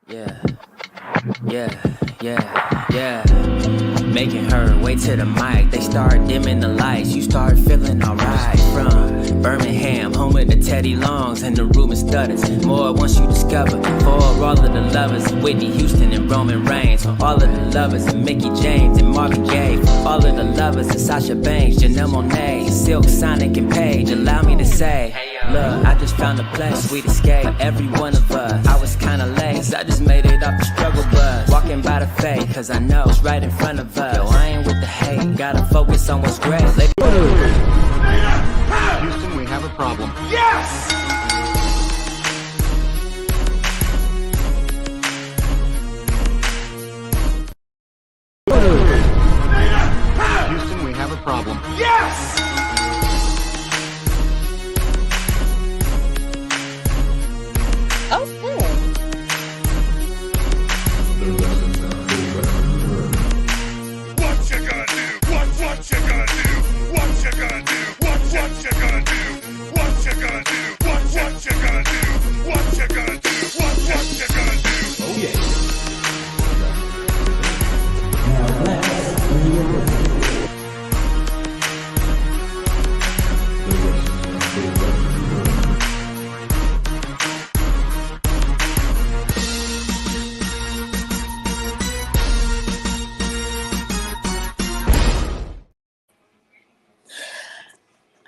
Yeah, yeah. Making her way to the mic. They start dimming the lights. You start feeling alright. From Birmingham, home of the Teddy Longs, and the room is stutters. More once you discover. For all of the lovers, Whitney Houston and Roman Reigns. For all of the lovers, and Mickey James and Marvin Gaye. For all of the lovers, and Sasha Banks, Janelle Monáe, Silk, Sonic, and Paige. Allow me to say, look, I just found a place, sweet escape for every one of us. I was kinda late, I just made it off the struggle bus. Walking by the faith, cause I know it's right in front of us. Yo, I ain't with the hate, gotta focus on what's great. Houston, we have a problem. Yes! Houston, we have a problem. Yes! What you gonna do? What you gonna do? What you gonna do? What you gonna do? What you gonna do? What you gonna do? What you gonna do? What you gonna do? Oh yeah.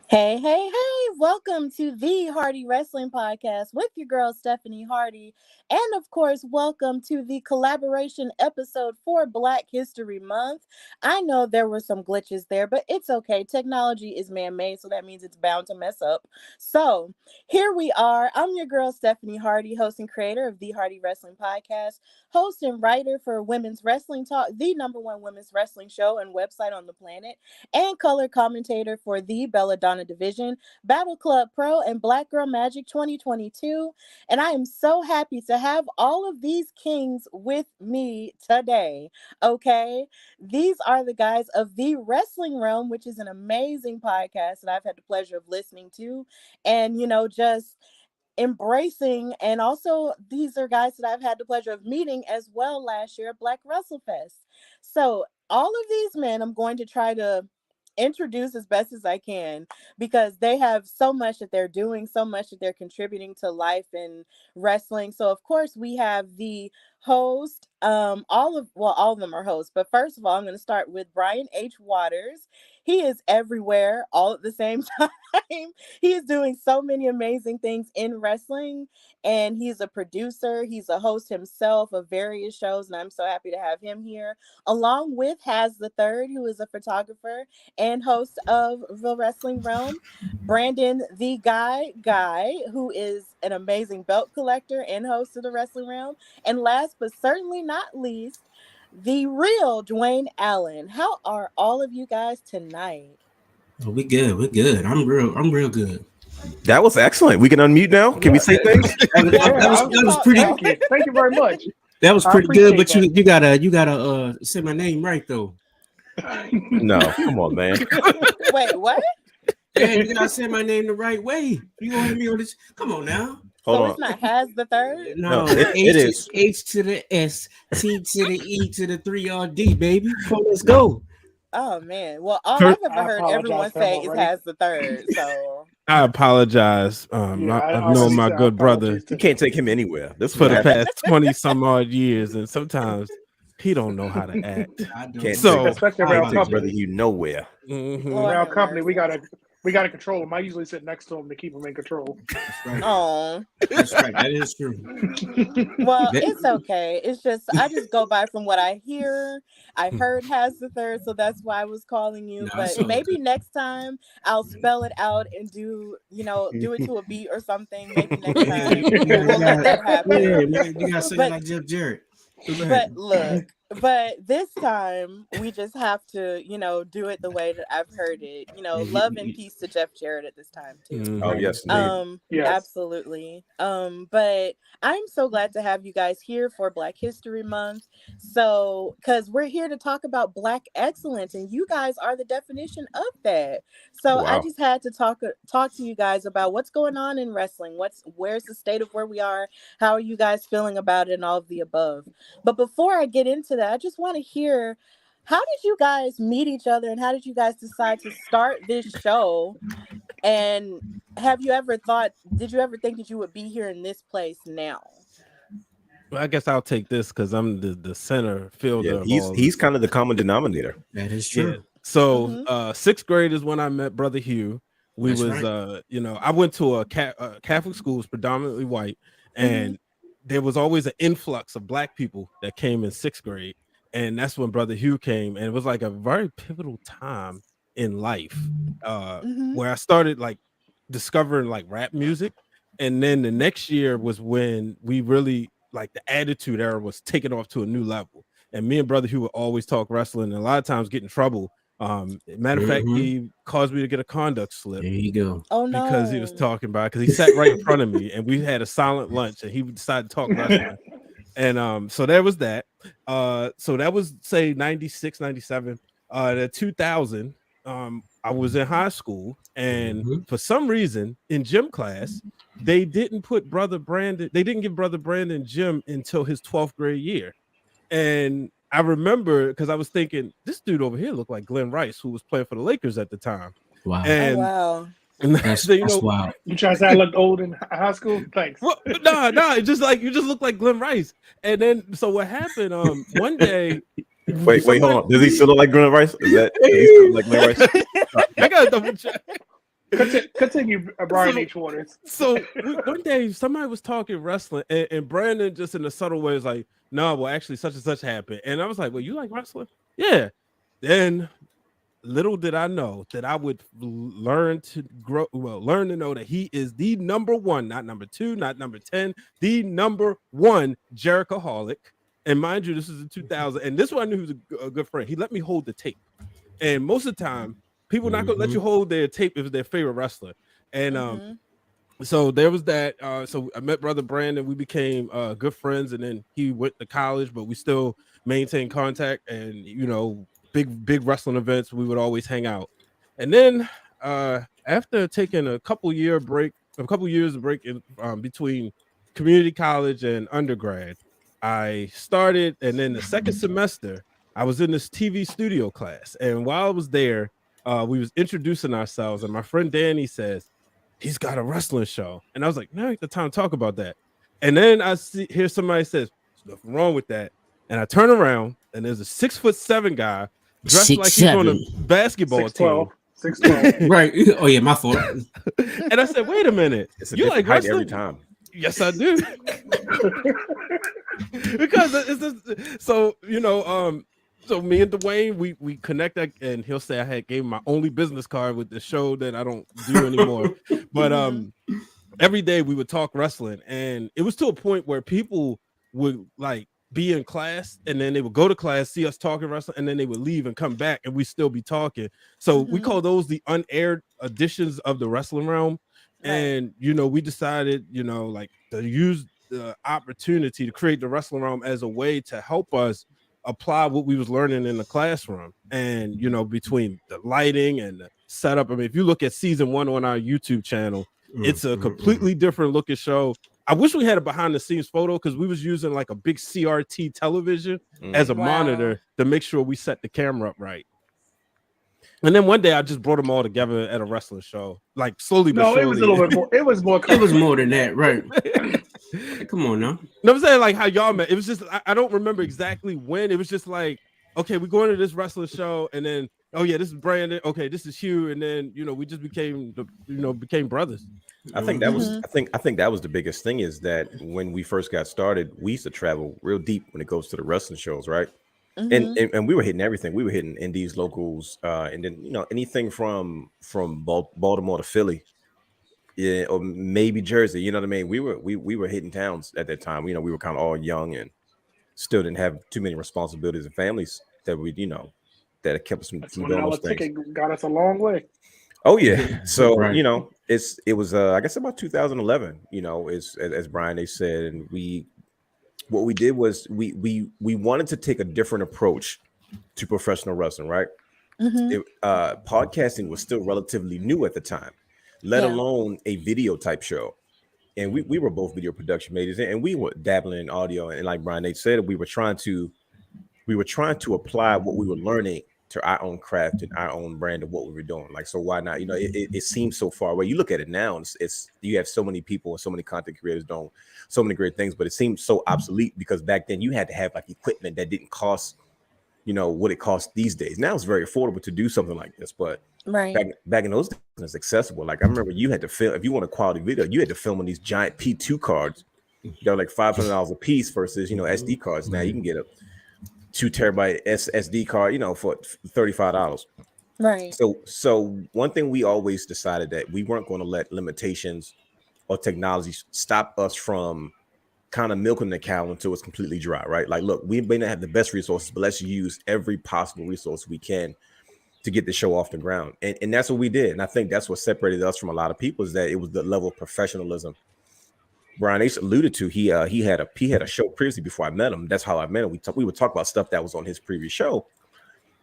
Hey, hey, hey, welcome to the Hardy Wrestling Podcast with your girl, Stephanie Hardy. And of course, welcome to the collaboration episode for Black History Month. I know there were some glitches there, but it's okay. Technology is man-made, so that means it's bound to mess up. So here we are. I'm your girl, Stephanie Hardy, host and creator of the Hardy Wrestling Podcast, host and writer for Women's Wrestling Talk, the #1 women's wrestling show and website on the planet, and color commentator for the Belladonna Division, Battle Club Pro, and Black Girl Magic 2022. And I am so happy to have all of these kings with me today. Okay, these are the guys of the Wrestling Wrealm, which is an amazing podcast that I've had the pleasure of listening to, and just embracing. And also, these are guys that I've had the pleasure of meeting as well last year at Black WrestleFest. So all of these men, I'm going to try to introduce as best as I can, because they have so much that they're doing, so much that they're contributing to life in wrestling. So of course we have the host, all of them are hosts, but first of all, I'm going to start with Brian H. Waters. He is everywhere all at the same time. He is doing so many amazing things in wrestling, and he's a producer, he's a host himself of various shows, and I'm so happy to have him here, along with Has the Third, who is a photographer and host of the Wrestling Wrealm, Brandon the Guy, who is an amazing belt collector and host of the Wrestling Wrealm, and last but certainly not least, the Real Dwayne Allen. How are all of you guys tonight? Oh, we're good. I'm real good. That was excellent. We can unmute now. Can we say things? That was pretty. Thank you very much. That was pretty good, but you gotta say my name right though. No, come on, man. Wait, what? Yeah, you gotta say my name the right way. You gonna hear me on this? Come on now. Hold on. It's not Has the Third? No, it is H to the S, T to the E to the 3RD, baby. Come on, let's go. Oh man. Well, all I've ever heard everyone say is Has the Third. So I apologize. I've known my good brother. You can't take him anywhere. This for the past 20 some odd years, and sometimes he don't know how to act. Especially around company. Brother, you nowhere. Mm-hmm. Around company, we gotta control him. I usually sit next to him to keep him in control. That's right. oh. That's right. That is true. Well, it's okay. It's just I just go by from what I hear. I heard Has the Third, so that's why I was calling you. No, but maybe next time I'll spell it out and do it to a beat or something. Maybe next time we'll let that happen. Yeah, man, you gotta say it like Jeff Jarrett. But look, but this time we just have to, do it the way that I've heard it. Love and peace to Jeff Jarrett at this time too. Oh yes, indeed. Yes. Absolutely. But I'm so glad to have you guys here for Black History Month. So, because we're here to talk about Black excellence, and you guys are the definition of that. So, I Wow. just had to talk to you guys about what's going on in wrestling. Where's the state of where we are? How are you guys feeling about it, and all of the above? But before I get into that, I just want to hear, how did you guys meet each other, and how did you guys decide to start this show? And did you ever think that you would be here in this place now? Well, I guess I'll take this because I'm the center fielder. Yeah, he's kind of the common denominator. That is true. Yeah. So sixth grade is when I met Brother Hugh. We That's was right. I went to a Catholic school, was predominantly white, and there was always an influx of Black people that came in sixth grade, and that's when Brother Hugh came, and it was like a very pivotal time in life, where I started like discovering like rap music, and then the next year was when we really like the Attitude Era was taken off to a new level, and me and Brother Hugh would always talk wrestling, and a lot of times get in trouble. Matter of fact, he caused me to get a conduct slip. There you go. Oh no! Because he was talking about, because he sat right in front of me, and we had a silent lunch, and he decided to talk wrestling. And so there was that. So that was say 96, 97. The 2000. I was in high school, and for some reason in gym class, they didn't put Brother Brandon. They didn't give Brother Brandon gym until his 12th grade year, and I remember because I was thinking this dude over here looked like Glenn Rice, who was playing for the Lakers at the time. Wow. And, wow. And That's wild. You trying to say I looked old in high school? Thanks. Well, no, it's just like you just look like Glenn Rice. And then so what happened? One day. Wait, hold on. Does he still look like Glenn Rice? Does he still look like Glenn Rice? I gotta double check. Continue, Brian H. Waters. So one day somebody was talking wrestling, and Brandon just in a subtle way was like, "No, well, actually, such and such happened." And I was like, "Well, you like wrestling?" Yeah. Then little did I know that I would learn to know that he is the number one, not number two, not number 10, the number one Jerichoholic. And mind you, this is in 2000, and this one I knew he was a good friend. He let me hold the tape, and most of the time, people not gonna let you hold their tape if it's their favorite wrestler. And so there was that. So I met Brother Brandon. We became good friends, and then he went to college, but we still maintained contact. And big wrestling events, we would always hang out. And then after taking a couple years break in between community college and undergrad, I started, and then the second semester, I was in this TV studio class. And while I was there, we was introducing ourselves, and my friend Danny says, he's got a wrestling show. And I was like, no, ain't the time to talk about that. And then I hear somebody says, there's nothing wrong with that. And I turn around, and there's a 6'7" guy dressed like he's on a basketball team. 6'12". Right. Oh yeah, my fault. And I said, wait a minute. It's a You different like height wrestling? every time. Yes, I do. Because it's just, so so me and Dwayne, we connect, and he'll say I gave him my only business card with the show that I don't do anymore. But every day we would talk wrestling, and it was to a point where people would like be in class, and then they would go to class, see us talking wrestling, and then they would leave and come back, and we still be talking. So we call those the unaired editions of the Wrestling Realm. Right. And we decided like to use the opportunity to create the Wrestling Realm as a way to help us apply what we was learning in the classroom. And between the lighting and the setup, I mean, if you look at season 1 on our YouTube channel, it's a completely different looking show. I wish we had a behind the scenes photo, because we was using like a big CRT television as a monitor to make sure we set the camera up right. And then one day I just brought them all together at a wrestling show, like slowly but surely. It was a little bit more. It was more. It was more than that, right? Come on now. No, I'm saying like how y'all met. It was just I don't remember exactly when. It was just like, okay, we're going to this wrestling show, and then oh yeah, this is Brandon. Okay, this is Hugh, and then we just became brothers. I think that was I think that was the biggest thing, is that when we first got started, we used to travel real deep when it goes to the wrestling shows, right? And we were hitting everything. We were hitting indies, locals, and then anything from Baltimore to Philly, yeah, or maybe Jersey. You know what I mean? We were hitting towns at that time. We were kind of all young, and still didn't have too many responsibilities and families that we, that kept us That's from $1 doing those things. ticket got us a long way. Oh yeah. So, Right. it was I guess about 2011, as Brian they said, and what we did was we wanted to take a different approach to professional wrestling, right? Podcasting was still relatively new at the time, let Yeah. alone a video type show. And we were both video production majors, and we were dabbling in audio. And like Brian Nate said, we were trying to apply what we were learning to our own craft and our own brand of what we were doing. Like, so why not? It seems so far away. You look at it now, and it's you have so many people and so many content creators doing so many great things, but it seems so obsolete because back then you had to have like equipment that didn't cost, what it costs these days. Now it's very affordable to do something like this, but Right. back in those days, it's accessible. Like I remember you had to film if you want a quality video, you had to film on these giant P2 cards. They're like $500 a piece versus SD cards. Now you can get a 2 terabyte SSD card, for $35. Right. So one thing we always decided that we weren't going to let limitations or technology stop us from kind of milking the cow until it's completely dry, right? Like, look, we may not have the best resources, but let's use every possible resource we can to get the show off the ground. And that's what we did. And I think that's what separated us from a lot of people is that it was the level of professionalism Brian Ace alluded to. He had a show previously before I met him. That's how I met him. We would talk about stuff that was on his previous show.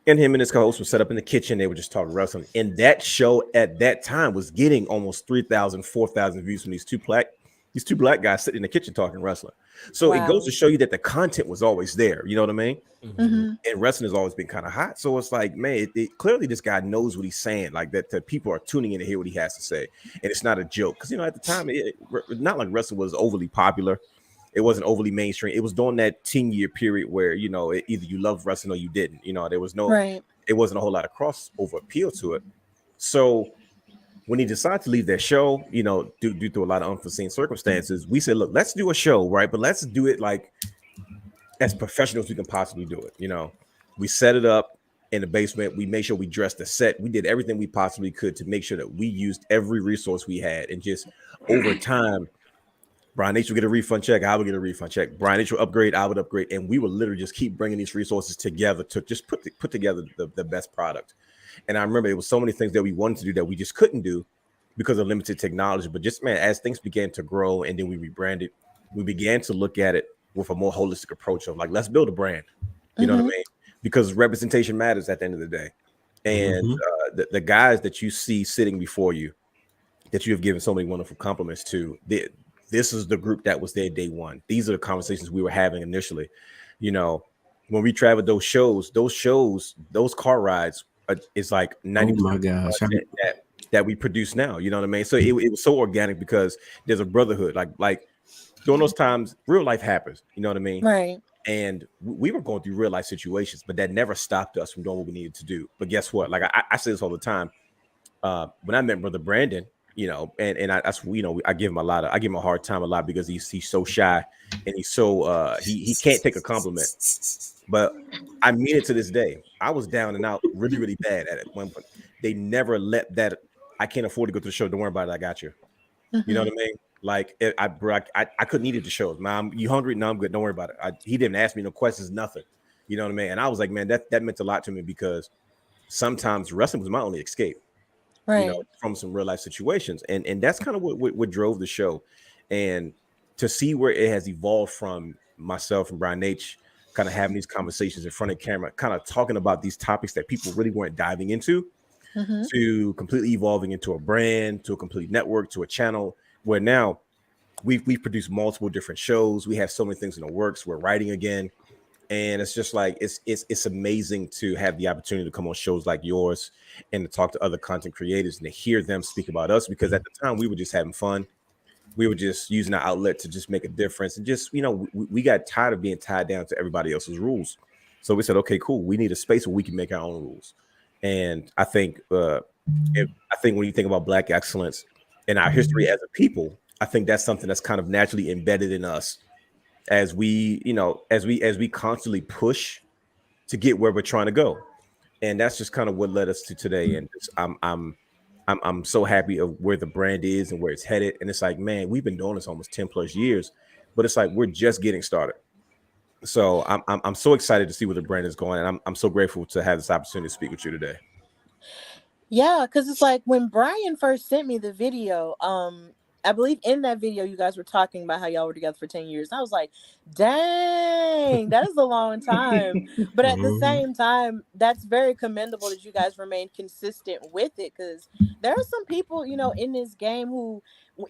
And him and his co-host were set up in the kitchen. They were just talking wrestling. And that show at that time was getting almost 3,000, 4,000 views from these two black guys sitting in the kitchen talking wrestling. So It goes to show you that the content was always there. You know what I mean? Mm-hmm. And wrestling has always been kind of hot. So it's like, man, clearly this guy knows what he's saying. Like that people are tuning in to hear what he has to say. And it's not a joke. Because, at the time, not like wrestling was overly popular. It wasn't overly mainstream. It was during that 10-year period where, either you loved wrestling or you didn't. There was no, It wasn't a whole lot of crossover appeal to it. So when he decided to leave that show, due to a lot of unforeseen circumstances, we said, look, let's do a show, right? But let's do it like as professional as we can possibly do it. We set it up in the basement. We made sure we dressed the set. We did everything we possibly could to make sure that we used every resource we had. And just over time, Brian H would get a refund check. I would get a refund check. Brian H would upgrade. I would upgrade. And we would literally just keep bringing these resources together to just put together the best product. And I remember it was so many things that we wanted to do that we just couldn't do because of limited technology. But just, man, as things began to grow and then we rebranded, we began to look at it with a more holistic approach of like, let's build a brand. You know what I mean? Because representation matters at the end of the day. And the guys that you see sitting before you, that you have given so many wonderful compliments to, this is the group that was there day one. These are the conversations we were having initially. When we traveled those shows, those car rides is like 90% oh my gosh. that we produce now. You know what I mean? So it was so organic because there's a brotherhood. Like during those times, real life happens. You know what I mean? Right. And we were going through real life situations, but that never stopped us from doing what we needed to do. But guess what? Like I say this all the time. When I met Brother Brandon, I give him a hard time a lot because he's so shy and he's so he can't take a compliment. But I mean it to this day. I was down and out really, really bad at it. They never let that. I can't afford to go to the show. Don't worry about it. I got you. You know what I mean? Like I couldn't eat at the shows. Mom, you hungry? No, I'm good. Don't worry about it. He didn't ask me no questions, nothing. You know what I mean? And I was like, man, that meant a lot to me because sometimes wrestling was my only escape. Right. From some real life situations. And that's kind of what drove the show. And to see where it has evolved from myself and Brian H kind of having these conversations in front of camera, kind of talking about these topics that people really weren't diving into, to completely evolving into a brand, to a complete network, to a channel where now we've produced multiple different shows. We have so many things in the works. We're writing again. And it's just like it's amazing to have the opportunity to come on shows like yours and to talk to other content creators and to hear them speak about us, because at the time we were just having fun. We were just using our outlet to just make a difference. And just, we got tired of being tied down to everybody else's rules. So we said, okay, cool. We need a space where we can make our own rules. And I think when you think about Black excellence and our history as a people, I think that's something that's kind of naturally embedded in us as we constantly push to get where we're trying to go. And that's just kind of what led us to today. And I'm so happy of where the brand is and where it's headed. And it's like, man, we've been doing this almost 10 plus years, but it's like, we're just getting started. So I'm so excited to see where the brand is going, and I'm so grateful to have this opportunity to speak with you today. Yeah, because it's like when Brian first sent me the video, I believe in that video you guys were talking about how y'all were together for 10 years. I was like, dang, that is a long time. But at the same time, that's very commendable that you guys remained consistent with it, because there are some people, in this game who,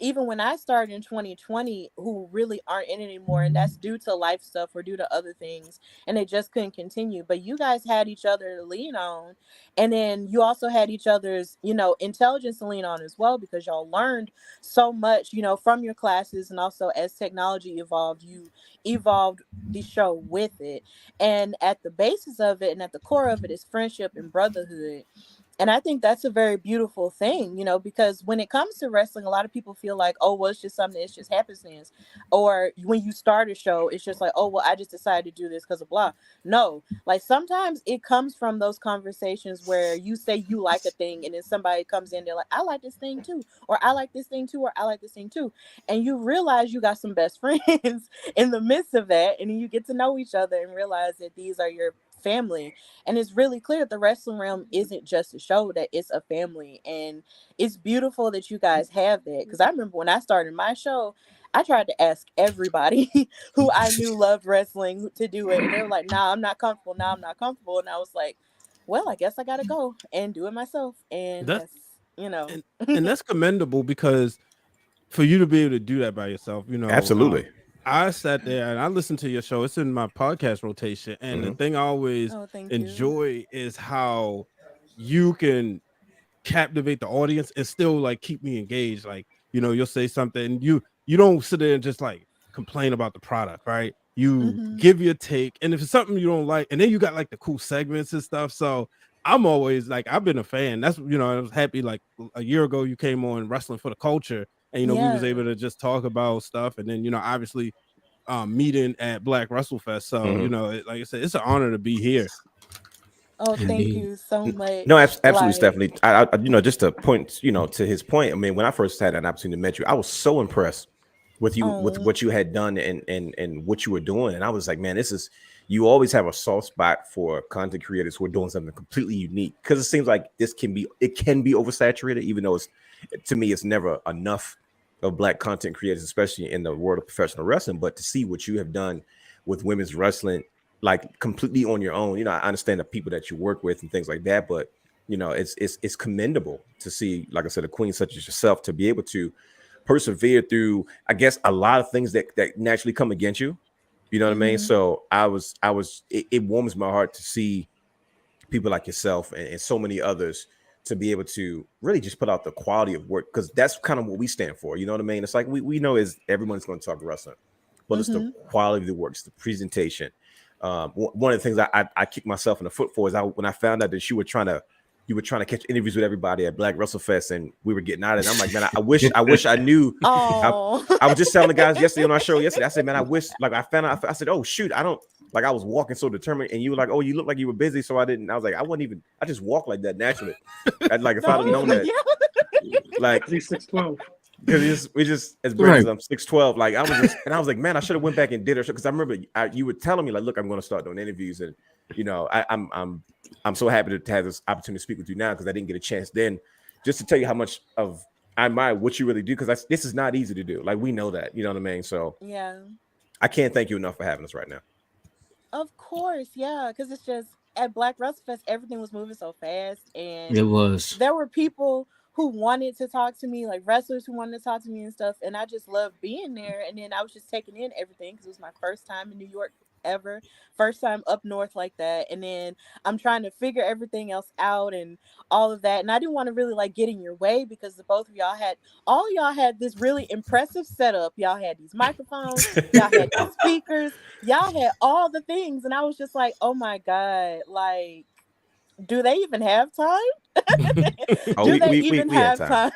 even when I started in 2020, who really aren't in it anymore. And that's due to life stuff or due to other things. And they just couldn't continue. But you guys had each other to lean on. And then you also had each other's, intelligence to lean on as well, because y'all learned so much, from your classes. And also as technology evolved, you evolved the show with it. And at the basis of it and at the core of it is friendship and brotherhood. And I think that's a very beautiful thing, because when it comes to wrestling, a lot of people feel like, oh, well, it's just something, it's just happenstance. Or when you start a show, it's just like, oh, well, I just decided to do this because of blah. No, like sometimes it comes from those conversations where you say you like a thing and then somebody comes in, they're like, I like this thing too, or I like this thing too, or I like this thing too. And you realize you got some best friends in the midst of that. And then you get to know each other and realize that these are your family. And it's really clear that the Wrestling Realm isn't just a show, that it's a family. And it's beautiful that you guys have that, because I remember when I started my show, I tried to ask everybody who I knew loved wrestling to do it, and they were like, nah, I'm not comfortable. Nah, I'm not comfortable. And I was like, well, I guess I gotta go and do it myself. And That's that's and that's commendable, because for you to be able to do that by yourself, Absolutely. I sat there and I listened to your show. It's in my podcast rotation. And the thing I always thank you. enjoy is how you can captivate the audience and still like keep me engaged. Like, you'll say something, you don't sit there and just like complain about the product, right? You give your take, and if it's something you don't like, and then you got like the cool segments and stuff. So I'm always like, I've been a fan. That's, I was happy like a year ago you came on Wrestling for the Culture, and we was able to just talk about stuff. And then obviously meeting at Black Wrestle Fest. So like I said, it's an honor to be here. Oh, thank you so much. No, absolutely, Stephanie. I just to point, to his point. I mean, when I first had an opportunity to meet you, I was so impressed with you, with what you had done and what you were doing. And I was like, man, you always have a soft spot for content creators who are doing something completely unique, because it seems like it can be oversaturated, even though to me, it's never enough of Black content creators, especially in the world of professional wrestling. But to see what you have done with women's wrestling, like completely on your own, I understand the people that you work with and things like that, but it's commendable to see, like I said, a queen such as yourself to be able to persevere through, I guess, a lot of things that naturally come against you. You know what I mean? So it warms my heart to see people like yourself and so many others to be able to really just put out the quality of work, because that's kind of what we stand for. You know what I mean? It's like we know is everyone's going to talk wrestling, but it's the quality of the work, it's the presentation. One of the things I kicked myself in the foot for is when I found out that you were trying to catch interviews with everybody at Black Wrestle Fest, and we were getting out of it. And I'm like, man, I wish I knew. I was just telling the guys yesterday on our show yesterday. I said, man, I wish, like, I found out. I said, oh shoot, I don't, like, I was walking so determined, and you were like, oh, you look like you were busy, so I didn't. I was like, I just walked like that naturally. Like, if I'd have known that, like, He's 6'12". because we just as big as I'm 6'12". Like, I was like, man, I should have went back and did it, because I remember you were telling me, like, look, I'm going to start doing interviews, and I'm so happy to have this opportunity to speak with you now, because I didn't get a chance then, just to tell you how much of I admire what you really do, because this is not easy to do. Like, we know that, you know what I mean? So yeah, I can't thank you enough for having us right now. Of course, yeah, because it's just at Black Wrestle Fest, everything was moving so fast, and It was. there were people who wanted to talk to me, like wrestlers who wanted to talk to me and stuff, and I just loved being there. And then I was just taking in everything, because it was my first time in New York ever, first time up north like that. And then I'm trying to figure everything else out and all of that, and I didn't want to really like get in your way, because the both of y'all had this really impressive setup. Y'all had these microphones, y'all had these speakers, y'all had all the things, and I was just like, oh my god, like, do they even have time? Do they even have time?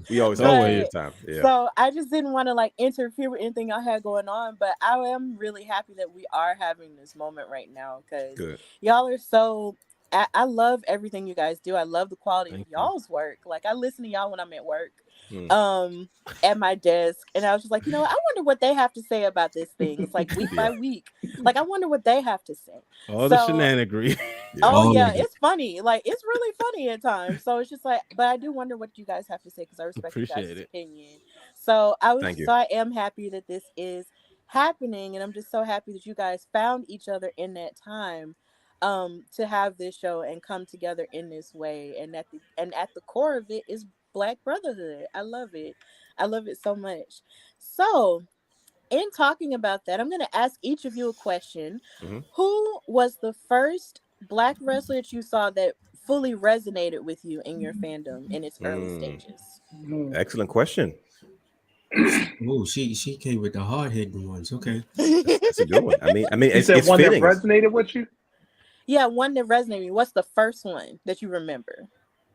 We always have time. Yeah. So I just didn't want to like interfere with anything I had going on, but I am really happy that we are having this moment right now, because y'all are so I love everything you guys do. I love the quality Thank of you. y'all's work. Like I listen to y'all when I'm at work, Mm. at my desk, and I was just like, I wonder what they have to say about this thing. It's like week Yeah. by week. Like I wonder what they have to say. All the So, shenanigans. oh All yeah, of it. it's funny. Like it's really funny at times. So it's just like, but I do wonder what you guys have to say because I respect you Appreciate guys' it. opinion. So Thank you. so I am happy that this is happening, and I'm just so happy that you guys found each other in that time, to have this show and come together in this way. And at the core of it is Black brotherhood. I love it. I love it so much. So in talking about that, I'm going to ask each of you a question. Hmm. Who was the first Black wrestler that you saw that fully resonated with you in your fandom in its early stages? Excellent question. Oh, she came with the hard hitting ones. Okay. That's a good one. I mean, You said it's one that fitting. resonated with you? Yeah, one that resonated with you. What's the first one that you remember?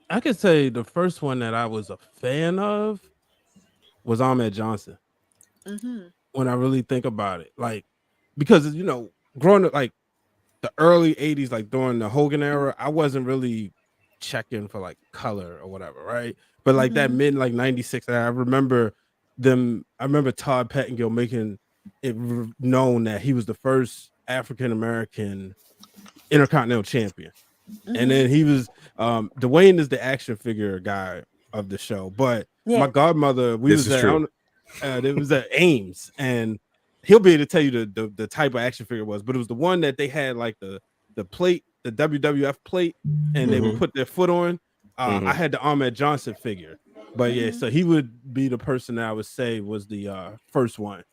I could say the first one that I was a fan of was Ahmed Johnson. Mm-hmm. When I really think about it, like, because growing up like the early 80s, like during the Hogan era, I wasn't really checking for like color or whatever, right? But like that Mhm. mid like 96, I remember Todd Pettengill making it known that he was the first African American Intercontinental Champion. And then he was Dwayne is the action figure guy of the show, but my Yeah. godmother, This is true. it was at Ames, and he'll be able to tell you the type of action figure it was, but it was the one that they had like the plate, the WWF plate, and they would Mhm. put their foot on. I Mhm. had the Ahmed Johnson figure, but yeah, so he would be the person that I would say was the first one.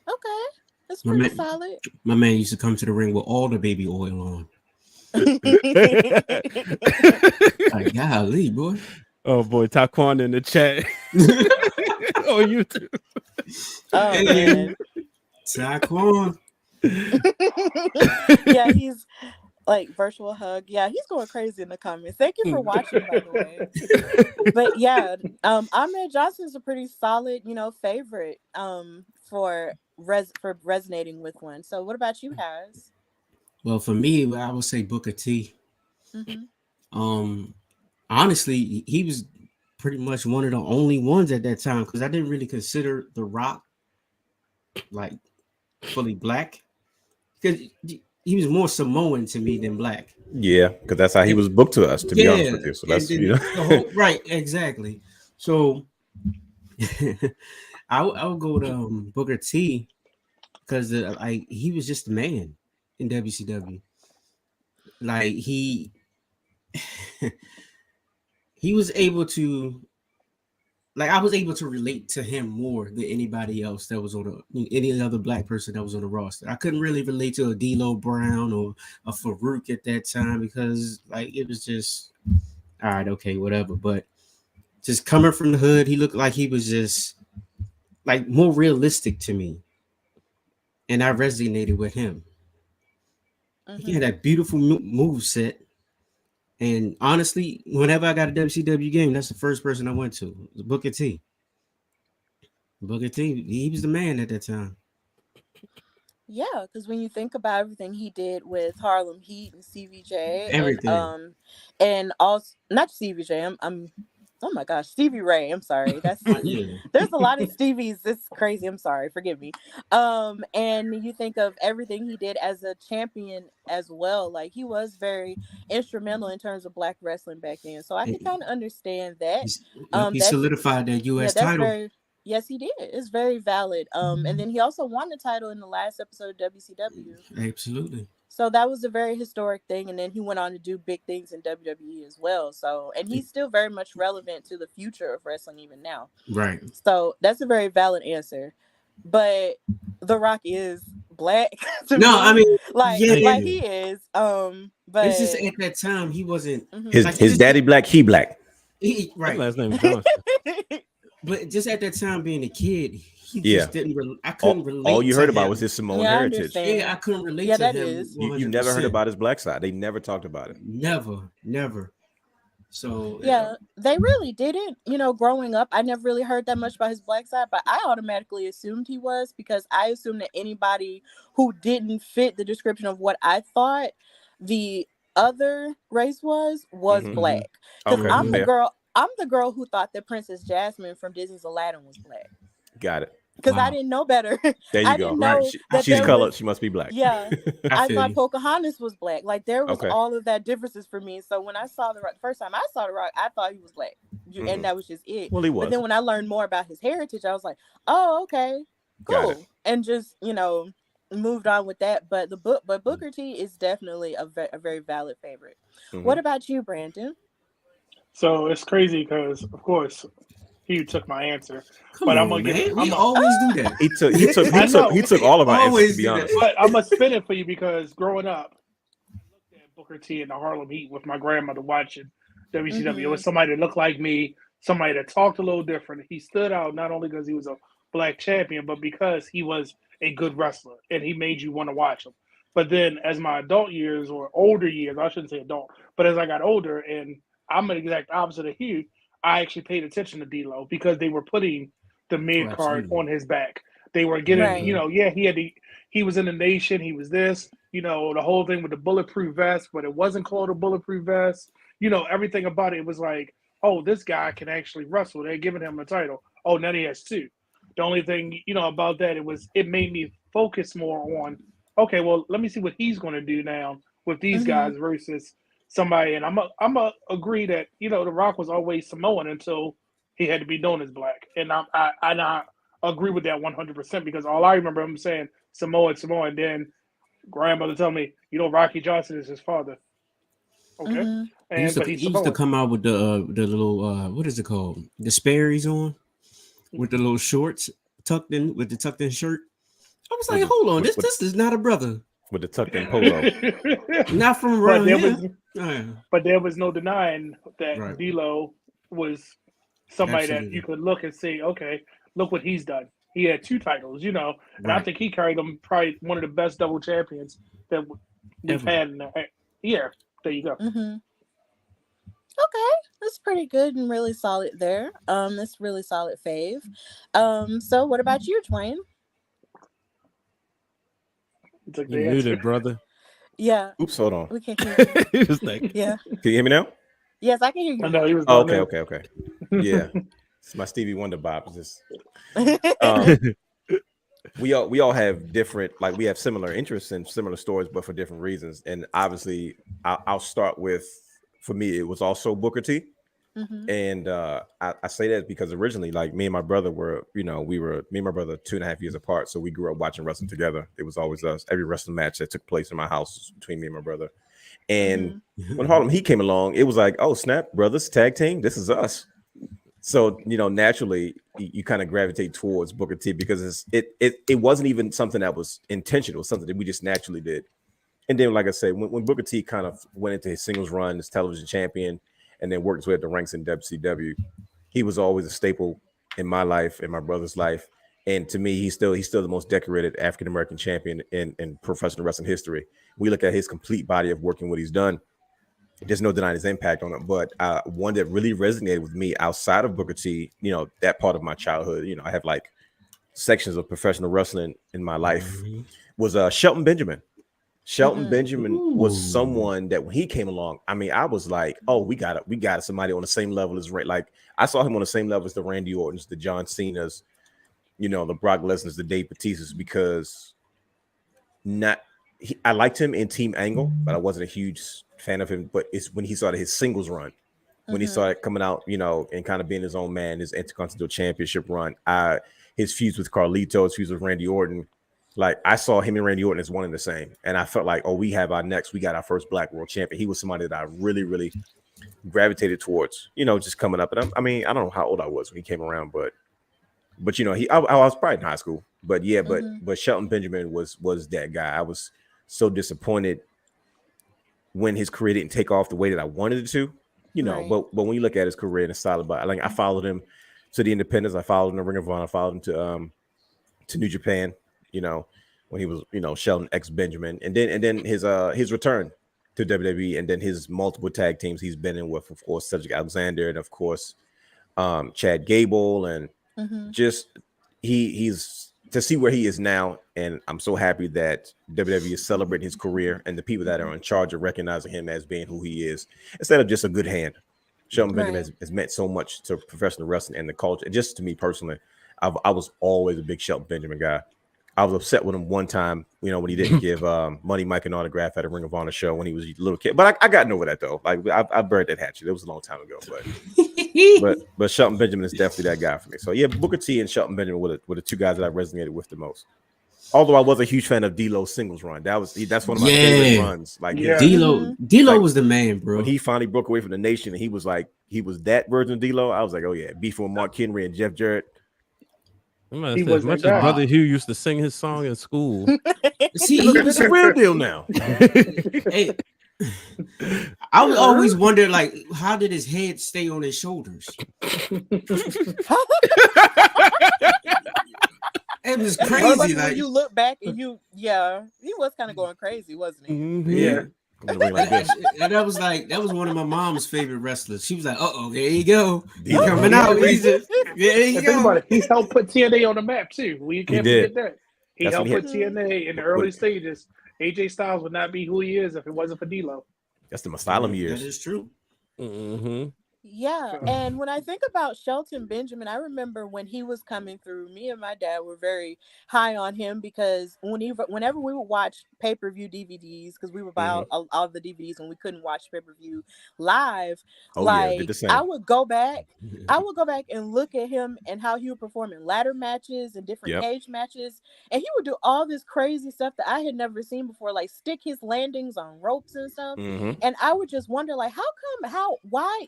Okay. That's My pretty man, solid. my man used to come to the ring with all the baby oil on. Like, golly, boy. Oh boy, Taquan in the chat on YouTube. Oh Hey, man. Taquan. Yeah, he's like virtual hug. Yeah, he's going crazy in the comments. Thank you for watching, by the way. But yeah, Ahmed Johnson's a pretty solid, favorite for resonating with one. So what about you, Has? Well, for me, I would say Booker T. Mm-hmm. Um, honestly, he was pretty much one of the only ones at that time because I didn't really consider The Rock like fully black because he was more Samoan to me than black. Yeah, because that's how he And was booked to us. To be honest yeah, with you, so and that's then the whole right, exactly. So I would go to Booker T because like he was just a man in WCW. Like he was able to like I was able to relate to him more than anybody else that was on any other black person that was on the roster. I couldn't really relate to a D'Lo Brown or a Farouk at that time because like it was just all right, okay, whatever. But just coming from the hood, he looked like he was just like more realistic to me, and I resonated with him. He had Mm-hmm. that beautiful move set. And honestly, whenever I got a WCW game, that's the first person I went to. It was Booker T. Booker T. He was the man at that time. Yeah, because when you think about everything he did with Harlem Heat and CVJ Everything. and also not CVJ, I'm oh my gosh, Stevie Ray. I'm sorry. Yeah. There's a lot of Stevies. It's crazy. I'm sorry. Forgive me. And you think of everything he did as a champion as well. Like he was very instrumental in terms of black wrestling back then. So I can kind of understand that. He That's solidified that yeah, U.S. that's title. very yes, he did. It's very valid. And then he also won the title in the last episode of WCW. Absolutely. So that was a very historic thing. And then he went on to do big things in WWE as well. So and he's still very much relevant to the future of wrestling even now. Right. So that's a very valid answer. But The Rock is black to No, me. I mean, like yeah. he is. But It's just at that time he wasn't Mhm. his daddy black, he black. His right. last name is Johnson. But just at that time being a kid, he Yeah. just didn't. I couldn't relate. All you to heard about him. was his Samoan Yeah, I heritage. understand. Yeah, I couldn't relate Yeah, to that him. is. You never heard 100%. about his black side. They never talked about it. Never. So Yeah, they really didn't. Growing up, I never really heard that much about his black side, but I automatically assumed he was because I assumed that anybody who didn't fit the description of what I thought the other race was Mhm. black. Because Okay, I'm the fair. girl. I'm the girl who thought that Princess Jasmine from Disney's Aladdin was black. Got it. Because I Wow. didn't know better. There you I go. didn't Right. know that She's there colored. was. She must be black. Yeah, I I feel thought you. Pocahontas was black. Like there was Okay. all of that differences for me. So when I saw the first time I saw the Rock, I thought he was black, Mhm. and that was just it. Well, he But then was. when I learned more about his heritage, I was like, oh, okay, Got it. cool, and just moved on with that. But Booker T is definitely a very valid favorite. What Mhm. about you, Brandon? So it's crazy because, of course, he took my answer. Come But I'm on, gonna give it. man. We always do that. He took all of our answers, Always to be do honest. that. But I'm gonna spin it for you because growing up, I looked at Booker T in the Harlem Heat with my grandmother watching WCW. It was somebody that looked like me, somebody that talked a little different. He stood out not only because he was a black champion, but because he was a good wrestler and he made you want to watch him. But then, as my adult years or older years, I shouldn't say adult, but as I got older, and I'm an exact opposite of Hugh, I actually paid attention to D'Lo because they were putting the mid card absolutely. on his back. They were getting, Right. he was in the nation, he was this, the whole thing with the bulletproof vest, but it wasn't called a bulletproof vest. Everything about it was like, oh, this guy can actually wrestle. They're giving him a title. Oh, now he has two. The only thing, about that, it made me focus more on, okay, well, let me see what he's going to do now with these guys versus somebody. And I'm a agree that, The Rock was always Samoan until he had to be known as black. And I agree with that 100% because all I remember him saying Samoa, and then grandmother told me, Rocky Johnson is his father. Okay. But he's He used to Samoan. come out with the little what is it called? The Sperry's on with the little shorts tucked in with the tucked in shirt. I was like, hold on, this is not a brother. With the tucked in polo. Not from But around here. there was no denying that Right. D'Lo was somebody that Absolutely. you could look and see, okay, look what he's done. He had two titles, and I Right. think he carried them probably one of the best double champions that we've Ever. had. Yeah, there you go. Okay, that's pretty good and really solid there. That's really solid fave. So what about you, Dwayne? It's like You the muted, answer. brother. Yeah, Oops, hold on. we can hear you. He was like, Yeah. Can you hear me now? Yes, I can hear I you. know he was Oh, going okay. Yeah. It's my Stevie Wonder bop. Just Now. we all have different, like we have similar interests and similar stories, but for different reasons. And obviously, I'll start with, for me, it was also Booker T. And I say that because originally, like me and my brother were, me and my brother 2.5 years apart. So we grew up watching wrestling together. It was always us. Every wrestling match that took place in my house was between me and my brother. And when Harlem Heat came along, it was like, oh, snap, brothers, tag team, this is us. So, naturally, you kind of gravitate towards Booker T because it wasn't even something that was intentional, something that we just naturally did. And then, like I said, when Booker T kind of went into his singles run as television champion and then worked his way up the ranks in WCW, he was always a staple in my life, in my brother's life. And to me, he's still the most decorated African-American champion in professional wrestling history. We look at his complete body of work and what he's done. There's no denying his impact on it. But one that really resonated with me outside of Booker T, that part of my childhood, I have like sections of professional wrestling in my life, was Shelton Benjamin. Shelton Benjamin was someone that when he came along, I mean, I was like, oh, we got somebody on the same level as like I saw him on the same level as the Randy Ortons, the John Cena's, the Brock Lesnar's, the Dave Bautista's, because I liked him in Team Angle, but I wasn't a huge fan of him. But it's when he started his singles run, when he started coming out, and kind of being his own man, his Intercontinental Championship run, his feuds with Carlito, his feuds with Randy Orton. Like I saw him and Randy Orton as one and the same. And I felt like, oh, we got our first black world champion. He was somebody that I really, really gravitated towards, just coming up. And I don't know how old I was when he came around, but I was probably in high school. But yeah, but Shelton Benjamin was that guy. I was so disappointed when his career didn't take off the way that I wanted it to, Right. but when you look at his career and it's solid, but like I followed him to the Independents, I followed him to Ring of Honor, I followed him to New Japan, when he was, Shelton X Benjamin, and then his return to WWE, and then his multiple tag teams he's been in with, of course, Cedric Alexander, and of course, Chad Gable, and just he's to see where he is now, and I'm so happy that WWE is celebrating his career and the people that are in charge of recognizing him as being who he is, instead of just a good hand. Shelton Benjamin has meant so much to professional wrestling and the culture. And just to me personally, I was always a big Shelton Benjamin guy. I was upset with him one time, you know, when he didn't give Money Mike an autograph at a Ring of Honor show when he was a little kid. But I got over that though. Like I buried that hatchet. It was a long time ago. But Shelton Benjamin is definitely that guy for me. So yeah, Booker T and Shelton Benjamin were the two guys that I resonated with the most. Although I was a huge fan of D'Lo's singles run. That's one of my favorite runs. Like D'Lo was the man, bro. When he finally broke away from the Nation and he was that version of D'Lo, I was like, oh yeah, beefing with Mark Henry and Jeff Jarrett. As much as Brother Hugh used to sing his song in school. See, he was a real deal now. Hey, I would always wonder, like, how did his head stay on his shoulders? It was crazy. Like when you look back and he was kind of going crazy, wasn't he? Mm-hmm. Yeah. Like this. And that was one of my mom's favorite wrestlers. She was like, "Uh-oh, there you go. He's coming out. There you go." He helped put TNA on the map too. We can't forget that. He helped put TNA in the early stages. AJ Styles would not be who he is if it wasn't for D'Lo. That's the Asylum years. That is true. Mm-hmm. Yeah, and when I think about Shelton Benjamin, I remember when he was coming through, me and my dad were very high on him because whenever we would watch pay-per-view DVDs, because we would buy all the DVDs and we couldn't watch pay-per-view live, I would go back and look at him and how he would perform in ladder matches and different cage matches, and he would do all this crazy stuff that I had never seen before, like stick his landings on ropes and stuff, and I would just wonder, like, why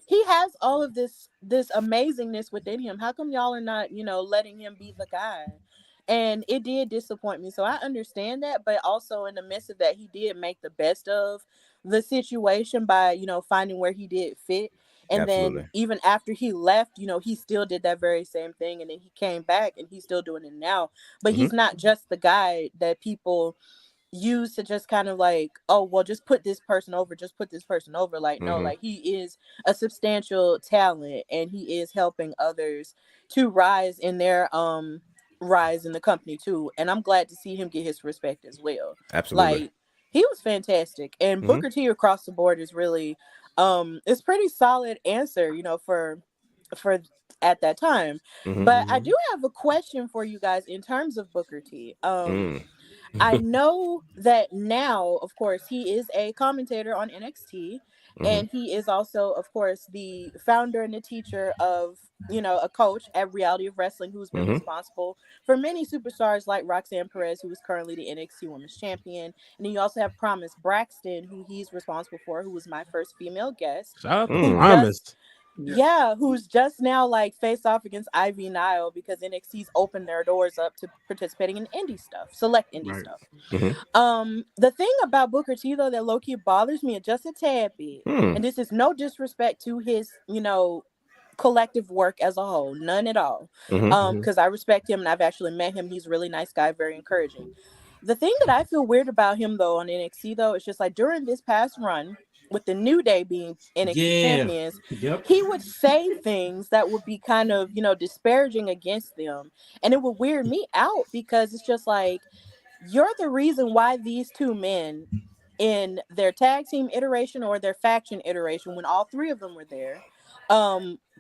he has all of this amazingness within him. How come y'all are not, letting him be the guy? And it did disappoint me. So I understand that, but also in the midst of that, he did make the best of the situation by, finding where he did fit. And then even after he left, he still did that very same thing. And then he came back and he's still doing it now. But he's not just the guy that people use to just kind of like, oh, well, just put this person over. Like, no, like he is a substantial talent and he is helping others to rise in their rise in the company too. And I'm glad to see him get his respect as well. Absolutely. Like, he was fantastic. And Booker T across the board is really it's pretty solid answer, for at that time. But I do have a question for you guys in terms of Booker T. I know that now, of course, he is a commentator on NXT, and he is also, of course, the founder and the teacher of, a coach at Reality of Wrestling who's been responsible for many superstars like Roxanne Perez, who is currently the NXT Women's Champion. And then you also have Promise Braxton, who he's responsible for, who was my first female guest. Shout out to Promise. Who's just now like face off against Ivy Nile because NXT's opened their doors up to participating in indie stuff, select indie stuff. The thing about Booker T though that low-key bothers me just a tad bit, and this is no disrespect to his, collective work as a whole, none at all. Because I respect him and I've actually met him. He's a really nice guy, very encouraging. The thing that I feel weird about him though on NXT though, is just like during this past run, with the New Day being NXT champions, he would say things that would be kind of, disparaging against them. And it would weird me out because it's just like, you're the reason why these two men in their tag team iteration or their faction iteration, when all three of them were there,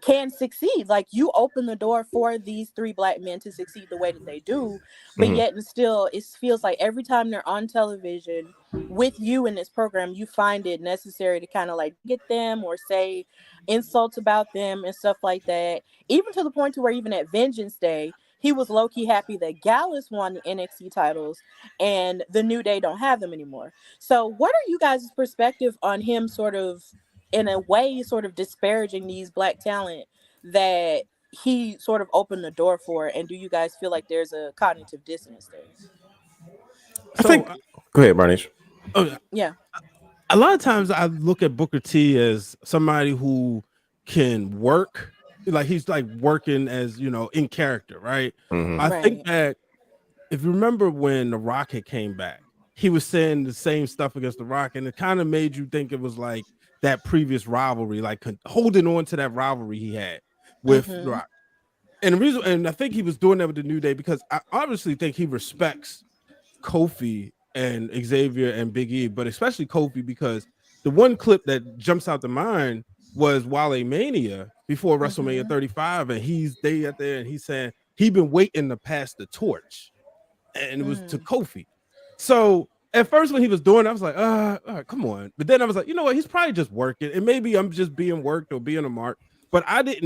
can succeed. Like, you open the door for these three black men to succeed the way that they do, but yet and still it feels like every time they're on television with you in this program, you find it necessary to kind of like get them or say insults about them and stuff like that, even to the point to where even at Vengeance Day he was low-key happy that Gallus won the NXT titles and the New Day don't have them anymore. So what are you guys' perspective on him sort of in a way sort of disparaging these black talent that he sort of opened the door for? And do you guys feel like there's a cognitive dissonance there? I think go ahead, Barney. Yeah. A lot of times I look at Booker T as somebody who can work, like he's like working as, in character, right? I think that if you remember when The Rock came back, he was saying the same stuff against The Rock, and it kind of made you think it was like that previous rivalry, like holding on to that rivalry he had with The Rock. And the reason, and I think he was doing that with the New Day because I obviously think he respects Kofi and Xavier and Big E, but especially Kofi because the one clip that jumps out to mind was Wale Mania before WrestleMania 35, and they out there and he's saying he'd been waiting to pass the torch, and it was to Kofi. So at first when he was doing it, I was like, all right, come on. But then I was like, you know what? He's probably just working, and maybe I'm just being worked or being a mark. But it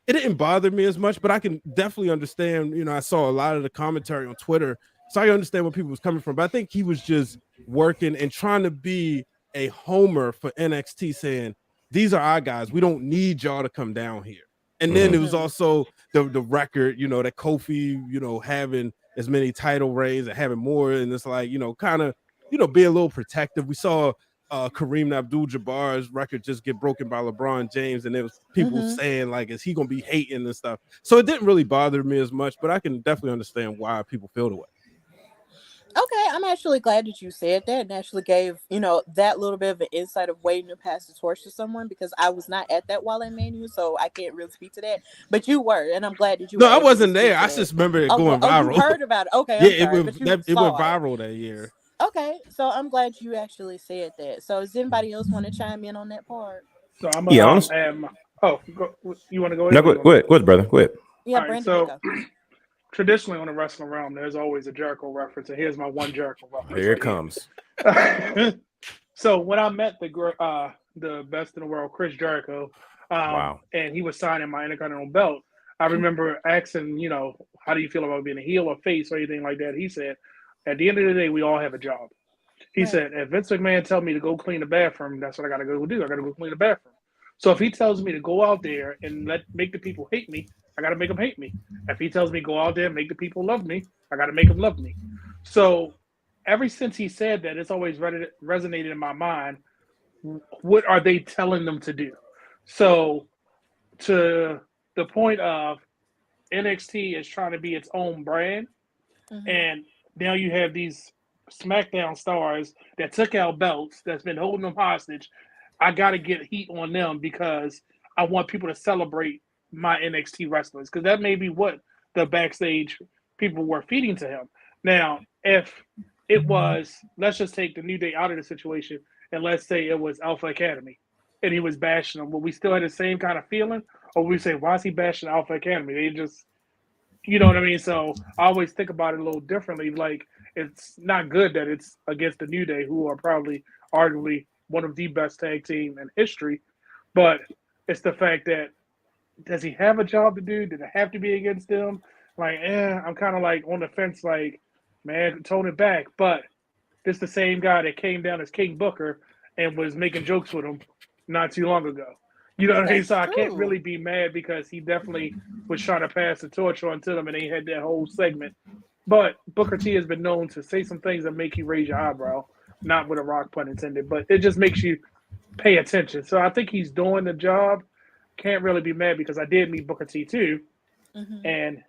didn't bother me as much, but I can definitely understand, I saw a lot of the commentary on Twitter, so I understand where people was coming from. But I think he was just working and trying to be a homer for NXT, saying, these are our guys. We don't need y'all to come down here. And then it was also the record, that Kofi, having as many title reigns and having more. And it's like, kind of, be a little protective. We saw Kareem Abdul-Jabbar's record just get broken by LeBron James, and there was people saying like, is he gonna be hating and stuff? So it didn't really bother me as much, but I can definitely understand why people feel the way. Okay, I'm actually glad that you said that and actually gave, that little bit of an insight of waiting to pass the torch to someone, because I was not at that Wale Mania, so I can't really speak to that. But you were, and I'm glad that you. No, I wasn't there. I just remember it going viral. You heard about it? Okay, yeah, it went viral that year. Okay, so I'm glad you actually said that. So does anybody else want to chime in on that part? So I'm you want to go ahead? No, go ahead, brother. Go ahead. Yeah, right, Brandon. so traditionally on the Wrestling Wrealm, there's always a Jericho reference, and here's my one Jericho reference. Here it comes. So when I met the best in the world, Chris Jericho, wow, and he was signing my Intercontinental belt, I remember asking, how do you feel about being a heel or face or anything like that? He said, at the end of the day, we all have a job. He said, if Vince McMahon tells me to go clean the bathroom, that's what I got to go do. I got to go clean the bathroom. So if he tells me to go out there and make the people hate me, I got to make them hate me. If he tells me go out there and make the people love me, I got to make them love me. So ever since he said that, it's always resonated in my mind. What are they telling them to do? So to the point of NXT is trying to be its own brand, and now you have these SmackDown stars that took out belts, that's been holding them hostage. I got to get heat on them because I want people to celebrate my NXT wrestlers, because that may be what the backstage people were feeding to him. Now, if it was, let's just take the New Day out of the situation, and let's say it was Alpha Academy, and he was bashing them, will we still have the same kind of feeling? Or we say, why is he bashing Alpha Academy? They just, you know what I mean? So I always think about it a little differently. Like, it's not good that it's against the New Day, who are probably arguably one of the best tag team in history. But it's the fact that, does he have a job to do? Did it have to be against them? Like, I'm kind of like on the fence, like, man, tone it back. But this the same guy that came down as King Booker and was making jokes with him not too long ago. You know what I mean? So I can't really be mad, because he definitely was trying to pass the torch on to them, and they had that whole segment. But Booker T has been known to say some things that make you raise your eyebrow, not with a rock pun intended, but it just makes you pay attention. So I think he's doing the job. Can't really be mad, because I did meet Booker T too. And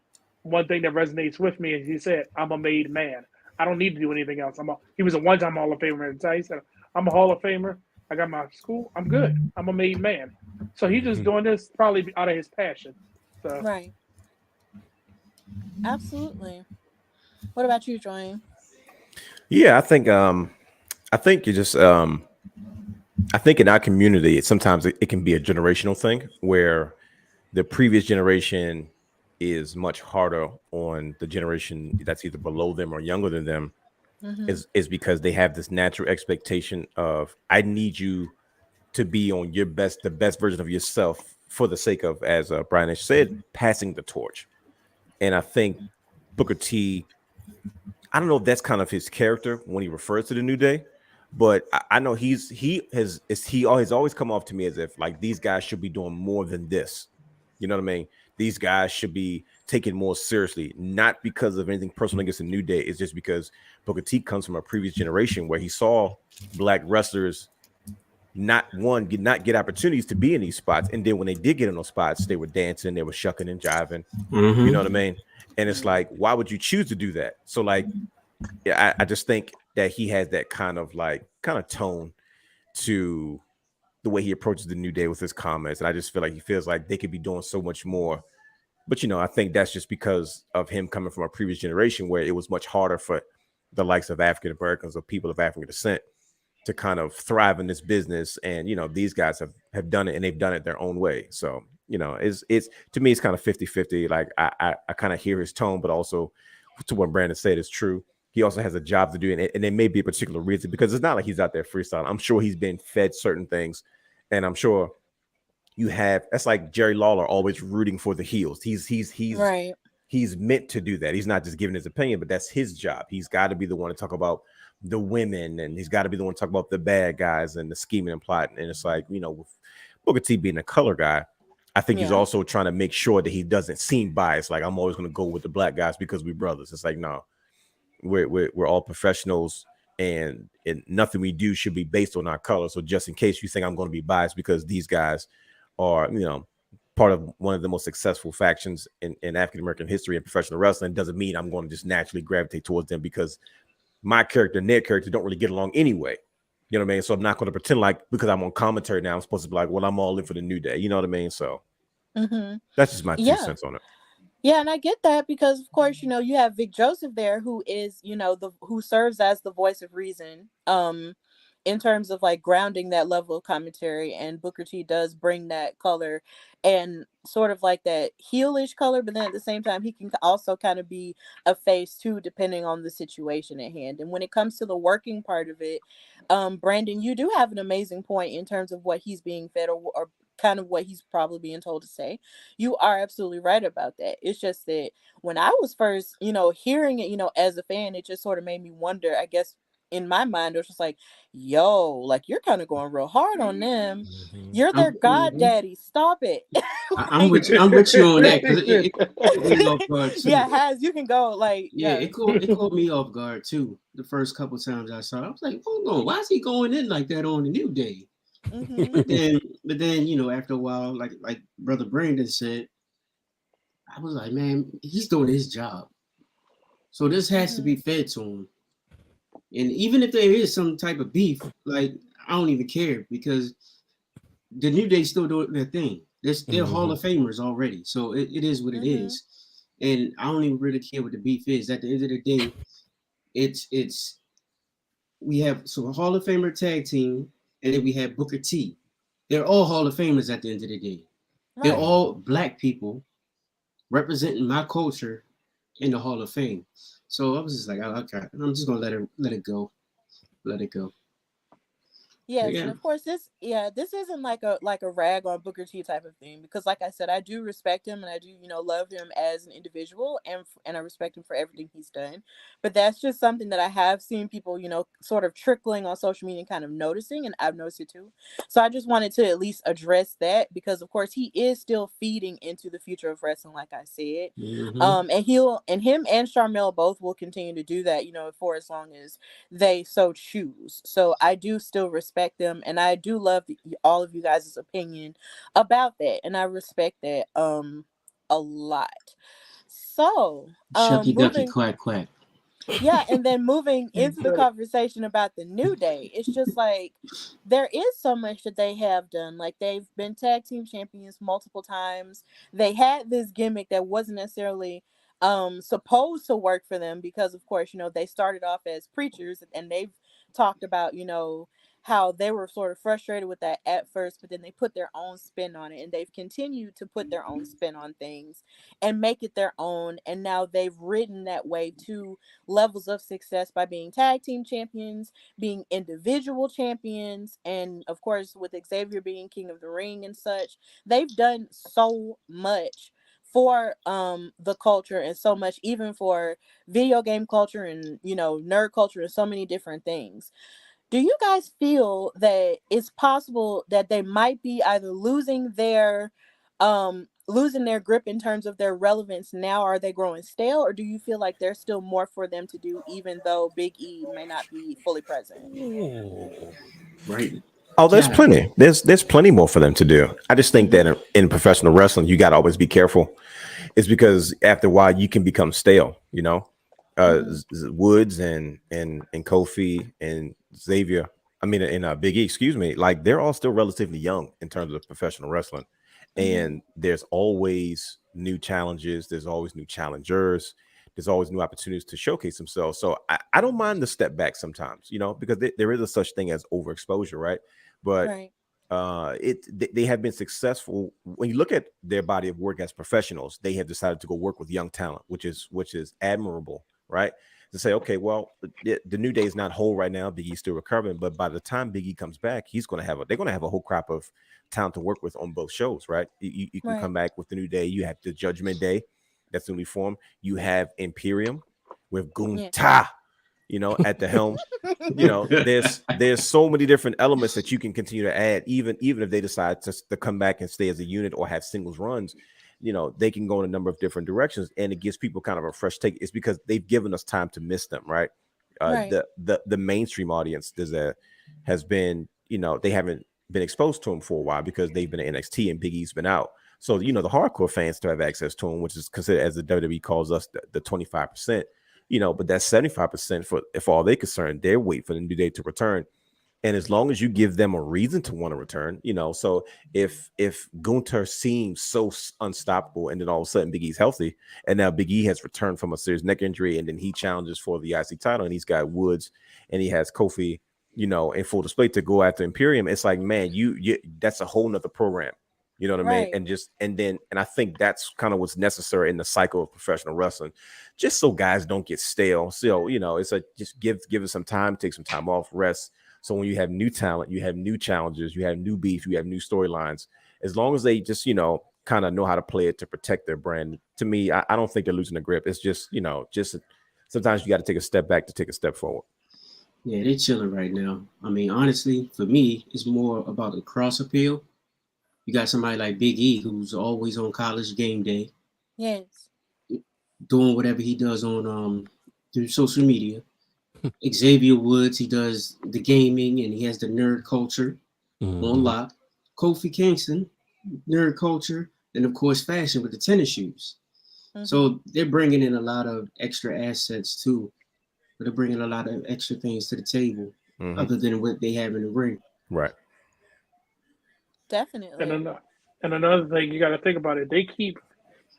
one thing that resonates with me is he said, I'm a made man. I don't need to do anything else. He was a one-time Hall of Famer at the time. He said, I'm a Hall of Famer. I got my school. I'm good. I'm a made man. So he's just doing this probably out of his passion. So. Right. Absolutely. What about you, Dwayne? Yeah, I think you just I think in our community, sometimes it can be a generational thing where the previous generation is much harder on the generation that's either below them or younger than them. Is because they have this natural expectation of, I need you to be on your best, the best version of yourself, for the sake of, as Brian said, passing the torch. And I think Booker T, I don't know if that's kind of his character when he refers to the New Day, but I know he has always come off to me as if, like, these guys should be doing more than this. You know what I mean? These guys should be taken more seriously, not because of anything personal against the New Day. It's just because Booker T comes from a previous generation where he saw black wrestlers not get opportunities to be in these spots, and then when they did get in those spots, they were dancing, they were shucking and jiving. You know what I mean? And it's like, why would you choose to do that? So, like, yeah, I just think that he has that kind of tone to the way he approaches the New Day with his comments, and I just feel like he feels like they could be doing so much more But I think that's just because of him coming from a previous generation where it was much harder for the likes of African Americans or people of African descent to kind of thrive in this business. And these guys have done it, and they've done it their own way. So it's to me, it's kind of 50-50. Like I kind of hear his tone, but also to what Brandon said is true. He also has a job to do, and there may be a particular reason, because it's not like he's out there freestyling. I'm sure he's been fed certain things, and I'm sure that's like Jerry Lawler always rooting for the heels. He's Right. He's meant to do that. He's not just giving his opinion, but that's his job. He's got to be the one to talk about the women, and he's got to be the one to talk about the bad guys and the scheming and plotting. And it's like, with Booker T being a color guy, I think he's also trying to make sure that he doesn't seem biased. Like, I'm always going to go with the black guys because we're brothers. It's like, no, we're all professionals, and nothing we do should be based on our color. So just in case you think I'm going to be biased because these guys are, part of one of the most successful factions in African American history and professional wrestling, doesn't mean I'm going to just naturally gravitate towards them, because my character and their character don't really get along anyway. You know what I mean? So I'm not going to pretend like because I'm on commentary now, I'm supposed to be like, well, I'm all in for the New Day. You know what I mean? So that's just my 2 cents on it. Yeah, and I get that because, of course, you have Vic Joseph there, who is, who serves as the voice of reason, in terms of like grounding that level of commentary, and Booker T does bring that color and sort of like that heelish color, but then at the same time, he can also kind of be a face too, depending on the situation at hand. And when it comes to the working part of it, Brandon, you do have an amazing point in terms of what he's being fed, or kind of what he's probably being told to say. You are absolutely right about that. It's just that when I was first, hearing it, as a fan, it just sort of made me wonder, I guess, in my mind, it was just like, yo, like, you're kind of going real hard on them. You're their goddaddy. Stop it. I'm with you on that, because it caught me off guard too. Yeah, Has, you can go. Like, it caught me off guard too. The first couple times I saw it, I was like, hold on, why is he going in like that on the New Day? But then after a while, like Brother Brandon said, I was like, man, he's doing his job, so this has to be fed to him. And even if there is some type of beef, like, I don't even care, because the New Day still doing their thing. They're Hall of Famers already, so it is what it is. And I don't even really care what the beef is. At the end of the day, it's we have a Hall of Famer tag team, and then we have Booker T. They're all Hall of Famers at the end of the day. Right. They're all black people representing my culture in the Hall of Fame. So I was just like, okay, I'm just gonna let it go. Yes, and of course this isn't like a rag on Booker T type of thing, because like I said, I do respect him, and I do love him as an individual, and I respect him for everything he's done. But that's just something that I have seen people sort of trickling on social media and kind of noticing, and I've noticed it too. So I just wanted to at least address that, because of course he is still feeding into the future of wrestling, like I said. And him and Sharmell both will continue to do that, for as long as they so choose. So I do still respect them, and I do love all of you guys' opinion about that, and I respect that a lot. So Shucky ducky quack quack. Yeah, and then moving into the conversation about the New Day, it's just like there is so much that they have done. Like, they've been tag team champions multiple times. They had this gimmick that wasn't necessarily supposed to work for them, because of course they started off as preachers, and they've talked about how they were sort of frustrated with that at first, but then they put their own spin on it, and they've continued to put their own spin on things and make it their own. And now they've ridden that wave to levels of success by being tag team champions, being individual champions, and of course with Xavier being King of the Ring and such. They've done so much for the culture, and so much even for video game culture, and nerd culture, and so many different things. Do you guys feel that it's possible that they might be either losing their grip in terms of their relevance now? Are they growing stale, or do you feel like there's still more for them to do, even though Big E may not be fully present? Right. Oh, there's plenty. There's plenty more for them to do. I just think that in professional wrestling, you got to always be careful. It's because after a while you can become stale. Woods and Kofi and Xavier, and Big E, excuse me, like, they're all still relatively young in terms of professional wrestling, and there's always new challenges. There's always new challengers. There's always new opportunities to showcase themselves. So I don't mind the step back sometimes, because there is a such thing as overexposure, right? But they have been successful. When you look at their body of work as professionals, they have decided to go work with young talent, which is admirable, right? To say, okay, well, the New Day is not whole right now. Big E's still recovering, but by the time Big E comes back, they're going to have a whole crop of talent to work with on both shows, right? You can come back with the New Day. You have the Judgment Day that's newly formed. You have Imperium with Gunther, at the helm. There's so many different elements that you can continue to add, even if they decide to come back and stay as a unit or have singles runs. They can go in a number of different directions, and it gives people kind of a fresh take. It's because they've given us time to miss them, right? The mainstream audience has been, they haven't been exposed to them for a while because they've been in NXT and Big E's been out. So, the hardcore fans to have access to them, which is considered, as the WWE calls us, the 25%, but that's 75% for all they're concerned. They're waiting for the New Day to return. And as long as you give them a reason to want to return, so if Gunther seems so unstoppable and then all of a sudden Big E's healthy and now Big E has returned from a serious neck injury and then he challenges for the IC title and he's got Woods and he has Kofi, in full display to go after Imperium, it's like, man, you that's a whole nother program. You know what I mean? And I think that's kind of what's necessary in the cycle of professional wrestling, just so guys don't get stale. So, it's just give it some time, take some time off, rest. So when you have new talent, you have new challenges, you have new beef, you have new storylines. As long as they just, kind of know how to play it to protect their brand. To me, I don't think they're losing the grip. It's just, just sometimes you got to take a step back to take a step forward. Yeah, they're chilling right now. I mean, honestly, for me, it's more about the cross appeal. You got somebody like Big E, who's always on College Game Day. Yes. Doing whatever he does on through social media. Xavier Woods, he does the gaming and he has the nerd culture on lock. Kofi Kingston, nerd culture, and of course fashion with the tennis shoes. So they're bringing in a lot of extra assets too. But they're bringing a lot of extra things to the table other than what they have in the ring. Right. Definitely. And another thing you got to think about it, they keep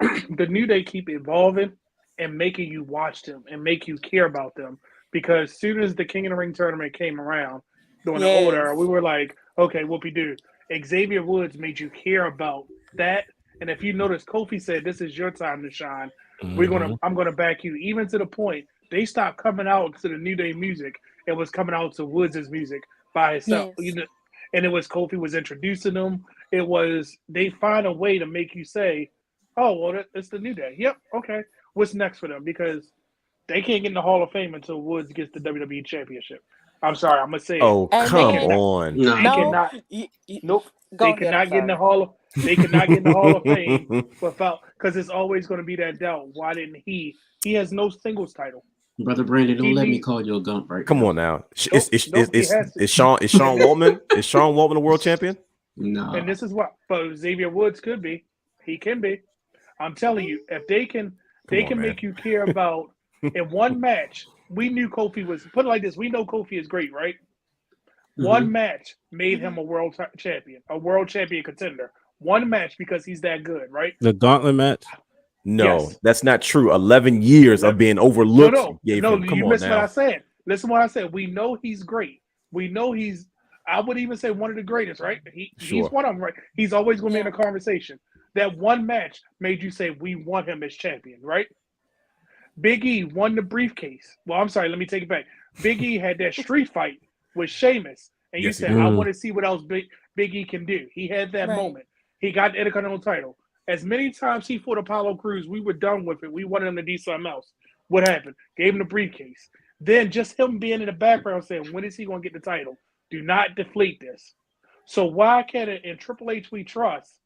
the New Day keep evolving and making you watch them and make you care about them. Because as soon as the King of the Ring tournament came around during the old era, we were like, okay, whoopie-doo. Xavier Woods made you care about that. And if you notice, Kofi said, this is your time to shine. I'm gonna back you. Even to the point, they stopped coming out to the New Day music. It was coming out to Woods' music by himself. And it was Kofi was introducing them. It was, they find a way to make you say, oh, well, it's the New Day. Yep, okay. What's next for them? Because they can't get in the Hall of Fame until Woods gets the WWE Championship. I'm sorry, I'm gonna say. Oh, come on! Nope. They cannot get in the Hall of. They cannot get in the Hall of Fame without, because it's always going to be that doubt. Why didn't he? He has no singles title. Brother Brandon, don't let me call you a gump, right? Come on now. Is Sean Waltman? Is Sean Waltman the world champion? No. And this is what, but Xavier Woods could be. He can be. I'm telling you, if they can make you care about. In one match, we knew Kofi was, put it like this, we know Kofi is great, right? One match made him a world champion contender. One match because he's that good, right? The gauntlet match? No, that's not true. 11 years of being overlooked. No, you missed what I said. Listen what I said. We know he's great. We know I would even say one of the greatest, right? He's one of them, right? He's always going to be in a conversation. That one match made you say, we want him as champion, right? Big E won the briefcase. Well, I'm sorry, let me take it back. Big E had that street fight with Sheamus, and you said, I want to see what else Big E can do. He had that moment. He got the Intercontinental title. As many times he fought Apollo Crews, we were done with it. We wanted him to do something else. What happened? Gave him the briefcase. Then just him being in the background saying, when is he going to get the title? Do not deflate this. So why can't it, in Triple H we trust,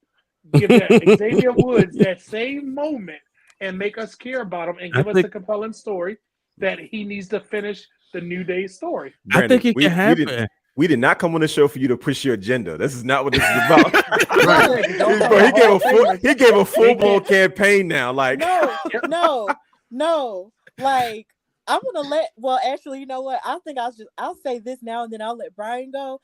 give that Xavier Woods that same moment and make us care about him and give us a compelling story that he needs to finish the New Day story. Brandon, I think it can happen. We did not come on the show for you to push your agenda. This is not what this is about. He gave a full-blown campaign now. Like no. Like, I'm gonna actually, you know what? I think I'll say this now and then I'll let Brian go.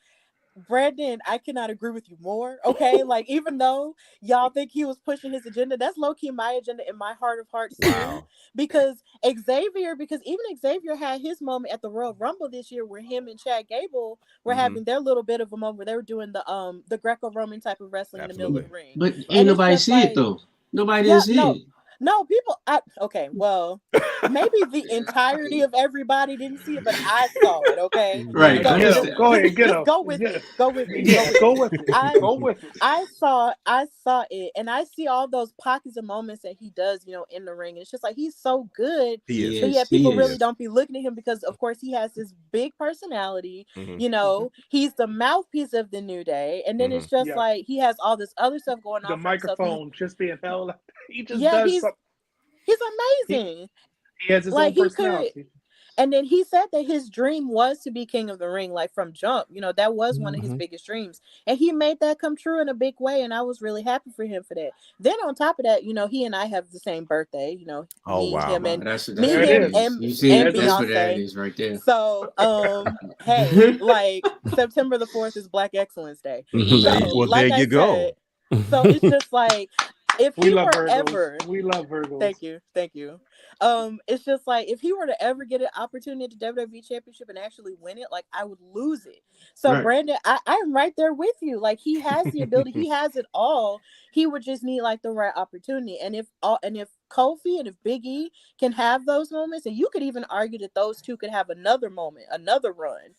Brandon, I cannot agree with you more. Okay, like even though y'all think he was pushing his agenda, that's low key my agenda in my heart of hearts too. Wow. Because even Xavier had his moment at the Royal Rumble this year, where him and Chad Gable were having their little bit of a moment where they were doing the Greco-Roman type of wrestling in the middle of the ring. But ain't And it's nobody just see it like, though. Nobody yeah, didn't see it. no, people. Okay, well, maybe the entirety of everybody didn't see it, but I saw it. Okay, Right. so I Get understand. him. Go ahead. Get just him. go with Get it. him. Go with it. Yeah, go with it. Go with it. I saw it, and I see all those pockets of moments that he does, in the ring. And it's just like he's so good, He is. but Yes, yet people he really is. don't be looking at him because, of course, he has this big personality. Mhm. He's the mouthpiece of the New Day, and then it's just Yeah. like he has all this other stuff going on. The for himself. microphone just being held. He just Yeah, does he's something. amazing. He has his Like own he could. personality. And then he said that his dream was to be king of the ring, like from jump. That was one of his biggest dreams. And he made that come true in a big way. And I was really happy for him for that. Then on top of that, he and I have the same birthday, Oh, me, wow. him, and That's me, what There it him, is. and, you see and it. That's what that Beyonce. is right there. So, hey, like September the 4th is Black Excellence Day. So, Well, like there I you go. said, so it's just like, if We he love were Virgos. ever, We love Virgos. Thank you. It's just like if he were to ever get an opportunity at the WWE Championship and actually win it, like I would lose it. So Right. Brandon, I'm right there with you. Like he has the ability, he has it all. He would just need like the right opportunity. And if Kofi and if Big E can have those moments, and you could even argue that those two could have another moment, another run.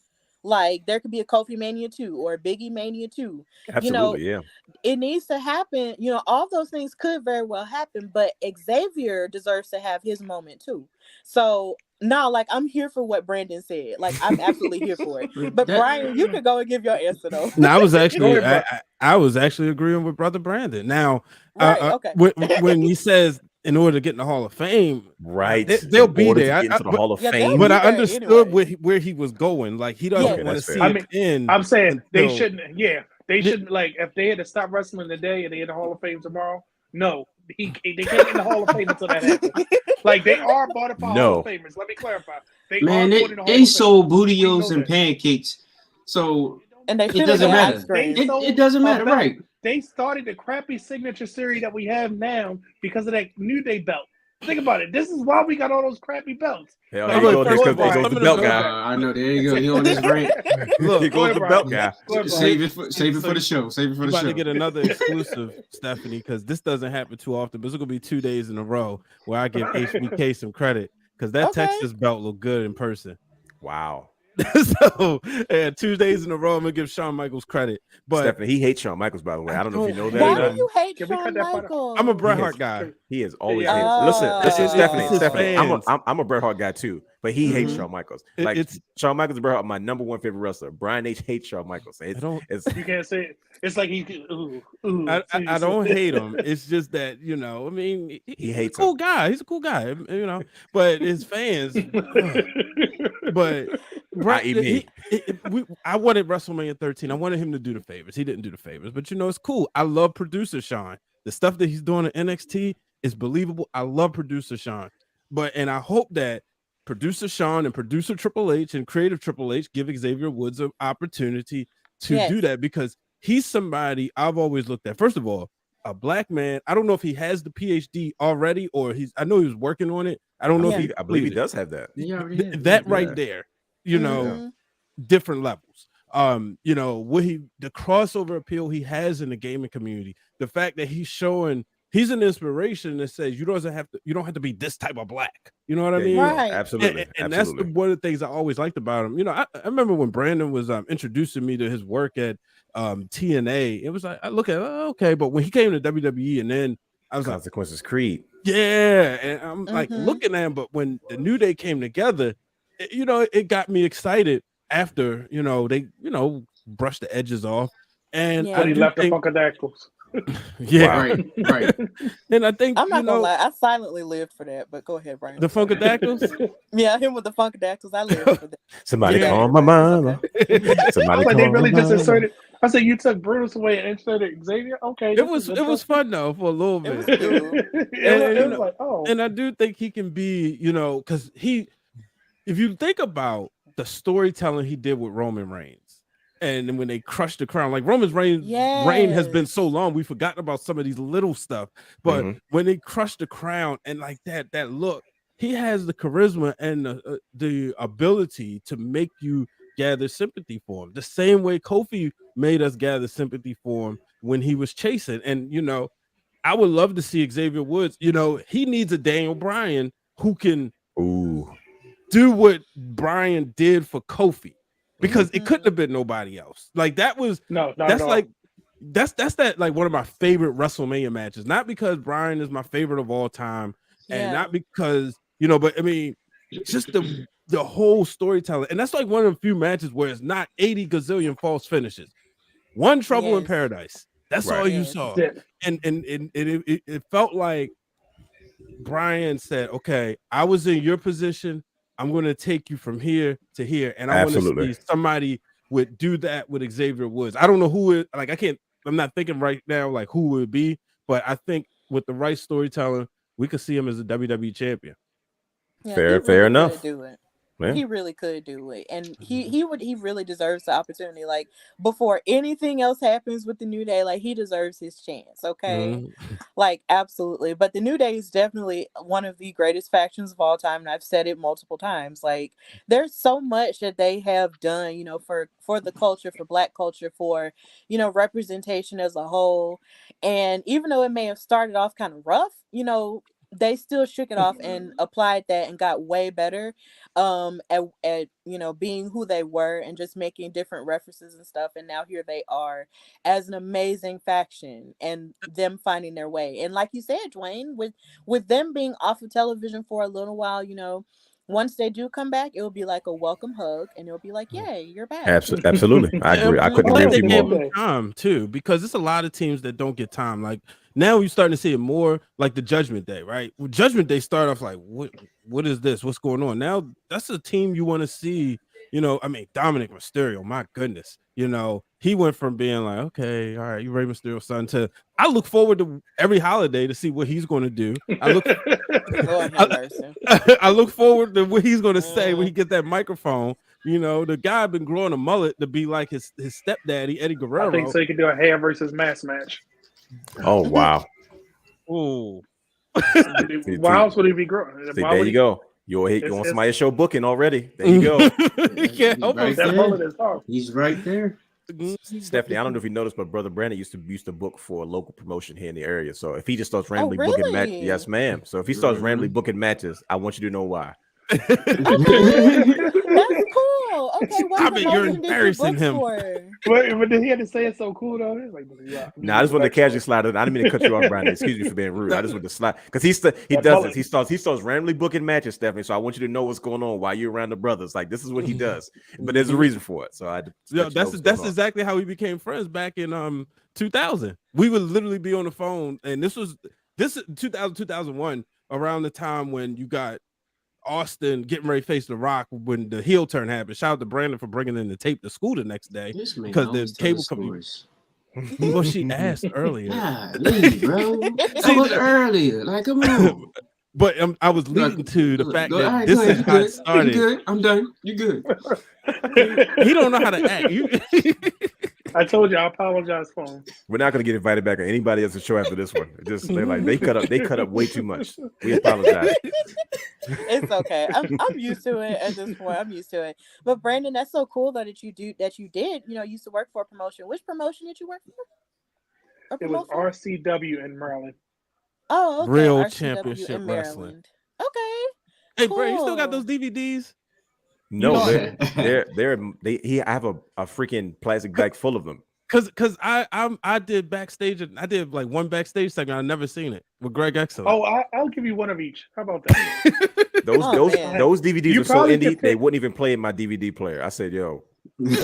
Like there could be a Kofi Mania 2 or a Big E Mania 2. Absolutely, yeah. It needs to happen. All those things could very well happen, but Xavier deserves to have his moment too. So no, like I'm here for what Brandon said. Like I'm absolutely here for it. But Brian, you could go and give your answer though. No, I was Go actually ahead, I was actually agreeing with Brother Brandon. Now, Right, okay. when he says in order to get in the Hall of Fame, Right. they'll In be order there. to get into the Hall of Yeah, Fame. But I there understood anyway. where he was going. Like he doesn't Okay, want to that's see fair. it end. I'm saying they until- shouldn't. Yeah, they shouldn't. Like if they had to stop wrestling today and they in the Hall of Fame tomorrow, no, they can't get in the Hall of Fame until that happens. Like they are bona fide Hall of Famers. Let me clarify. They Man, are going in the Hall they of Fame. sold We bootios know and that. pancakes. So And they it should have doesn't had matter. ice cream. It doesn't matter, about- right? They started the crappy signature series that we have now because of that New Day belt. Think about it. This is why we got all those crappy belts. Hell, Like, there you go. first There of all, goes the belt guy. I know. There you go. He on his rant. Look, Here goes the belt guy. Go ahead, Save it for the show. Save it for We're the about show. to get another exclusive, Stephanie, because this doesn't happen too often. But it's gonna be 2 days in a row where I give HBK some credit because that Okay. Texas belt looked good in person. Wow. So 2 days in a row, I'm gonna give Shawn Michaels credit. But Stephanie, he hates Shawn Michaels, by the way. I don't know if you know that. Why or not. do you hate Can we Shawn cut that part out? Michaels? I'm a Bret He Hart is- guy. He is always Yeah. hates. Listen, It's Stephanie. his Stephanie, fans. I'm a Bret Hart guy too, but he hates Shawn Michaels. Like It's Shawn Michaels and Bret Hart, my number one favorite wrestler. Brian H hates Shawn Michaels. I don't You can't say it. It's like he. Ooh. I don't hate him. It's just that I mean, he's hates a cool him. guy. He's a cool guy, But his fans, but Brett, I.e. me. I wanted WrestleMania 13. I wanted him to do the favors. He didn't do the favors, but it's cool. I love producer Sean. The stuff that he's doing at NXT is believable. I love producer Sean, and I hope that producer Sean and producer Triple H and creative Triple H give Xavier Woods an opportunity to do that because he's somebody I've always looked at. First of all, a black man. I don't know if he has the PhD already or I know he was working on it. I don't know if I believe he does have that. That right there, different levels. The crossover appeal he has in the gaming community, the fact that he's an inspiration that says you don't have to be this type of black. You know what I mean? Right. Absolutely. And Absolutely. that's one of the things I always liked about him. I remember when Brandon was introducing me to his work at TNA. It was like I look at okay, but when he came to WWE and then I was Consequences Creed. yeah, and I'm like looking at him. But when the New Day came together, it got me excited. After they brushed the edges off, and Yeah. But he left the Funkadactyls. yeah, Right. and I think I'm not gonna lie, I silently lived for that, but go ahead, Brian. the Funkadactyls. Yeah, him with the Funkadactyls. I lived for that. Somebody Yeah. call my mama. I Somebody was like, they call really my just mama. inserted. I said, you took Brutus away and inserted Xavier. Okay, It was fun though for a little It was bit, cool. It was like, oh, and I do think he can be, because if you think about the storytelling he did with Roman Reigns, And then when they crushed the crown, like Roman's reign has been so long, we've forgotten about some of these little stuff. But when they crushed the crown and like that look, he has the charisma and the ability to make you gather sympathy for him. The same way Kofi made us gather sympathy for him when he was chasing. And, you know, I would love to see Xavier Woods. You know, he needs a Daniel Bryan who can do what Bryan did for Kofi, because it couldn't have been nobody else. Like that was that's like one of my favorite WrestleMania matches. Not because Bryan is my favorite of all time, and not because, you know, but I mean, just the whole storytelling. And that's like one of the few matches where it's not 80 gazillion false finishes. One Trouble in Paradise. That's all you saw. And it felt like Bryan said, okay, I was in your position. I'm going to take you from here to here. And I want to see somebody would do that with Xavier Woods. I don't know who it, like, I'm not thinking right now, like who it would be, but I think with the right storytelling, we could see him as a WWE champion. Yeah, fair enough. Do it. Yeah. He really could do it, and he really deserves the opportunity. Like before anything else happens with the New Day, like he deserves his chance. Okay, like absolutely. But the New Day is definitely one of the greatest factions of all time, and I've said it multiple times. Like there's so much that they have done, you know, for the culture, for Black culture, for, you know, representation as a whole. And even though it may have started off kind of rough, you know, they still shook it off and applied that and got way better at you know, being who they were and just making different references and stuff. And now here they are as an amazing faction and them finding their way. And like you said, Dwayne, with them being off of television for a little while, you know, once they do come back, it'll be like a welcome hug, and it'll be like, "Yay, you're back!" Absolutely, I agree. I couldn't agree with you more. Time too, because it's a lot of teams that don't get time. Like now, you're starting to see it more, like the Judgment Day, right? With Judgment Day start off like, what is this? What's going on? Now that's a team you want to see. You know, I mean, Dominic Mysterio, my goodness, you know, he went from being like, okay, all right, you Rey Mysterio's son, to I look forward to every holiday to see what he's going to do. I look forward to what he's going to say when he gets that microphone. You know, the guy been growing a mullet to be like his stepdaddy, Eddie Guerrero. I think so. He can do a hair versus mask match. Oh wow! Ooh, why else would he be growing? See, there you go. You want somebody to show booking already? There you go. He's right there. Stephanie, I don't know if you noticed, but Brother Brandon used to book for a local promotion here in the area. So if he just starts randomly booking matches, yes, ma'am. So if he starts randomly booking matches, I want you to know why. That's cool. Okay, I bet you're embarrassing him. But he had to say it so cool though. Like, I just want to casually slide it. I didn't mean to cut you off, Brandon. Excuse me for being rude. I just want to slide because he does this. He starts randomly booking matches, Stephanie. So I want you to know what's going on while you're around the brothers. Like this is what he does, but there's a reason for it. So that's exactly how we became friends back in 2000. We would literally be on the phone, and this is 2001, around the time when you got Austin getting ready to face The Rock when the heel turn happened. Shout out to Brandon for bringing in the tape to school the next day because the cable company. Well, she asked earlier. Bro. I was earlier. Like, come on. But I was leading to the fact that this is how it started. You're good. I'm done. You're good. He don't know how to act. I told you, I apologize for him. We're not going to get invited back on anybody else's show after this one. Just they cut up way too much. We apologize. It's okay. I'm used to it at this point. I'm used to it. But Brandon, that's so cool though that you did. You know, used to work for a promotion. Which promotion did you work for? It was RCW in Maryland. Oh, okay. Real RCW Championship Wrestling. Okay. Hey, cool. Brandon, you still got those DVDs? No, I have a freaking plastic bag full of them. Cause I did backstage. I did like one backstage segment. I've never seen it with Greg Exel. Oh, I'll give you one of each. How about that? those DVDs are so indie they wouldn't even play in my DVD player. I said, yo, you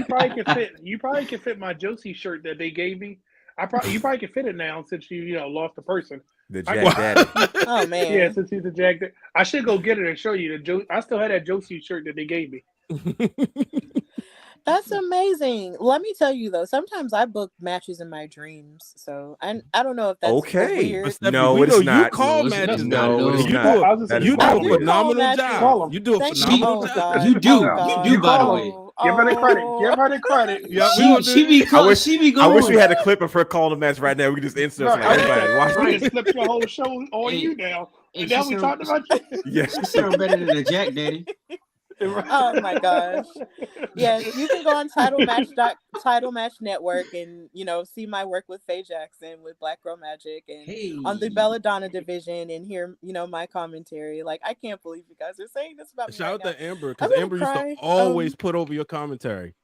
probably can fit my Josie shirt that they gave me. You probably can fit it now since you lost the person. The Jack Daddy. Oh man. Yeah, since he's a Jack Daddy. I should go get it and show you I still had that Josie shirt that they gave me. That's amazing. Let me tell you though, sometimes I book matches in my dreams. So I don't know if that's weird. No, it's not. You call matches. No, it's not. You do a phenomenal job. You do a phenomenal job. You do, by the way. Give her the credit. Give her the credit. Yeah, She be going. I wish we had a clip of her calling the match right now. We could just insert Right. like everybody watch We it. just flipped your whole show on Hey, you now. hey, And now she we sound- talked about you. Yeah. She sound better than a Jack Daddy. Oh my gosh. Yes, you can go on Title Match Network and see my work with Faye Jackson with Black Girl Magic and Hey, on the Belladonna division and hear my commentary. Like, I can't believe you guys are saying this about me Shout right out to Amber, I'm because gonna Amber used cry. to always put over your commentary.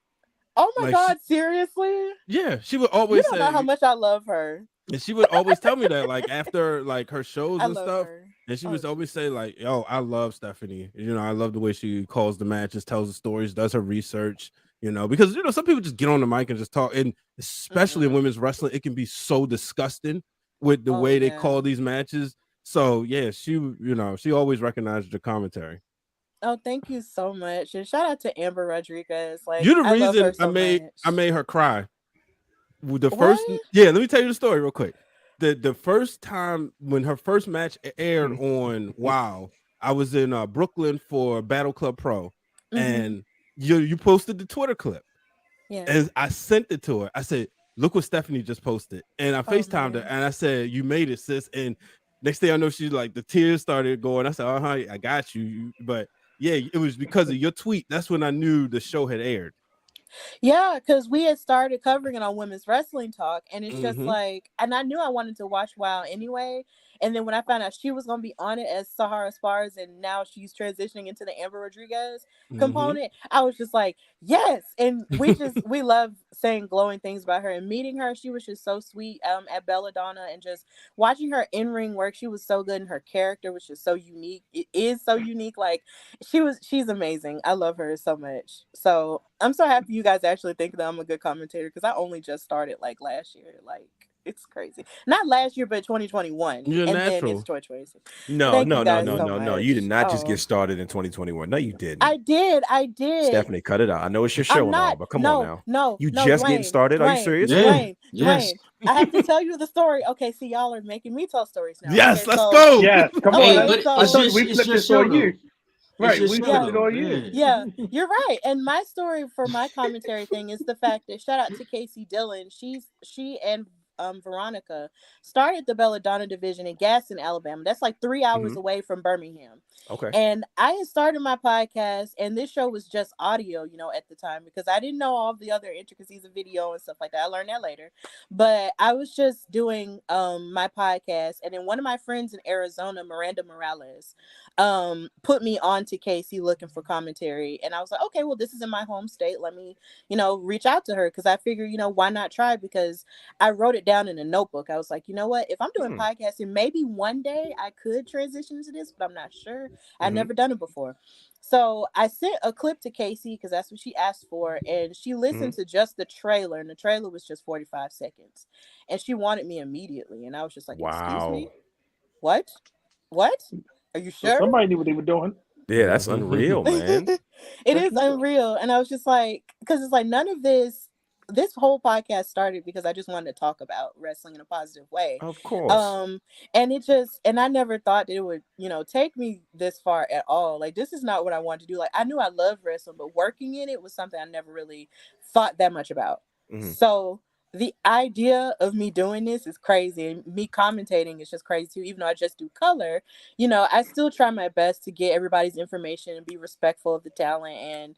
Oh my like, God, seriously? Yeah, she would You always don't say, know how much I love her. and she would always tell me that, like after like her shows I and love stuff. her. And she Oh, would always say, like, yo, I love Stephanie. I love the way she calls the matches, tells the stories, does her research, because some people just get on the mic and just talk. And especially in women's wrestling, it can be so disgusting with the way they call these matches. So yeah, she always recognized the commentary. Oh, thank you so much. And shout out to Amber Rodriguez. Like, You're the I love her reason so much. I made her cry. The What? first, let me tell you the story real quick. The first time when her first match aired on Wow, I was in Brooklyn for Battle Club Pro, and you posted the Twitter clip, and I sent it to her. I said, "Look what Stephanie just posted," and I FaceTimed her, and I said, "You made it, sis." And next thing I know, she's like, the tears started going. I said, I got you." But yeah, it was because of your tweet. That's when I knew the show had aired. Yeah, because we had started covering it on Women's Wrestling Talk, and it's just like, and I knew I wanted to watch WoW anyway. And then when I found out she was going to be on it as Sahara Spars, and now she's transitioning into the Amber Rodriguez component, I was just like, yes. And we love saying glowing things about her, and meeting her, she was just so sweet at Belladonna, and just watching her in-ring work, she was so good, and her character was just so unique. It is so unique. Like, she's amazing. I love her so much. So I'm so happy you guys actually think that I'm a good commentator, because I only just started like last year. Like, it's crazy. Not last year, but 2021. You're and natural. then it's 2026. No. Much. You did not just get started in 2021. No, you didn't. I did. Stephanie, cut it out. I know it's your show and all, but come on now. No, you just getting started? Are you serious? Dwayne, Yes. Dwayne, I have to tell you the story. Okay, see, y'all are making me tell stories now. Yes, Okay, let's so- go. Yeah, come Okay, on. But so- it's just, we it's flipped your this show, on you. though. Right, It's we your flipped show, it on though. you. Yeah, you're right. And my story for my commentary thing is the fact that, shout out to Casey Dillon. She and Veronica started the Belladonna division in Gaston, Alabama. That's like 3 hours away from Birmingham. Okay. And I had started my podcast, and this show was just audio, at the time, because I didn't know all the other intricacies of video and stuff like that. I learned that later. But I was just doing my podcast, and then one of my friends in Arizona, Miranda Morales, put me on to Casey looking for commentary. And I was like, okay, well, this is in my home state. Let me, reach out to her, because I figure, why not try? Because I wrote it down in a notebook. I was like, you know what? If I'm doing podcasting, maybe one day I could transition into this, but I'm not sure. I've never done it before. So I sent a clip to Casey, because that's what she asked for. And she listened to just the trailer, and the trailer was just 45 seconds. And she wanted me immediately. And I was just like, excuse me? What? Are you So sure? somebody knew what they were doing. Yeah, that's unreal, man. It is unreal. And I was just like, because it's like, none of this whole podcast started because I just wanted to talk about wrestling in a positive way. Of course. And I never thought that it would, take me this far at all. Like, this is not what I wanted to do. Like, I knew I loved wrestling, but working in it was something I never really thought that much about. So the idea of me doing this is crazy, and me commentating is just crazy too. Even though I just do color, I still try my best to get everybody's information and be respectful of the talent, and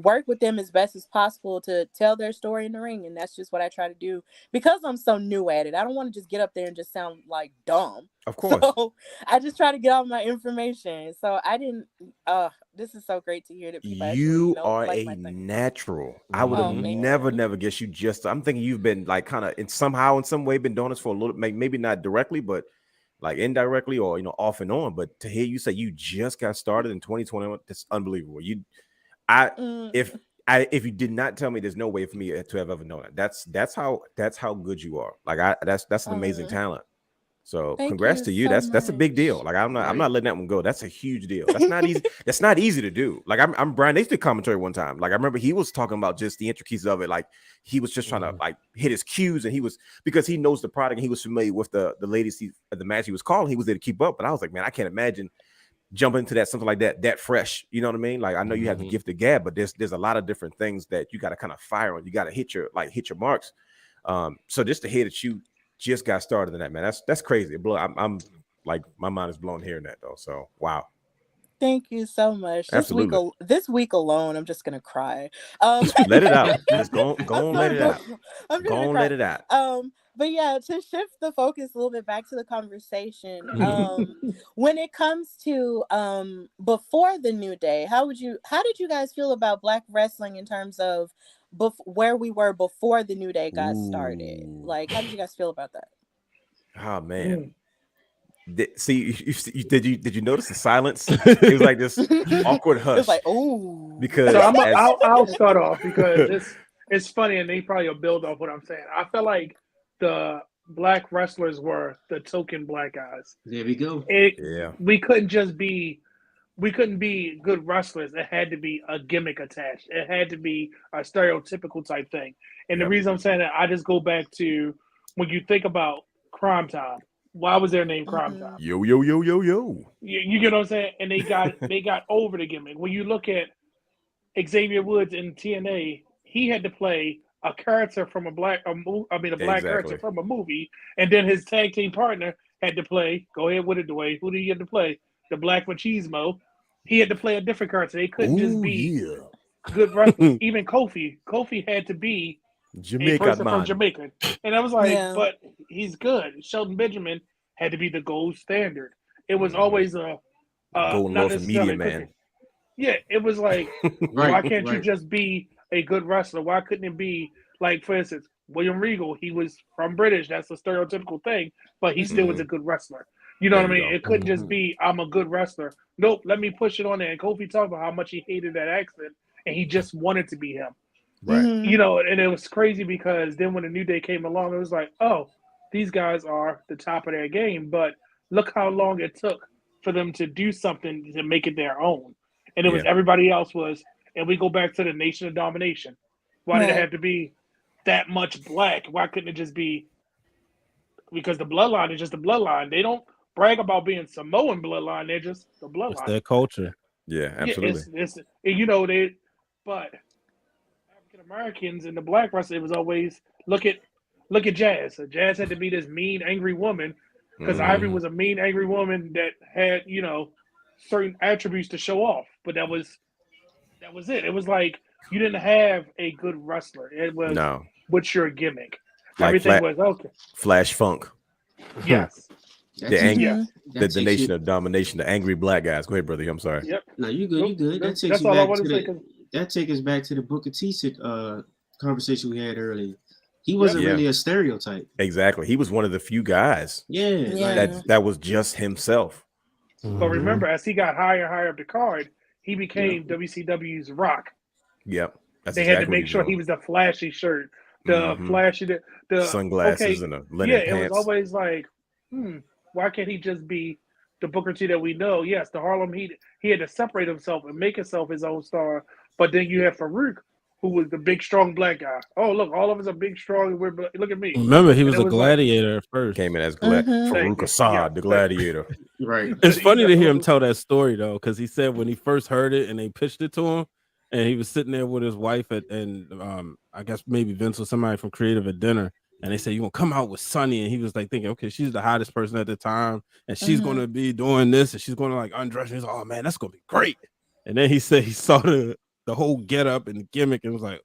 work with them as best as possible to tell their story in the ring. And that's just what I try to do, because I'm so new at it. I don't want to just get up there and just sound like dumb. Of course. So I just try to get all my information. So I didn't. This is so great to hear that people You actually, are like a my thing. natural. I would have man. never guessed you just. I'm thinking you've been like kind of in some way been doing this for a little, maybe not directly, but like indirectly or off and on. But to hear you say you just got started in 2021, that's unbelievable. If you did not tell me, there's no way for me to have ever known that. That's how good you are. Like that's an amazing talent. So congrats to you. so That's a big deal. Like I'm not letting that one go. That's a huge deal. That's not easy. That's not easy to do. Like I'm Brian. They did commentary one time. Like I remember he was talking about just the intricacies of it. Like he was just trying to like hit his cues, and because he knows the product and he was familiar with the ladies the match he was calling. He was there to keep up. But I was like, man, I can't imagine jump into that something like that fresh. You know what I mean? Like I know you have the gift of gab, but there's a lot of different things that you got to kind of fire on. You got to hit your marks. So just to hear that you just got started in that, man, that's crazy. I'm like my mind is blown hearing that though. So wow. Thank you so much. Absolutely. This week alone, I'm just gonna cry. Let it out. Just go on, let it out. I'm go on, let it out. But yeah, to shift the focus a little bit back to the conversation, when it comes to before the New Day, how did you guys feel about Black wrestling in terms of where we were before the New Day got started? Like, how did you guys feel about that? Oh man. Did you notice the silence? It was like this awkward hush. It was like, oh, because so I'll start off because it's funny and they probably will build off what I'm saying. I felt like the Black wrestlers were the token Black guys. There we go. We couldn't be good wrestlers. It had to be a gimmick attached. It had to be a stereotypical type thing. And the reason I'm saying that, I just go back to when you think about Crime Time. Why was their name Crime Time? Yo. You get what I'm saying? And they got over the gimmick. When you look at Xavier Woods in TNA, he had to play a character from a black character from a movie, and then his tag team partner had to play. Go ahead with it, Dwayne. Who did he have to play? The Black Machismo. He had to play a different character. They couldn't just be good wrestlers. Even Kofi had to be a person from Jamaica. And I was like, but he's good. Shelton Benjamin had to be the gold standard. It was always a golden North and media man. Yeah, it was like, why can't you just be a good wrestler? Why couldn't it be like, for instance, William Regal? He was from British. That's a stereotypical thing, but he still was a good wrestler. You know what I mean? It couldn't just be, I'm a good wrestler. Nope, let me push it on there. And Kofi talked about how much he hated that accent, and he just wanted to be him. Right. You know, and it was crazy because then when the New Day came along, it was like, oh, these guys are the top of their game. But look how long it took for them to do something to make it their own. And it was everybody else was, and we go back to the Nation of Domination. Why did it have to be that much Black? Why couldn't it just be, because the bloodline is just the bloodline. They don't brag about being Samoan bloodline. They're just the bloodline. It's their culture. Yeah, absolutely. It's you know, but African Americans and the Black wrestler, it was always look at Jazz. So Jazz had to be this mean, angry woman because Ivory was a mean, angry woman that had, you know, certain attributes to show off. But that was it. It was like you didn't have a good wrestler. It was what's your gimmick? Like everything was okay. Flash Funk. Yes. The Nation of Domination, the angry Black guys. Go ahead, brother. I'm sorry. Yep. No, you good. You good. That takes That's you all I back want to to say. that takes us back to the Booker T conversation we had earlier. He wasn't really a stereotype. Exactly. He was one of the few guys. That was just himself. But remember, as he got higher and higher up the card, he became WCW's Rock. Yep. They had to make sure he was the flashy shirt, the flashy, the sunglasses and the linen pants. It was always like, why can't he just be the Booker T that we know? Yes, the Harlem Heat, he had to separate himself and make himself his own star. But then you have Farouk, who was the big, strong Black guy. Oh, look, all of us are big, strong. And look at me. Remember, he was a gladiator at first. Came in as Farouk Assad, the gladiator. Right. It's funny to hear him tell that story, though, because he said when he first heard it and they pitched it to him, and he was sitting there with his wife and I guess maybe Vince or somebody from Creative at dinner, and they said, "You gonna come out with Sunny?" And he was like thinking, "Okay, she's the hottest person at the time, and she's gonna be doing this, and she's gonna like undress." And he's like, "Oh man, that's gonna be great." And then he said he saw the whole get up and the gimmick and was like,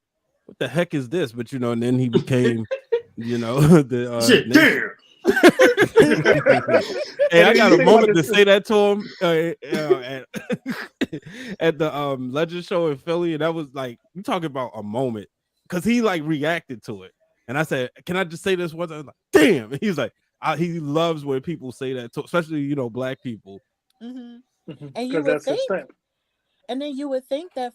"What the heck is this?" But you know, and then he became, you know, the shit. Damn. Hey, I got a moment to say that to him at the Legend show in Philly, and that was like, you talking about a moment, because he like reacted to it, and I said, "Can I just say this once?" I was like, "Damn!" And he was like, he loves when people say that, especially, you know, Black people. And you would think, and then you would think that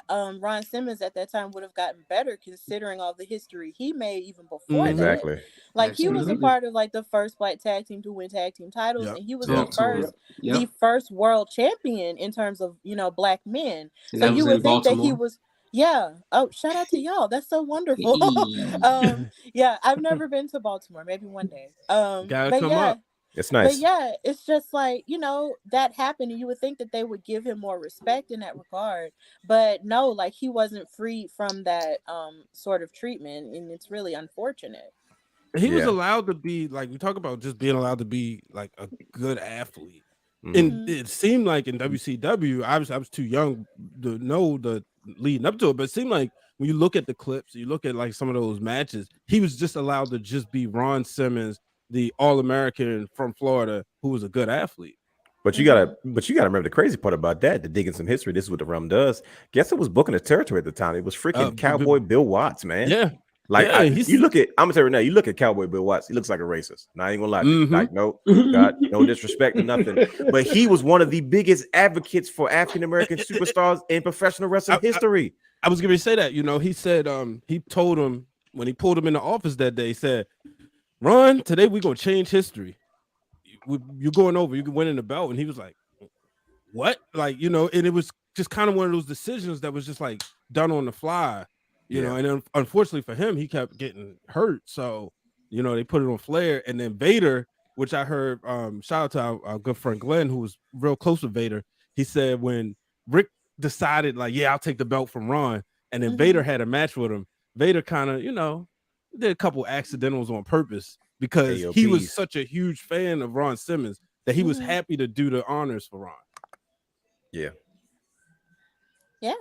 Ron Simmons at that time would have gotten better, considering all the history he made even before exactly. that. Like he was a part of like the first Black tag team to win tag team titles, and he was the first world champion in terms of, you know, Black men. And so you would think that he was. Yeah. Oh, shout out to y'all. That's so wonderful. Yeah, I've never been to Baltimore. Maybe one day. Gotta come up. It's But nice. yeah, it's just like, that happened, and you would think that they would give him more respect in that regard. But no, like, he wasn't freed from that sort of treatment, and it's really unfortunate. He was Yeah. allowed to be, like, we talk about just being allowed to be like a good athlete. And Mhm. it seemed like in WCW, I was too young to know the leading up to it, but it seemed like when you look at the clips, you look at like some of those matches, he was just allowed to just be Ron Simmons, the All-American from Florida, who was a good athlete. But you gotta remember the crazy part about that. To dig in some history, this is what the Realm does. Guess who was booking the territory at the time? It was freaking Cowboy Bill Watts, man. Yeah. Like Yeah, you look at, I'm gonna tell you right now, you look at Cowboy Bill Watts, he looks like a racist. Now I ain't gonna lie to you. Like, no, God, no disrespect or nothing. But he was one of the biggest advocates for African American superstars in professional wrestling history. I was gonna say that, he said he told him when he pulled him in the office that day, he said, Ron, today we're gonna change history. You're going over, you're winning the belt. And he was like, what? Like, and it was just kind of one of those decisions that was just like done on the fly, you know. And then unfortunately for him, he kept getting hurt. So, they put it on Flair. And then Vader, which I heard, shout out to our good friend Glenn, who was real close with Vader. He said when Rick decided, like, yeah, I'll take the belt from Ron, and then Vader had a match with him, Vader kind of, did a couple accidentals on purpose because he was such a huge fan of Ron Simmons that he was happy to do the honors for Ron. Yeah. Yeah.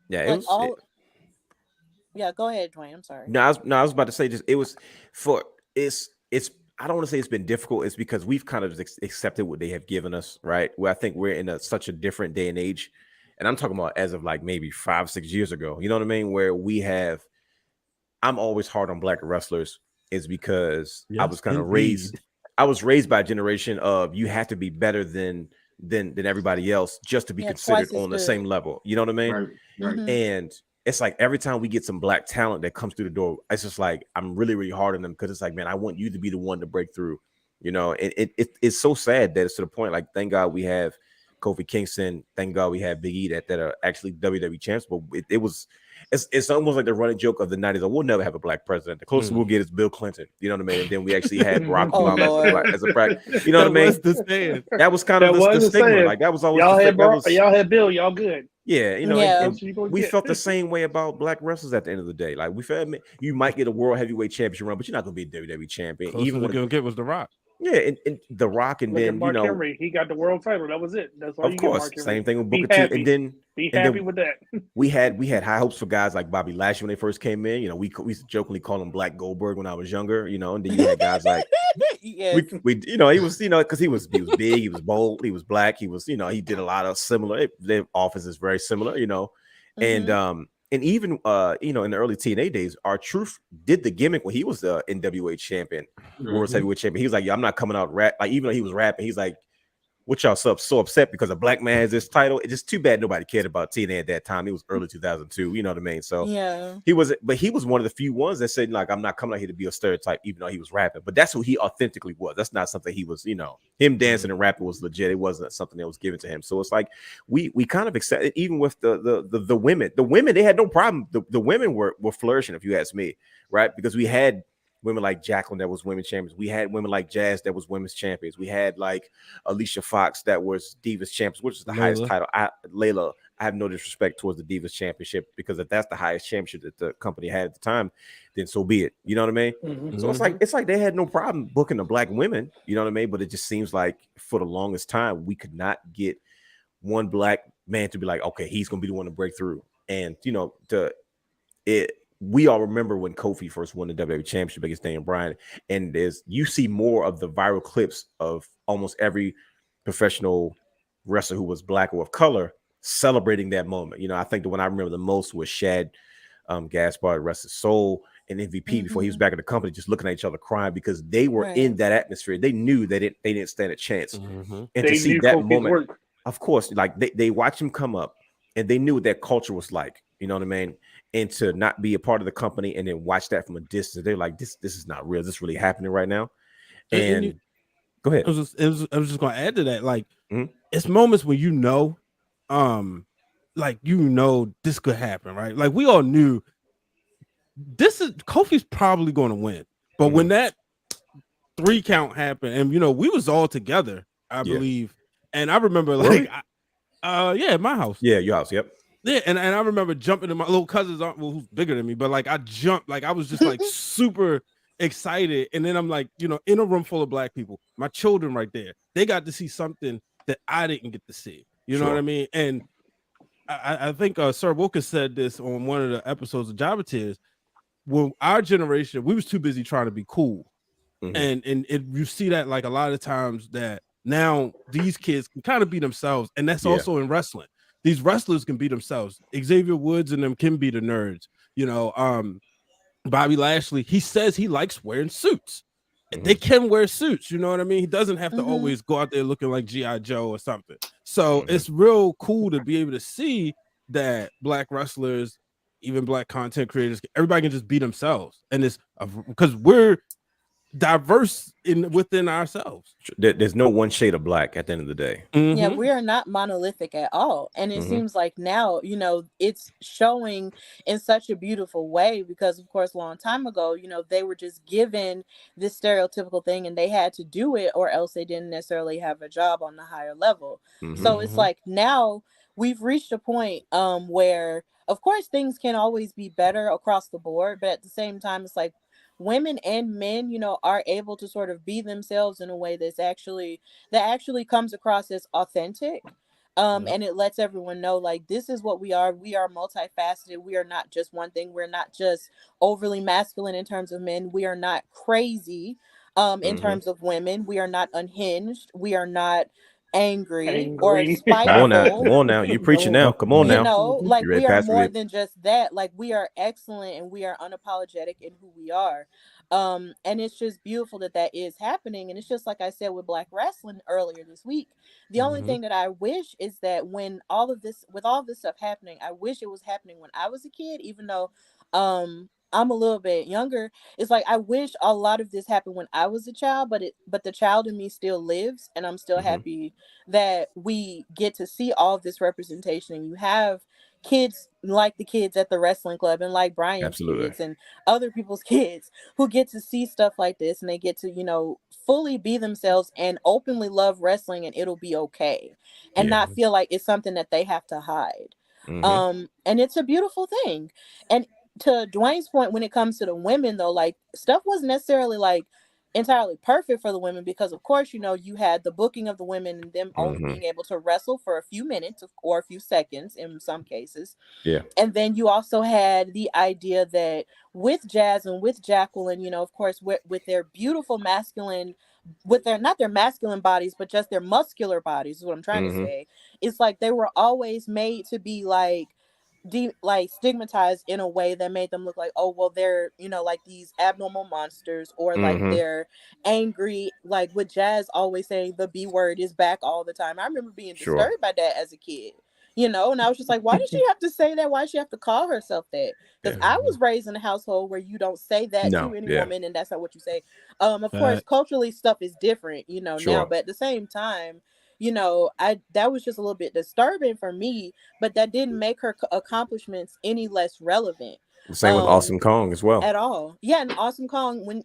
Yeah. Like yeah, go ahead, Dwayne. I'm sorry. No, I was about to say it's I don't want to say it's been difficult. It's because we've kind of accepted what they have given us, right? Where I think we're in such a different day and age. And I'm talking about as of like maybe 5-6 years ago. You know what I mean? Where I'm always hard on black wrestlers is because I was kind of raised. I was raised by a generation of you have to be better than everybody else just to be considered on the same level. You know what I mean? Right. And it's like every time we get some black talent that comes through the door, it's just like I'm really, really hard on them because it's like, man, I want you to be the one to break through. And it's so sad that it's to the point, like, thank God we have Kofi Kingston, thank God we have Big E that are actually WWE champs. But it's almost like the running joke of the 90s. We'll never have a black president. The closest we'll get is Bill Clinton. You know what I mean? And then we actually had Barack Obama as a practice. You know what I mean? That was kind of the stigma. Like that was always y'all had Bill, y'all good. Yeah, and we felt the same way about black wrestlers at the end of the day. Like we felt you might get a world heavyweight championship run, but you're not gonna be a WWE champion. Even what gonna get was The Rock. Yeah, and The Rock, and then Mark Henry, he got the world title. That was it. That's all. Of course, same thing with Booker T. And then be happy with that. we had high hopes for guys like Bobby Lashley when they first came in. We used to jokingly call him Black Goldberg when I was younger. And then you had guys like we he was because he was big, he was bold, he was black, he was he did a lot of similar. Their office is very similar, and even in the early TNA days, R-Truth did the gimmick when he was the NWA champion, World Heavyweight champion. He was like, "Yeah, I'm not coming out rap." Like even though he was rapping, he's like, "What y'all so upset because a black man has this title?" It's just too bad nobody cared about TNA at that time. It was early 2002. You know what I mean? So yeah, he was one of the few ones that said, like, I'm not coming out here to be a stereotype, even though he was rapping. But that's who he authentically was. That's not something he was, him dancing and rapping was legit. It wasn't something that was given to him. So it's like we kind of accept it, even with the women. The women, they had no problem. The women were flourishing, if you ask me, right? Because we had women like Jacqueline that was women's champions. We had women like Jazz that was women's champions. We had like Alicia Fox that was Divas champions, which is the highest title. Layla, I have no disrespect towards the Divas championship because if that's the highest championship that the company had at the time, then so be it. You know what I mean? Mm-hmm. So it's like they had no problem booking the black women. You know what I mean? But it just seems like for the longest time we could not get one black man to be like, okay, he's gonna be the one to break through. And we all remember when Kofi first won the WWE Championship against Daniel Bryan, and you see more of the viral clips of almost every professional wrestler who was black or of color celebrating that moment. I think the one I remember the most was Shad Gaspard, rest his soul, and MVP before he was back in the company, just looking at each other crying because they were in that atmosphere. They knew that they didn't stand a chance, and they to see that Kofi's moment, of course, like they watched him come up, and they knew what that culture was like. You know what I mean? And to not be a part of the company and then watch that from a distance, they're like, this is not real. This is really happening right now. And go ahead. I was just going to add to that. Like, it's moments when this could happen, right? Like we all knew Kofi's probably going to win, but when that 3 count happened, and we was all together, I believe. And I remember like, at my house. Yeah, your house. Yep. Yeah, and I remember jumping to my little cousin's aunt, who's bigger than me, but like I jumped, like I was just like super excited. And then I'm like, in a room full of black people, my children right there, they got to see something that I didn't get to see. You know what I mean? And I think Sir Wilkins said this on one of the episodes of Jobber. When our generation, we was too busy trying to be cool. And you see that like a lot of times that now these kids can kind of be themselves. And that's also in wrestling. These wrestlers can be themselves. Xavier Woods and them can be the nerds. Bobby Lashley, he says he likes wearing suits. They can wear suits, you know what I mean? He doesn't have to always go out there looking like G.I. Joe or something. So it's real cool to be able to see that black wrestlers, even black content creators, everybody can just be themselves. And it's because we're diverse within ourselves. There's no one shade of black at the end of the day. Yeah, we are not monolithic at all. And it seems like now, it's showing in such a beautiful way because, of course, a long time ago, they were just given this stereotypical thing and they had to do it or else they didn't necessarily have a job on the higher level. So it's like now we've reached a point where, of course, things can always be better across the board. But at the same time, it's like women and men, are able to sort of be themselves in a way that actually comes across as authentic. And it lets everyone know, like, this is what we are. We are multifaceted. We are not just one thing. We're not just overly masculine in terms of men. We are not crazy in terms of women. We are not unhinged. We are not angry. Or spiteful. Come on now. You preaching now. Come on now. Like we are more than just that. Like we are excellent and we are unapologetic in who we are. And it's just beautiful that is happening. And it's just like I said with Black wrestling earlier this week. The only thing that I wish is that with all of this stuff happening, I wish it was happening when I was a kid, even though I'm a little bit younger. It's like I wish a lot of this happened when I was a child, but the child in me still lives, and I'm still happy that we get to see all of this representation. And you have kids like the kids at the wrestling club and like Brian's kids and other people's kids who get to see stuff like this, and they get to fully be themselves and openly love wrestling, and it'll be okay and not feel like it's something that they have to hide. And it's a beautiful thing. And to Dwayne's point, when it comes to the women, though, like stuff wasn't necessarily like entirely perfect for the women because, of course, you had the booking of the women and them only being able to wrestle for a few minutes or a few seconds in some cases. Yeah. And then you also had the idea that with Jazz and with Jacqueline, of course, with their beautiful masculine, with their not their masculine bodies, but just their muscular bodies is what I'm trying to say. It's like they were always made to be like stigmatized in a way that made them look like, oh well, they're like these abnormal monsters, or like they're angry, like with Jazz always saying the B word is back all the time. I remember being disturbed by that as a kid, and I was just like, why did she have to say that? Why did she have to call herself that? Because I was raised in a household where you don't say that to any woman, and that's not what you say. Of course, culturally stuff is different, now, but at the same time, that was just a little bit disturbing for me, but that didn't make her accomplishments any less relevant. Same with Awesome Kong as well. At all. Yeah, and Awesome Kong when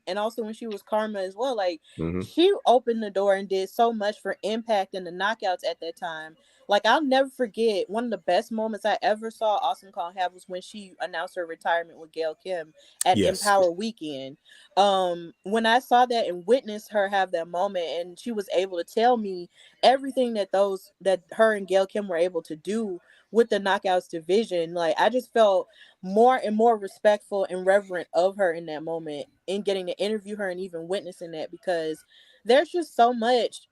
she was Karma as well. Like she opened the door and did so much for Impact and the Knockouts at that time. Like I'll never forget one of the best moments I ever saw Awesome Kong have was when she announced her retirement with Gail Kim at Empower Weekend. When I saw that and witnessed her have that moment, and she was able to tell me everything that her and Gail Kim were able to do with the Knockouts division, like I just felt more and more respectful and reverent of her in that moment, in getting to interview her and even witnessing that, because there's just so much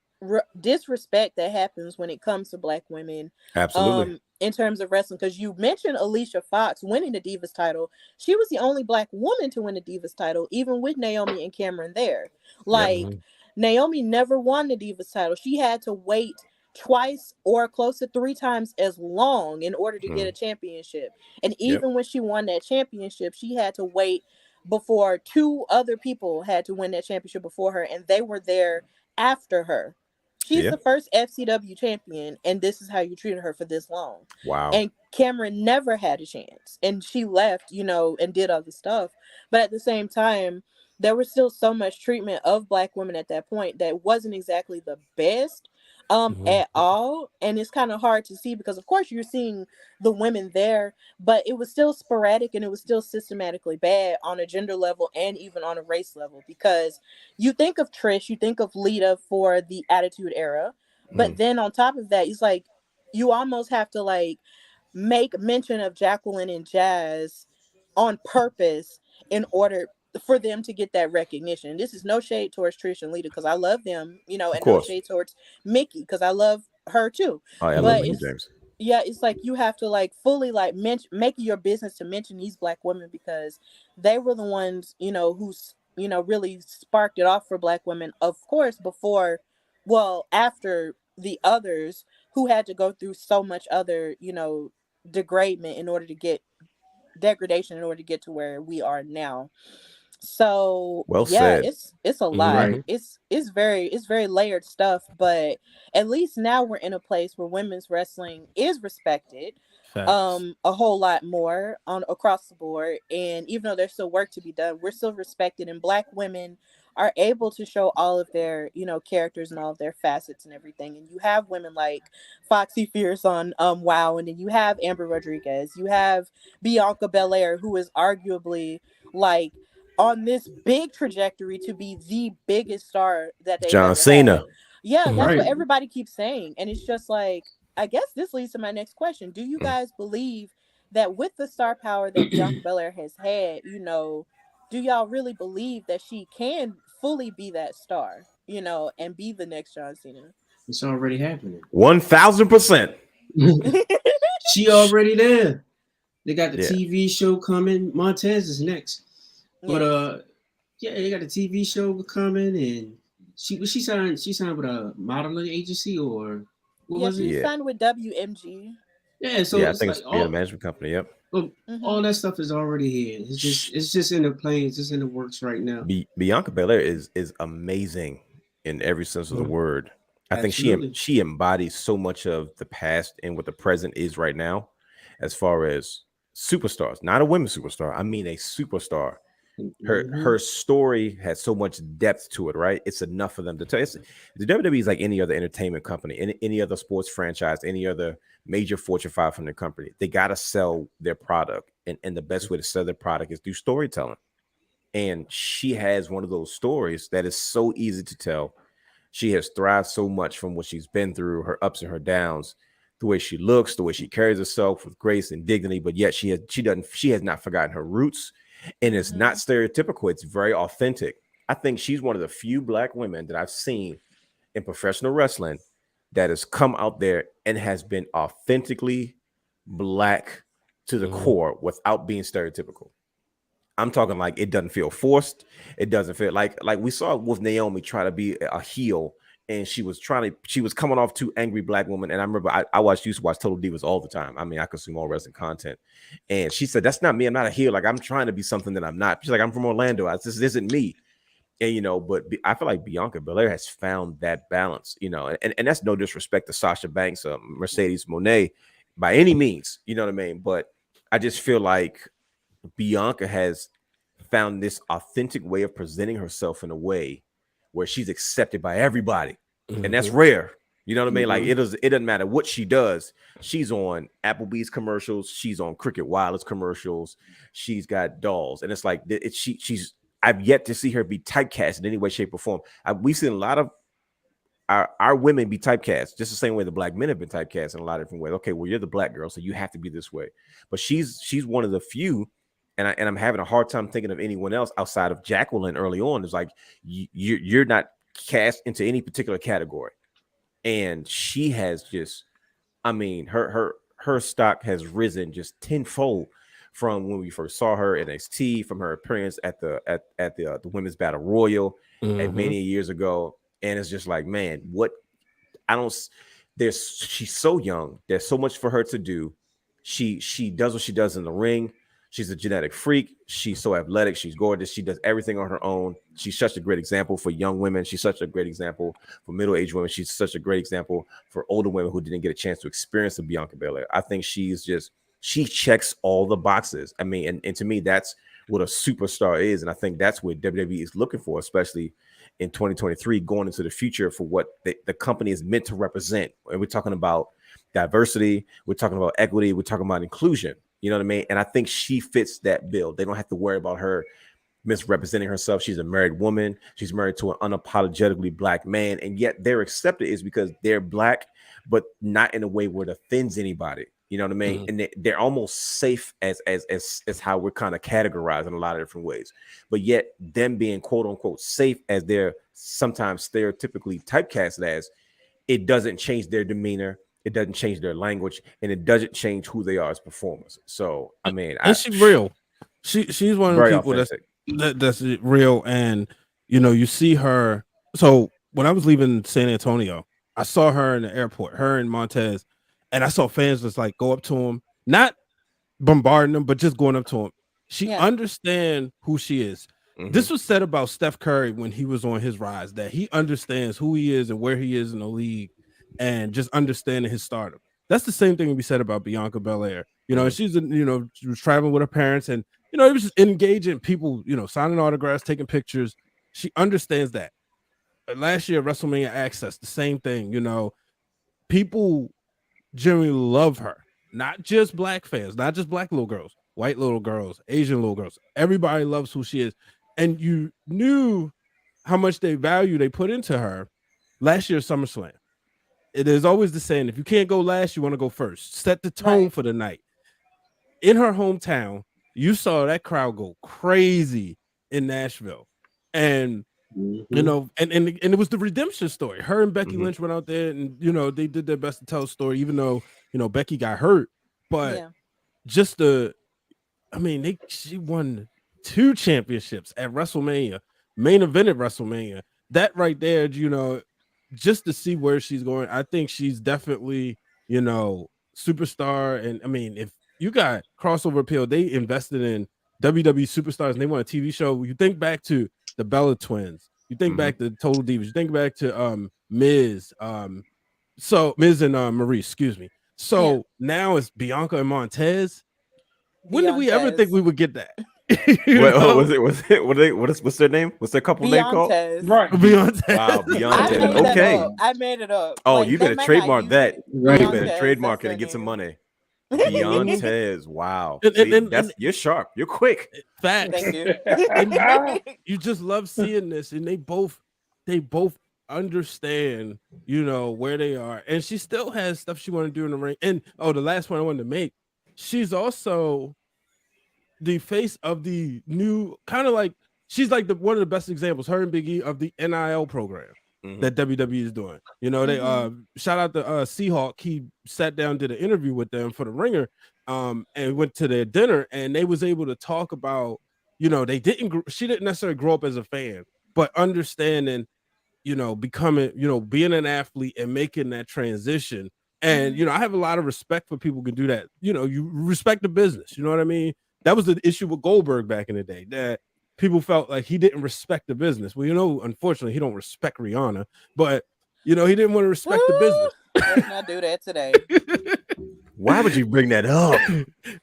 disrespect that happens when it comes to Black women. Absolutely. In terms of wrestling, because you mentioned Alicia Fox winning the Divas title. She was the only Black woman to win the Divas title, even with Naomi and Cameron there. Like Naomi never won the Divas title. She had to wait twice or close to 3 times as long in order to get a championship. And even when she won that championship, she had to wait before 2 other people had to win that championship before her, and they were there after her. She's the first FCW champion, and this is how you treated her for this long. Wow. And Cameron never had a chance, and she left, and did other stuff. But at the same time, there was still so much treatment of Black women at that point that wasn't exactly the best Mhm. at all. And it's kind of hard to see because of course you're seeing the women there, but it was still sporadic and it was still systematically bad on a gender level and even on a race level, because you think of Trish, you think of Lita for the Attitude Era, but then on top of that, it's like you almost have to like make mention of Jacqueline and Jazz on purpose in order for them to get that recognition. This is no shade towards Trish and Lita because I love them, you know, Of and no course. shade towards Mickey because I love her too. Oh, yeah, I love But Mickey it's James. yeah, it's like you have to like fully like make it your business to mention these Black women because they were the ones, you know, who's, you know, really sparked it off for Black women, of course, before, well, after the others who had to go through so much other, you know, degradement in order to get degradation in order to get to where we are now. So Well yeah, said. it's a lot. Mhm. It's very layered stuff, but at least now we're in a place where women's wrestling is respected Facts. a whole lot more on across the board. And even though there's still work to be done, we're still respected, and Black women are able to show all of their, you know, characters and all of their facets and everything. And you have women like Foxy Fierce on WoW, and then you have Amber Rodriguez, you have Bianca Belair, who is arguably like on this big trajectory to be the biggest star that they've John ever had. Cena. Yeah, that's what Right. everybody keeps saying. And it's just like, I guess this leads to my next question. Do you guys believe that with the star power that Bianca Belair has had, you know, do y'all really believe that she can fully be that star, you know, and be the next John Cena? It's already happening. 1000%. She already there. They got the Yeah. TV show coming. Montez is next. But Yes. yeah, they got a TV show coming, and she signed with a modeling agency, or what Yeah, was it? she Yeah. signed with WMG. Yeah, so Yeah, I it's think like it's a management company. Yep. Mm-hmm. all that stuff is already here. It's just in the plane. It's just in the works right now. Bianca Belair is amazing in every sense of the word. I think Absolutely. she embodies so much of the past and what the present is right now, as far as superstars. Not a women superstar. I mean a superstar. Her Mhm. story has so much depth to it, right? It's enough for them to tell. The WWE is like any other entertainment company, any other sports franchise, any other major Fortune 500 company. They got to sell their product, and the best way to sell their product is through storytelling. And she has one of those stories that is so easy to tell. She has thrived so much from what she's been through, her ups and her downs, the way she looks, the way she carries herself with grace and dignity. But yet she has not forgotten her roots, and it's not Mm-hmm. stereotypical. It's very authentic. I think she's one of the few Black women that I've seen in professional wrestling that has come out there and has been authentically Black to the Mhm. core without being stereotypical. I'm talking like it doesn't feel forced. It doesn't feel like we saw with Naomi try to be a heel, and she was coming off too angry Black woman. And I remember I used to watch Total Divas all the time. I mean, I consume all wrestling content. And she said, "That's not me. I'm not a heel. Like, I'm trying to be something that I'm not." She's like, "I'm from Orlando. This isn't me." And but I feel like Bianca Belair has found that balance, and that's no disrespect to Sasha Banks or Mercedes Moné by any means, you know what I mean? But I just feel like Bianca has found this authentic way of presenting herself in a way where she's accepted by everybody. And that's Mhm. rare. You know what I mean? Like Mhm. it doesn't matter what she does. She's on Applebee's commercials, she's on Cricket Wireless commercials, she's got dolls. And it's like she's I've yet to see her be typecast in any way, shape, or form. We've seen a lot of our women be typecast just the same way the Black men have been typecast in a lot of different ways. Okay, well, you're the Black girl, so you have to be this way. But she's one of the few, and I'm having a hard time thinking of anyone else outside of Jacqueline early on. Is like you're not cast into any particular category, and she has just, I mean, her stock has risen just tenfold from when we first saw her at NXT, from her appearance at the Women's Battle Royal at Mhm. many years ago. And it's just like, man, what I don't. She's so young. There's so much for her to do. She does what she does in the ring. She's a genetic freak. She's so athletic. She's gorgeous. She does everything on her own. She's such a great example for young women. She's such a great example for middle-aged women. She's such a great example for older women who didn't get a chance to experience a Bianca Belair. I think she checks all the boxes. I mean, and to me, that's what a superstar is. And I think that's what WWE is looking for, especially in 2023, going into the future for what the company is meant to represent. And we're talking about diversity, we're talking about equity, we're talking about inclusion. You know what I mean? And I think she fits that bill. They don't have to worry about her misrepresenting herself. She's a married woman. She's married to an unapologetically black man, and yet they're accepted is because they're black, but not in a way where it offends anybody. You know what I mean? And they're almost safe as how we're kind of categorized in a lot of different ways. But yet them being quote unquote safe as they're sometimes stereotypically typecasted as, it doesn't change their demeanor, it doesn't change their language, and it doesn't change who they are as performers. So I mean, she's real. She's one of the people that's real. And you see her. So when I was leaving San Antonio, I saw her in the airport, her and Montez, and I saw fans just like go up to him, not bombarding them, but just going up to him. She understands who she is. This was said about Steph Curry when he was on his rise, that he understands who he is and where he is in the league, and just understanding his stardom. That's the same thing to be said about Bianca Belair. She's she was traveling with her parents, and it was just engaging people, signing autographs, taking pictures. She understands that. Last year, WrestleMania Access, the same thing. People generally love her, not just black fans, not just black little girls, white little girls, Asian little girls. Everybody loves who she is. And you knew how much they put into her last year's SummerSlam. It is always the saying, if you can't go last, you want to go first. Set the tone for the night. In her hometown, you saw that crowd go crazy in Nashville. And and it was the redemption story. Her and Becky Lynch went out there and they did their best to tell a story, even though Becky got hurt. But she won 2 championships at WrestleMania, main event at WrestleMania. That right there, just to see where she's going, I think she's definitely, superstar. And I mean, if you got crossover appeal, they invested in WWE superstars and they want a TV show. You think back to the Bella Twins, you think back to Total Divas, you think back to Miz, Miz and Maurice, excuse me. So now it's Bianca and Montez. When did we ever think we would get that? What's their name? What's their couple name called? Right. Beyonce. Wow, Beyonce. Okay. I made it up. Oh, you better trademark that. Right. You better trademark it and get some money. Beyonce. Wow. You're sharp. You're quick. Facts. Thank you. You just love seeing this, and they both understand, where they are. And she still has stuff she want to do in the ring. And the last point I wanted to make, she's also the face of the new kind of like, she's like one of the best examples, her and Big E, of the NIL program that WWE is doing. They shout out to Seahawk. He sat down, did an interview with them for the Ringer, and went to their dinner, and they was able to talk about, she didn't necessarily grow up as a fan, but understanding, becoming, being an athlete and making that transition. And I have a lot of respect for people who can do that. You respect the business, you know what I mean? That was the issue with Goldberg back in the day, that people felt like he didn't respect the business. Well, unfortunately, he don't respect Rihanna, but he didn't want to respect the business. Let's not do that today. Why would you bring that up?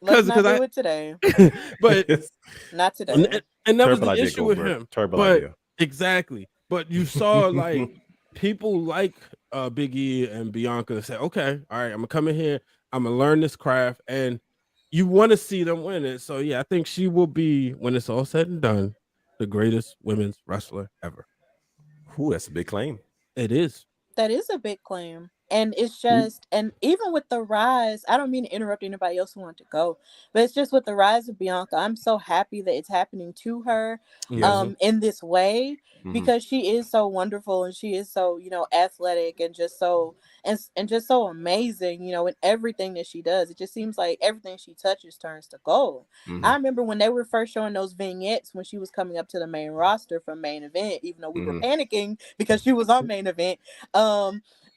Let's not do it today. But not today. And that was the issue with him. Terrible but idea. Exactly. But you saw like people like Big E and Bianca say, okay, all right, I'm gonna come in here, I'm gonna learn this craft, and you want to see them win it. So yeah, I think she will be, when it's all said and done, the greatest women's wrestler ever. Ooh, that's a big claim. It is. That is a big claim. And it's just, and even with the rise, I don't mean to interrupt anybody else who want to go, but it's just with the rise of Bianca, I'm so happy that it's happening to her in this way, because she is so wonderful and she is so, athletic and just so, and just so amazing, in everything that she does. It just seems like everything she touches turns to gold. I remember when they were first showing those vignettes when she was coming up to the main roster from main event, even though we were panicking because she was on main event.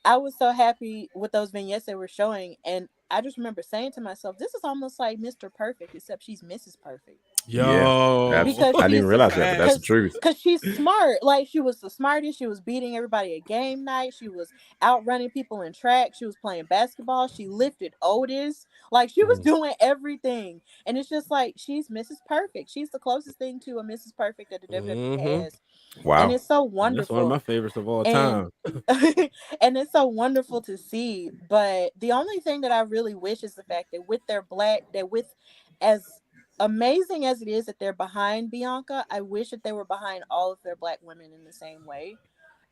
I was so happy with those vignettes they were showing, and I just remember saying to myself, "This is almost like Mr. Perfect, except she's Mrs. Perfect." Yo, Because I didn't even she's realize that, but that's the truth. because she's smart. Like, she was the smartest. She was beating everybody at game night. She was outrunning people in track. She was playing basketball. She lifted Otis. Like, she was doing everything. And it's just like, she's Mrs. Perfect. She's the closest thing to a Mrs. Perfect that the WWE has. And Wow. it's so that's one of wonderful. my favorites of all And time. and it's so wonderful to see. But the only thing that I really wish is the fact that with as amazing as it is that they're behind Bianca, I wish that they were behind all of their black women in the same way,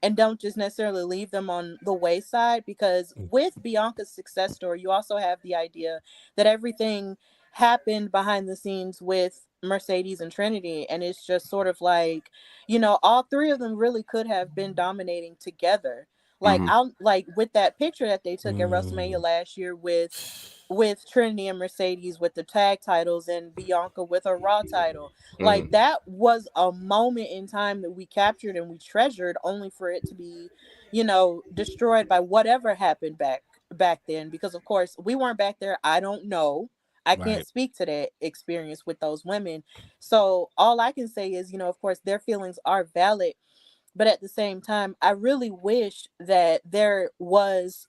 and don't just necessarily leave them on the wayside. Because with Bianca's success story, you also have the idea that everything happened behind the scenes with Mercedes and Trinity, and it's just sort of like, all three of them really could have been dominating together. Like, I'll like with that picture that they took at WrestleMania last year with Trinity and Mercedes with the tag titles and Bianca with her Raw title. Like, that was a moment in time that we captured and we treasured, only for it to be, destroyed by whatever happened back then. Because of course we weren't back there. I don't know. I can't Right. speak to that experience with those women. So all I can say is, of course their feelings are valid, but at the same time, I really wish that there was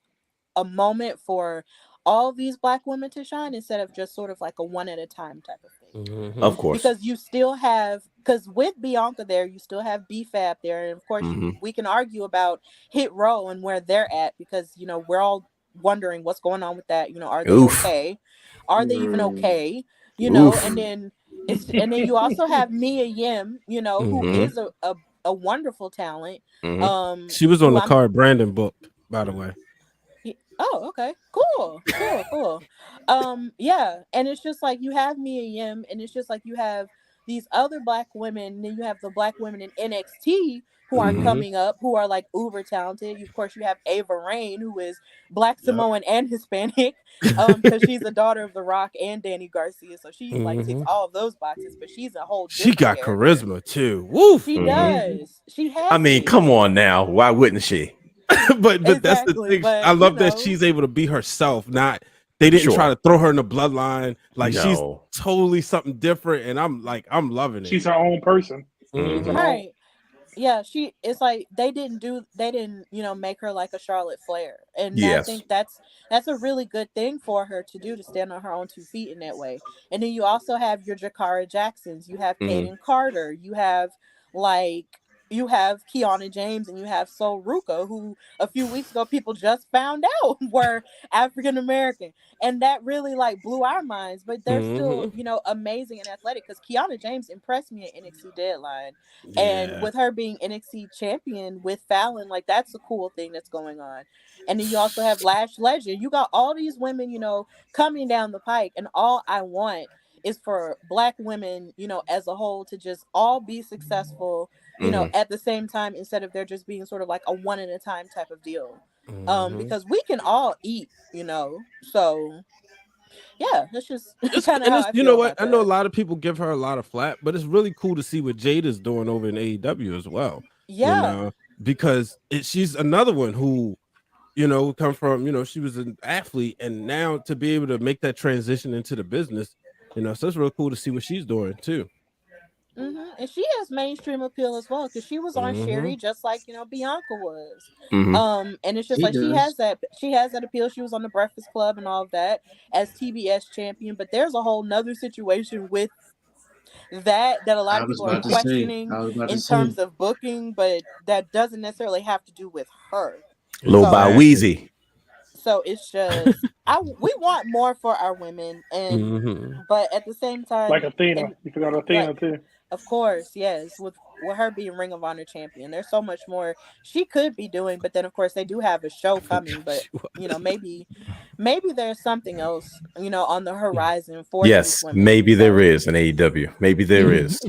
a moment for all these black women to shine, instead of just sort of like a one at a time type of thing. Of course. Because because with Bianca there, you still have BFAB there, and of course we can argue about Hit Row and where they're at, because we're all wondering what's going on with that. Are they okay? Are they even okay? And then you also have Mia Yim, who is a wonderful talent. She was on who the I'm card Brandon booked, by the way. Oh, okay. Cool. Yeah. And it's just like you have Mia Yim, and it's just like you have these other black women, and then you have the black women in NXT who are coming up, who are like uber talented. Of course, you have Ava Raine, who is black Samoan and Hispanic, because she's the daughter of The Rock and Danny Garcia. So she like ticks all of those boxes, but she's a whole She different got character. charisma too. Woof. She does. She has. I mean, it. come on now. Why wouldn't she? but that's the Exactly, thing. but, I love that she's able to be herself. Not they didn't try to throw her in the bloodline. Like, she's totally something different, and I'm loving it. She's her own person. Right. Yeah, it's like they didn't make her like a Charlotte Flair. And I think that's a really good thing for her to do, to stand on her own 2 feet in that way. And then you also have your Jakara Jacksons, you have Kaden Carter, you have Kiana James, and you have Sol Ruka, who a few weeks ago people just found out were African American, and that really like blew our minds. But they're still amazing and athletic, because Kiana James impressed me at NXT Deadline, and with her being NXT champion with Fallon, like, that's a cool thing that's going on. And then you also have Lash Legend. You got all these women coming down the pike, and all I want is for black women as a whole to just all be successful at the same time, instead of there just being sort of like a one at a time type of deal. Because we can all eat, so yeah, that's just kind of how I feel. You know what? about I know a that. lot of people give her a lot of flack, but it's really cool to see what Jada's doing over in AEW as well. Yeah. Because she's another one who, come from, she was an athlete, and now to be able to make that transition into the business, so it's real cool to see what she's doing too. And she has mainstream appeal as well, because she was on Sherry, just like Bianca was. And it's just she has that appeal. She was on the Breakfast Club and all of that as TBS champion. But there's a whole nother situation with that a lot of people are questioning in terms of booking, but that doesn't necessarily have to do with her. Low by Wheezy. So it's just we want more for our women, and but at the same time, like Athena, you forgot Athena too. Of course, yes, with her being Ring of Honor champion, there's so much more she could be doing. But then, of course, they do have a show coming. But maybe there's something else on the horizon for these women. Maybe there is an AEW. Maybe there is.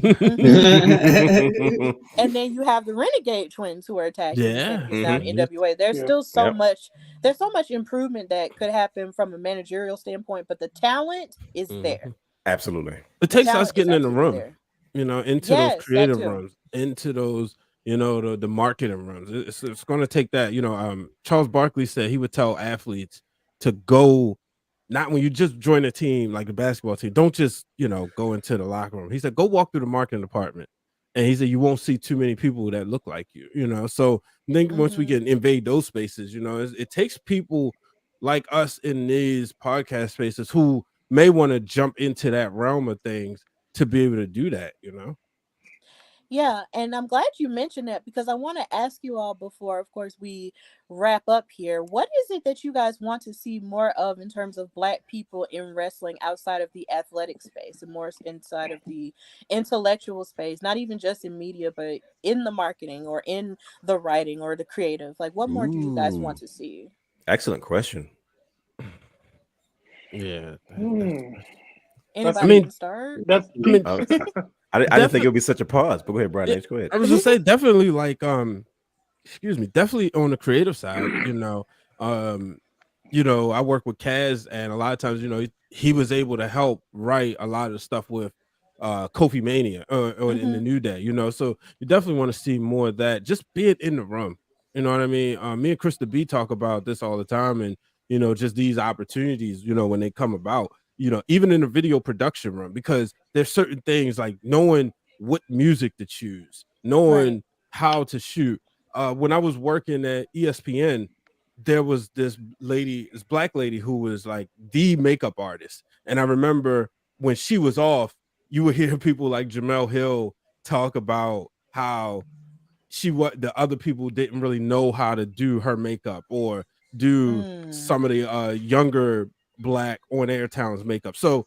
And then you have the Renegade Twins, who are attached now in NWA. There's still so much. There's so much improvement that could happen from a managerial standpoint, but the talent is there. Absolutely. It takes us getting in the room, into those creative rooms, into those the marketing runs. It's going to take that. Charles Barkley said he would tell athletes to go, not when you just join a team like a basketball team, don't just go into the locker room. He said go walk through the marketing department, and he said you won't see too many people that look like you. So I think once we get invade those spaces, it takes people like us in these podcast spaces who may want to jump into that realm of things to be able to do that. Yeah, and I'm glad you mentioned that because I want to ask you all before, of course, we wrap up here. What is it that you guys want to see more of in terms of Black people in wrestling outside of the athletic space and more inside of the intellectual space, not even just in media, but in the marketing or in the writing or the creative? Like, what more do you guys want to see? Excellent question. Yeah. Anybody can start? I didn't think it would be such a pause, but go ahead, Brian. Go ahead. I was just saying, definitely definitely on the creative side, I work with Kaz, and a lot of times, he was able to help write a lot of stuff with Kofi Mania or in the New Day, so you definitely want to see more of that, just be it in the room. You know what I mean? Me and Krista B talk about this all the time, and just these opportunities, when they come about, even in the video production room, because there's certain things like knowing what music to choose, knowing how to shoot. When I was working at ESPN, there was this Black lady who was like the makeup artist. And I remember when she was off, you would hear people like Jamel Hill talk about how the other people didn't really know how to do her makeup or do some of the younger Black on-air talents makeup. So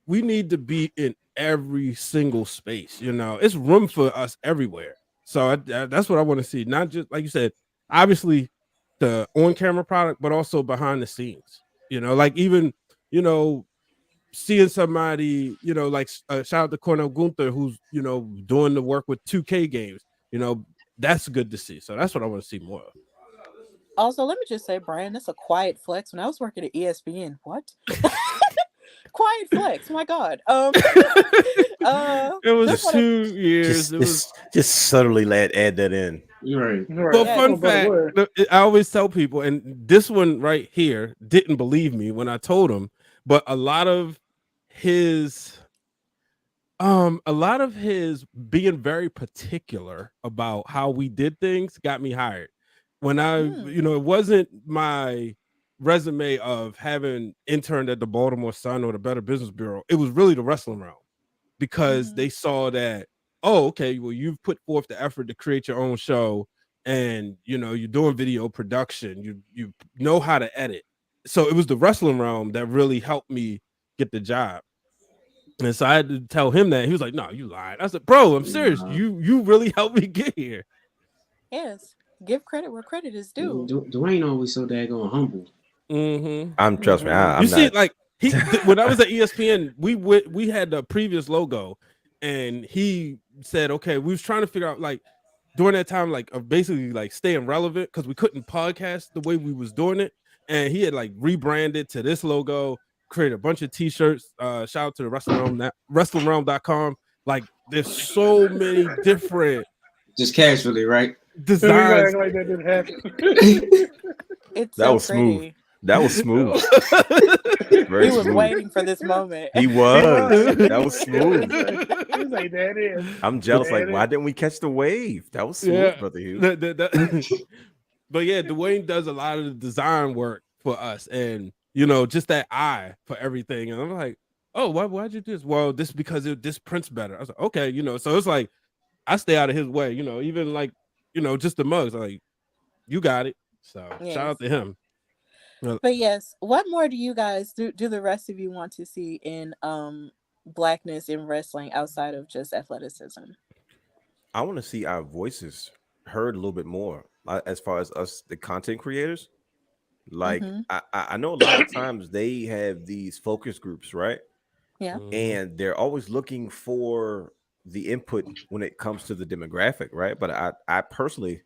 we need to be in every single space. It's room for us everywhere. So that's what I want to see. Not just like you said, obviously the on-camera product, but also behind the scenes. Like even seeing somebody, like shout out to Cornell Gunther, who's doing the work with 2K games. That's good to see. So that's what I want to see more of. Also, let me just say, Brian, that's a quiet flex. When I was working at ESPN, what? Quiet flex, my God. It was 2 years. Just subtly add that in. Right. Well, fun fact, I always tell people, and this one right here didn't believe me when I told him, but a lot of his being very particular about how we did things got me hired. When it wasn't my resume of having interned at the Baltimore Sun or the Better Business Bureau, it was really the Wrestling Wrealm, because they saw that, oh, okay, well, you've put forth the effort to create your own show, and you're doing video production, you know how to edit. So it was the Wrestling Wrealm that really helped me get the job. And so I had to tell him that. He was like, no, you lied. I said, bro, I'm serious. You really helped me get here. Yes. Give credit where credit is due. Dwayne always so daggone humble. Trust me. I'm see, like when I was at ESPN, we had the previous logo, and he said, okay, we was trying to figure out, like, during that time, like, of basically like staying relevant, because we couldn't podcast the way we was doing it, and he had like rebranded to this logo, created a bunch of t-shirts. Shout out to the WrestlingWrealm.com. Like, there's so many different, just casually, right? Designs. Like that didn't happen. That was smooth. That was smooth. He was waiting for this moment. He was. That was smooth. He's like, that is. I'm jealous. Like, why didn't we catch the wave? That was smooth, brother Hugh. But yeah, Dwayne does a lot of the design work for us, and just that eye for everything. And I'm like, oh, why'd you do this? Well, this because this prints better. I was like, okay, so it's like I stay out of his way, even like, just the mugs. I'm like, you got it. So shout out to him. But yes, what more do you guys do the rest of you want to see in Blackness in wrestling outside of just athleticism? I want to see our voices heard a little bit more, as far as us, the content creators. Like, I know a lot of times they have these focus groups, right? Yeah. And they're always looking for the input when it comes to the demographic, right? But I personally,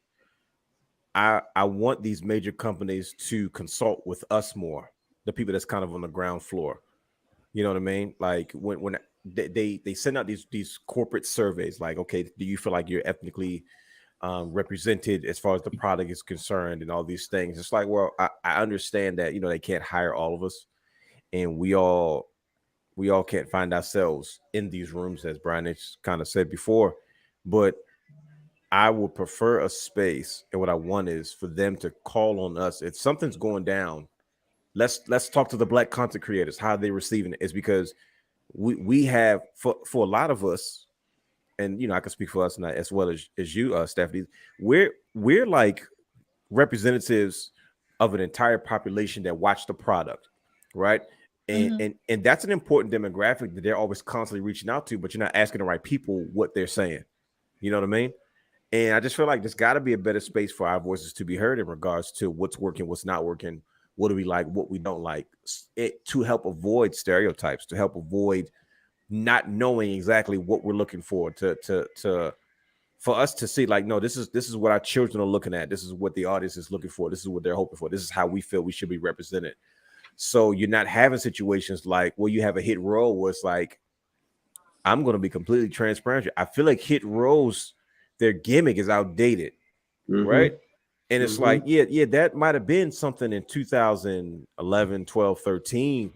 I want these major companies to consult with us more, the people that's kind of on the ground floor. You know what I mean? Like when they send out these corporate surveys, like, okay, do you feel like you're ethnically represented as far as the product is concerned and all these things. It's like, well, I understand that, they can't hire all of us, and we all can't find ourselves in these rooms, as Brian has kind of said before, but I would prefer a space, and what I want is for them to call on us if something's going down. Let's talk to the Black content creators. How are they receiving it? Is because we have for a lot of us, and I can speak for us, not as well as you, Stephanie. We're like representatives of an entire population that watch the product, right? And that's an important demographic that they're always constantly reaching out to, but you're not asking the right people what they're saying. You know what I mean? And I just feel like there's got to be a better space for our voices to be heard in regards to what's working, what's not working, what do we like, what we don't like, to help avoid stereotypes, to help avoid not knowing exactly what we're looking for, for us to see, like, no, this is what our children are looking at. This is what the audience is looking for. This is what they're hoping for. This is how we feel we should be represented. So you're not having situations like where you have a hit row where it's like, I'm going to be completely transparent. I feel like hit rows, their gimmick is outdated, right? And it's like, yeah, that might have been something in 2011, 12, 13.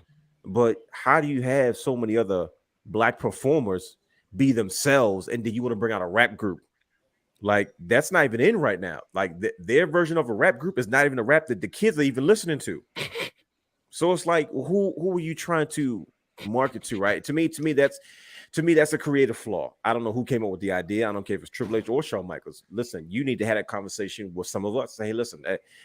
But how do you have so many other Black performers be themselves, and then you want to bring out a rap group? Like, that's not even in right now. Like, their version of a rap group is not even a rap that the kids are even listening to. So it's like, who are you trying to market to, right? To me, that's a creative flaw. I don't know who came up with the idea. I don't care if it's Triple H or Shawn Michaels. Listen, you need to have that conversation with some of us. Say, hey, listen,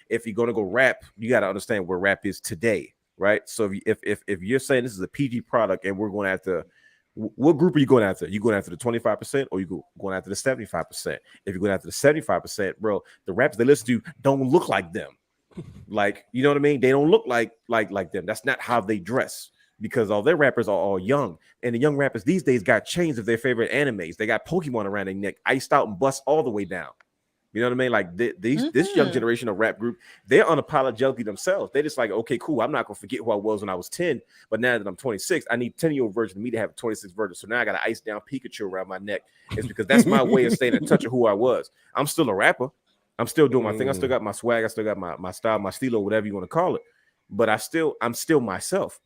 if you're going to go rap, you got to understand where rap is today, right? So if you're saying this is a PG product and we're going after, what group are you going after? You going after the 25% or you going after the 75%? If you're going after the 75%, bro, the rappers they listen to don't look like them. Like, you know what I mean? They don't look like them. That's not how they dress, because all their rappers are all young, and the young rappers these days got chains of their favorite animes. They got Pokemon around their neck, iced out and bust all the way down. You know what I mean? Like this young generation of rap group, they're unapologetically themselves. They're just like, okay, cool. I'm not gonna forget who I was when I was 10, but now that I'm 26, I need 10-year-old version of me to have a 26 version. So now I got an ice down Pikachu around my neck. It's because that's my way of staying in touch with who I was. I'm still a rapper. I'm still doing my thing. I still got my swag. I still got my style, my stilo, whatever you want to call it. But I'm still myself,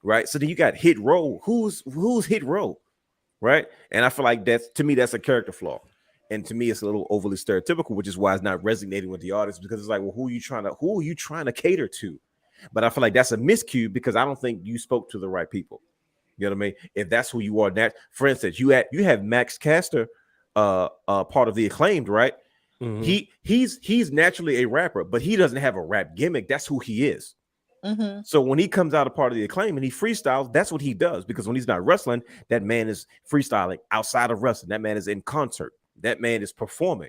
right? So then you got hit row. Who's hit row, right? And I feel like that's a character flaw. And to me, it's a little overly stereotypical, which is why it's not resonating with the audience, because it's like, well, who are you trying to cater to? But I feel like that's a miscue, because I don't think you spoke to the right people. You know what I mean? If that's who you are, for instance, you have Max Caster, part of the Acclaimed, right? He's naturally a rapper, but he doesn't have a rap gimmick. That's who he is. So when he comes out a part of the Acclaim and he freestyles, that's what he does, because when he's not wrestling, that man is freestyling outside of wrestling. That man is in concert. That man is performing.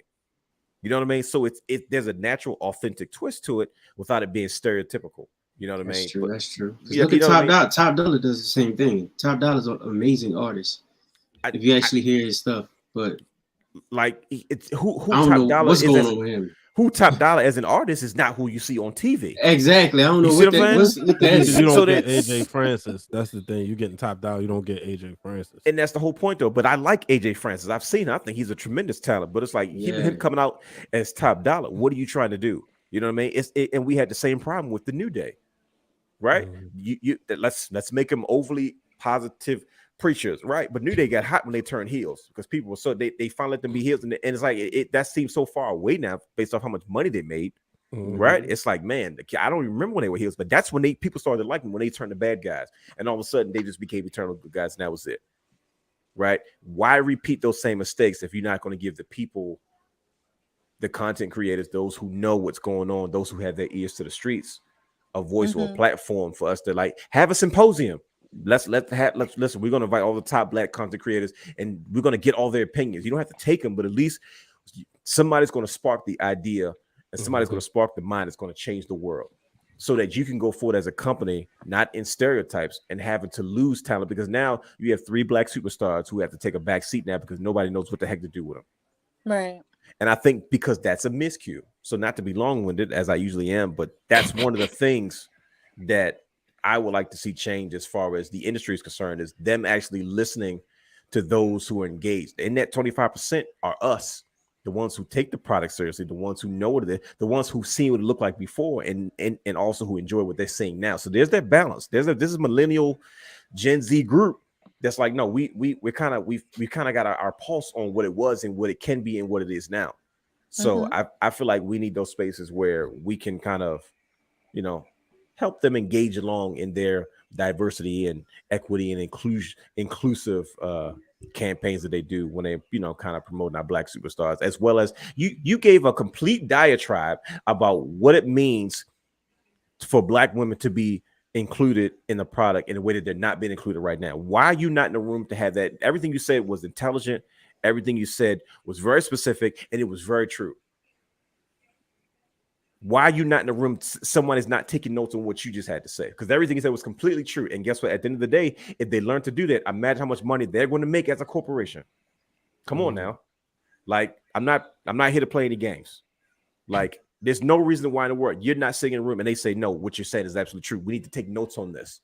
You know what I mean? So there's a natural, authentic twist to it without it being stereotypical. You know what I mean? That's true. Yeah, look at Top Dollar. Top Dollar does the same thing. Top Dollar is an amazing artist. If you actually hear his stuff, but like, it's who I don't Top know Dollar what's is going on with him. Who Top Dollar as an artist is not who you see on TV. Exactly. I don't know what that is. You don't get AJ Francis. That's the thing. You're getting Top Dollar. You don't get AJ Francis. And that's the whole point, though. But I like AJ Francis. I've seen him. I think he's a tremendous talent. But it's like him coming out as Top Dollar. What are you trying to do? You know what I mean? And we had the same problem with the New Day, right? Let's make them overly positive preachers, right? But New Day got hot when they turned heels, because people were so they finally let them be heels, and it's like that seems so far away now based off how much money they made, right? It's like, man, I don't even remember when they were heels, but that's when people started liking when they turned the bad guys, and all of a sudden they just became eternal good guys, and that was it, right? Why repeat those same mistakes if you're not going to give the people, the content creators, those who know what's going on, those who have their ears to the streets, a voice or a platform for us to like have a symposium? Let's listen. We're gonna invite all the top Black content creators, and we're gonna get all their opinions. You don't have to take them, but at least somebody's gonna spark the idea, and somebody's gonna spark the mind that's gonna change the world, so that you can go forward as a company, not in stereotypes and having to lose talent, because now you have 3 Black superstars who have to take a back seat now because nobody knows what the heck to do with them. Right. And I think because that's a miscue. So not to be long-winded as I usually am, but that's one of the things that I would like to see change as far as the industry is concerned, is them actually listening to those who are engaged. And that 25% are us. the ones who take the product seriously, the ones who know what it is, the ones who've seen what it looked like before, and also who enjoy what they're seeing now. So there's that balance. This is millennial Gen Z group that's like, no, we've kind of got our pulse on what it was and what it can be and what it is now. So I feel like we need those spaces where we can kind of, you know, help them engage along in their diversity and equity and inclusive campaigns that they do when they, you know, kind of promoting our Black superstars, as well as you gave a complete diatribe about what it means for Black women to be included in the product in a way that they're not being included right now. Why are you not in the room to have that? Everything you said was intelligent. Everything you said was very specific, and it was very true. Why are you not in the room? Someone is not taking notes on what you just had to say, because everything you said was completely true. And guess what? At the end of the day, if they learn to do that, imagine how much money they're going to make as a corporation. Come on now. Like, I'm not here to play any games. Like, there's no reason why in the world you're not sitting in a room and they say, no, what you're saying is absolutely true. We need to take notes on this.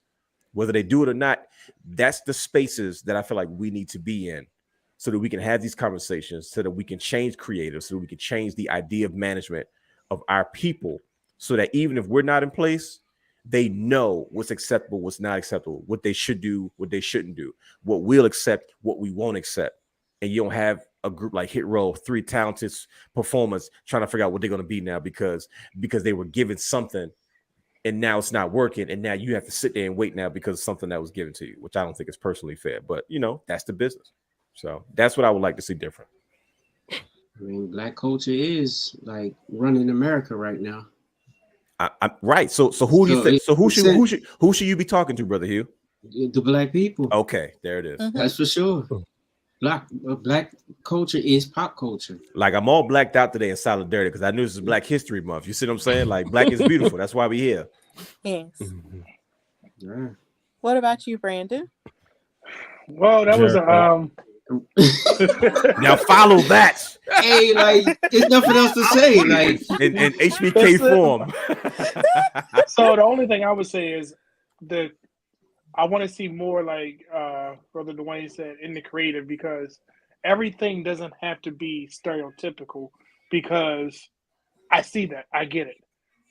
Whether they do it or not, that's the spaces that I feel like we need to be in, so that we can have these conversations, so that we can change creative, so that we can change the idea of management of our people, so that even if we're not in place, they know what's acceptable, what's not acceptable, what they should do, what they shouldn't do, what we'll accept, what we won't accept. And you don't have a group like Hit Row, 3 talented performers trying to figure out what they're going to be now because they were given something and now it's not working, and now you have to sit there and wait now because of something that was given to you, which I don't think is personally fair. But, you know, that's the business. So that's what I would like to see different. I mean, Black culture is like running America right now. Right. So who do you think? So who should you be talking to, Brother Hugh? The Black people. Okay, there it is. That's for sure. Black culture is pop culture. Like, I'm all blacked out today in solidarity because I knew this is Black History Month. You see what I'm saying? Like, Black is beautiful. That's why we're here. Yes. Yeah. What about you, Brandon? Well, that was now follow that. Hey, like, there's nothing else to say. Like, in HBK form. So the only thing I would say is that I want to see more, like Brother Dwayne said, in the creative, because everything doesn't have to be stereotypical, because I see that. I get it.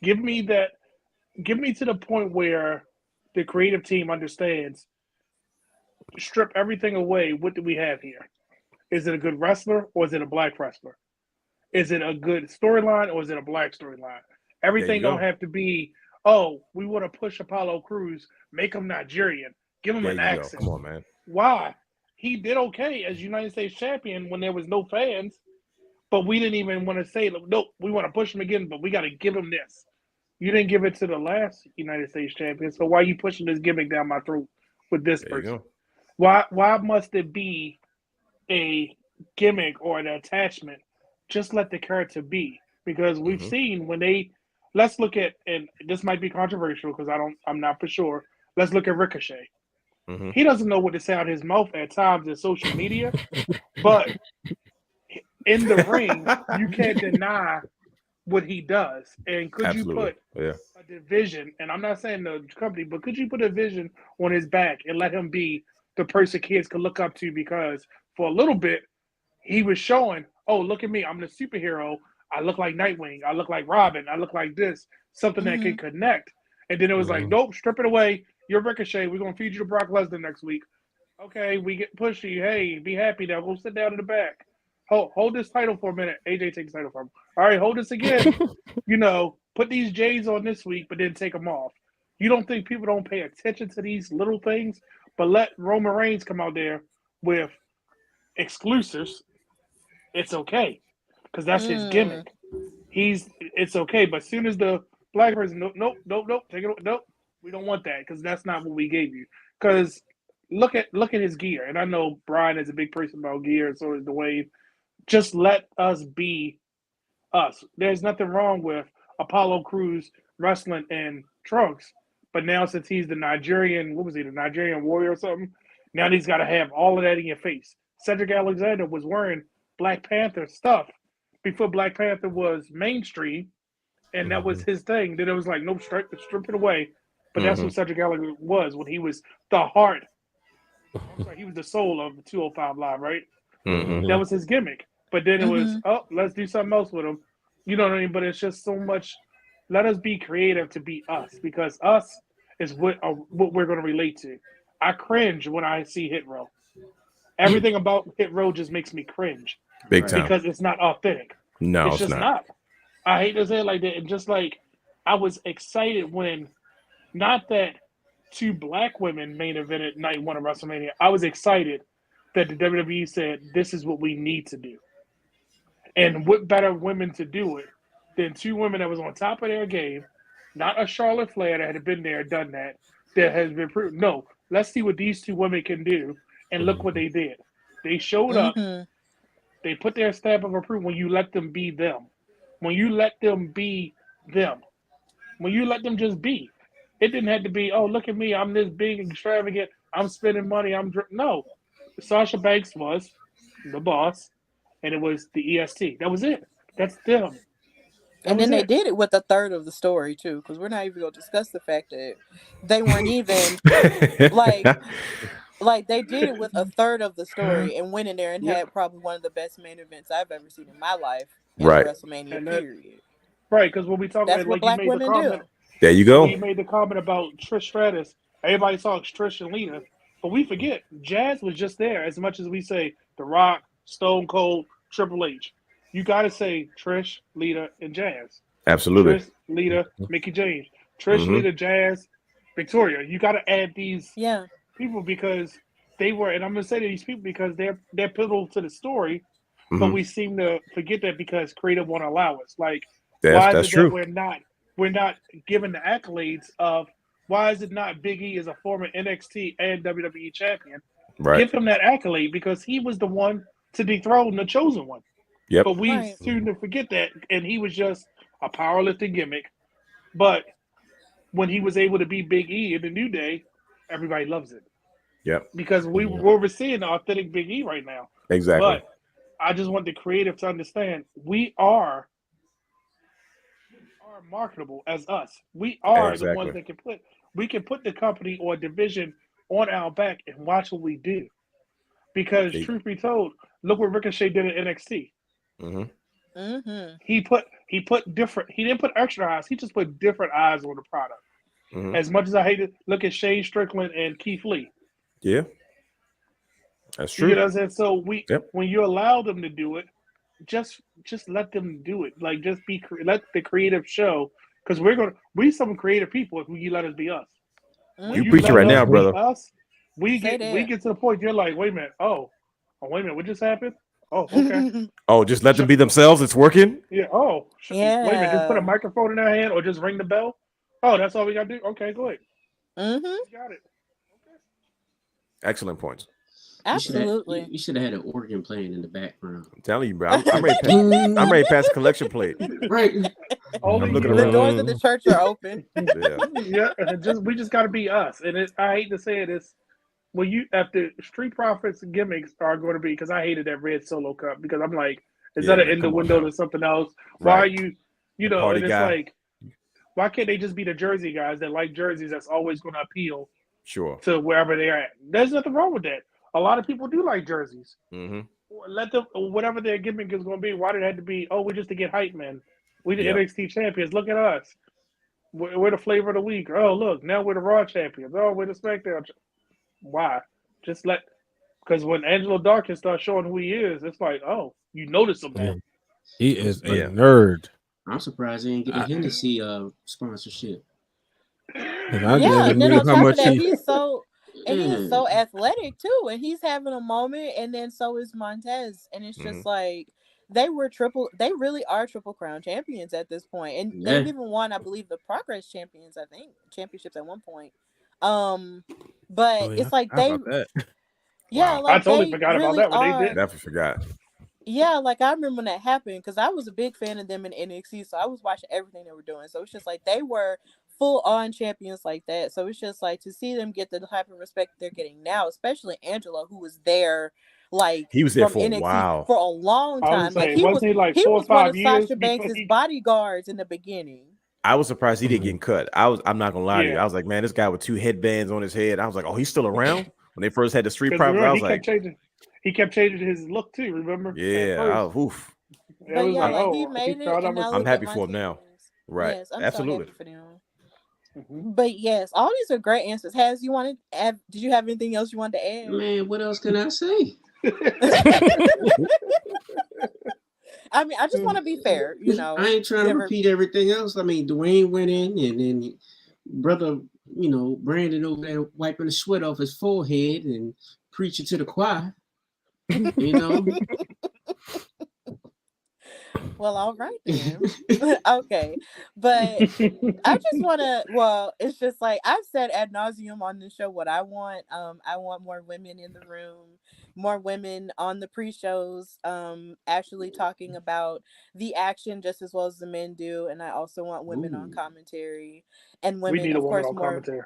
Give me to the point where the creative team understands, strip everything away. What do we have here? Is it a good wrestler or is it a Black wrestler? Is it a good storyline or is it a Black storyline? Everything don't have to be, oh, we want to push Apollo Crews, make him Nigerian, give him an accent. Come on, man. Why? He did okay as United States champion when there was no fans, but we didn't even want to say, nope, we want to push him again, but we got to give him this. You didn't give it to the last United States champion, so why are you pushing this gimmick down my throat with this person? Why must it be a gimmick or an attachment? Just let the character be, because we've seen when let's look at, and this might be controversial because I'm not for sure. Let's look at Ricochet. He doesn't know what to say out his mouth at times in social media, but in the ring, you can't deny what he does. And could you put a division, and I'm not saying the company, but could you put a vision on his back and let him be the person kids could look up to? Because for a little bit, he was showing, oh, look at me, I'm the superhero. I look like Nightwing. I look like Robin. I look like this, something that can connect. And then it was like, nope, strip it away. You're Ricochet. We're going to feed you to Brock Lesnar next week. Okay, we get pushy. Hey, be happy now. Go sit down in the back. Hold this title for a minute. AJ takes the title from him. All right, hold this again. Put these J's on this week, but then take them off. You don't think people don't pay attention to these little things? But let Roman Reigns come out there with exclusives. It's okay, because that's his gimmick. It's okay. But as soon as the Black person, nope, take it. Nope, we don't want that, because that's not what we gave you. Because look at his gear, and I know Brian is a big person about gear, and so is Dwayne. Just let us be us. There's nothing wrong with Apollo Crews wrestling in trunks, but now since he's the Nigerian, the Nigerian warrior or something, now he's got to have all of that in your face. Cedric Alexander was wearing Black Panther stuff before Black Panther was mainstream, and that was his thing. Then it was like, nope, strip it away. But that's what Cedric Alexander was when he was the heart. He was the soul of 205 Live, right? That was his gimmick. But then it was, oh, let's do something else with them. You know what I mean? But it's just so much. Let us be creative to be us, because us is what we're going to relate to. I cringe when I see Hit Row. Everything about Hit Row just makes me cringe. Big time. Because it's not authentic. No, it's just not. I hate to say it like that. And just like, I was excited when, not that 2 black women main evented night 1 of WrestleMania. I was excited that the WWE said, this is what we need to do. And what better women to do it than 2 women that was on top of their game, not a Charlotte Flair that had been there, done that has been proved. No, let's see what these 2 women can do. And look what they did. They showed up. They put their stamp of approval when you let them be them. When you let them be them. When you let them just be. It didn't have to be, oh, look at me, I'm this big, extravagant, I'm spending money, no. Sasha Banks was the boss, and it was the EST. That was it. That's them. And then they did it with a third of the story too, because we're not even going to discuss the fact that they weren't even like they did it with a third of the story and went in there and had probably one of the best main events I've ever seen in my life. Right. WrestleMania period. Right, because when we talk about, like black you made the comment, do. There you go. You made the comment about Trish Stratus. Everybody saw Trish and Lita, but we forget Jazz was just there. As much as we say The Rock, Stone Cold, Triple H, you got to say Trish, Lita, and Jazz. Absolutely. Trish, Lita, Mickey James, Trish, Lita, Jazz, Victoria. You got to add these people because they were, and I'm gonna say to these people because they're pivotal to the story, but we seem to forget that because creative won't allow us. Like, why is it true. that we're not given the accolades of why is it not Big E as a former NXT and WWE champion? Right. Give him that accolade because he was the one to dethrone the chosen one. Yep. But we seem to forget that, and he was just a powerlifting gimmick. But when he was able to be Big E in the New Day, everybody loves it. Yep. Because we're seeing the authentic Big E right now. Exactly. But I just want the creative to understand we are marketable as us. We are the ones that can put the company or division on our back and watch what we do. Because truth be told, look what Ricochet did at NXT. He put different. He didn't put extra eyes. He just put different eyes on the product. As much as I hate it, look at Shane Strickland and Keith Lee. Yeah, that's true. You know what I'm saying? So when you allow them to do it, just let them do it. Like just let the creative show, because we some creative people if you let us be us. You preaching right now, brother. We get to the point you're like, wait a minute, oh wait a minute, what just happened? Oh, okay. Oh, just let them be themselves. It's working. Yeah. Oh, yeah. Wait a minute, just put a microphone in their hand or just ring the bell. Oh, that's all we gotta do. Okay, go ahead. Got it. Excellent points. Absolutely. You should have had an organ playing in the background. I'm telling you, bro. I'm ready to pass the collection plate. Right. I'm looking the around. doors of the church are open. We just got to be us. And I hate to say it, it's when you after Street Profits gimmicks are going to be, because I hated that red Solo Cup because I'm like, is that an in the window to something else? Why are you know? And it's like, why can't they just be the jersey guys that like jerseys? That's always going to appeal. Sure. To wherever they're at. There's nothing wrong with that. A lot of people do like jerseys. Let them, whatever their gimmick is going to be. Why did it have to be? Oh, we're just to get hype, man. We the NXT champions. Look at us. We're the flavor of the week. Oh, look, now we're the Raw champions. Oh, we're the SmackDown. Why? Just because when Angelo Dawkins starts showing who he is, it's like, oh, you notice him now. He is a nerd. I'm surprised he didn't get a Hennessy sponsorship. And on top of that, he's so athletic too, and he's having a moment, and then so is Montez, and it's just like they really are Triple Crown champions at this point, and they've even won, I believe, the Progress championships at one point. But it's like I totally forgot about that when they did. Never forgot. Yeah, like I remember when that happened because I was a big fan of them in NXT, so I was watching everything they were doing. So it's just like they were full-on champions like that. So it's just like to see them get the type of respect they're getting now, especially Angelo, who was there, like he was there for NXT a while, for a long time. Like he was one of Sasha Banks' bodyguards in the beginning. I was surprised he didn't get cut. I'm not gonna lie to you. I was like, man, this guy with 2 headbands on his head. I was like, oh, he's still around. When they first had the Street Profits, I was like, he kept changing his look too. Remember? Yeah. Oof. It But was yeah, like, like he oh, he made it, thought I and was. now I'm look happy at for him now. Montez. Right. Yes, I'm so Absolutely. happy for them. Mhm. But yes, all these are great answers. Has you wanted? Did you have anything else you wanted to add? Man, what else can I say? I mean, I just want to be fair. You I know, ain't trying you to ever? repeat everything else. I mean, Dwayne went in, and then brother, Brandon over there wiping the sweat off his forehead and preaching to the choir. You know, Well, all right then. Okay, but I just want to. Well, it's just like I've said ad nauseum on this show what I want. I want more women in the room, more women on the pre-shows. Actually talking about the action just as well as the men do, and I also want women on Ooh. commentary, and We women, need a of woman course, on more commentary.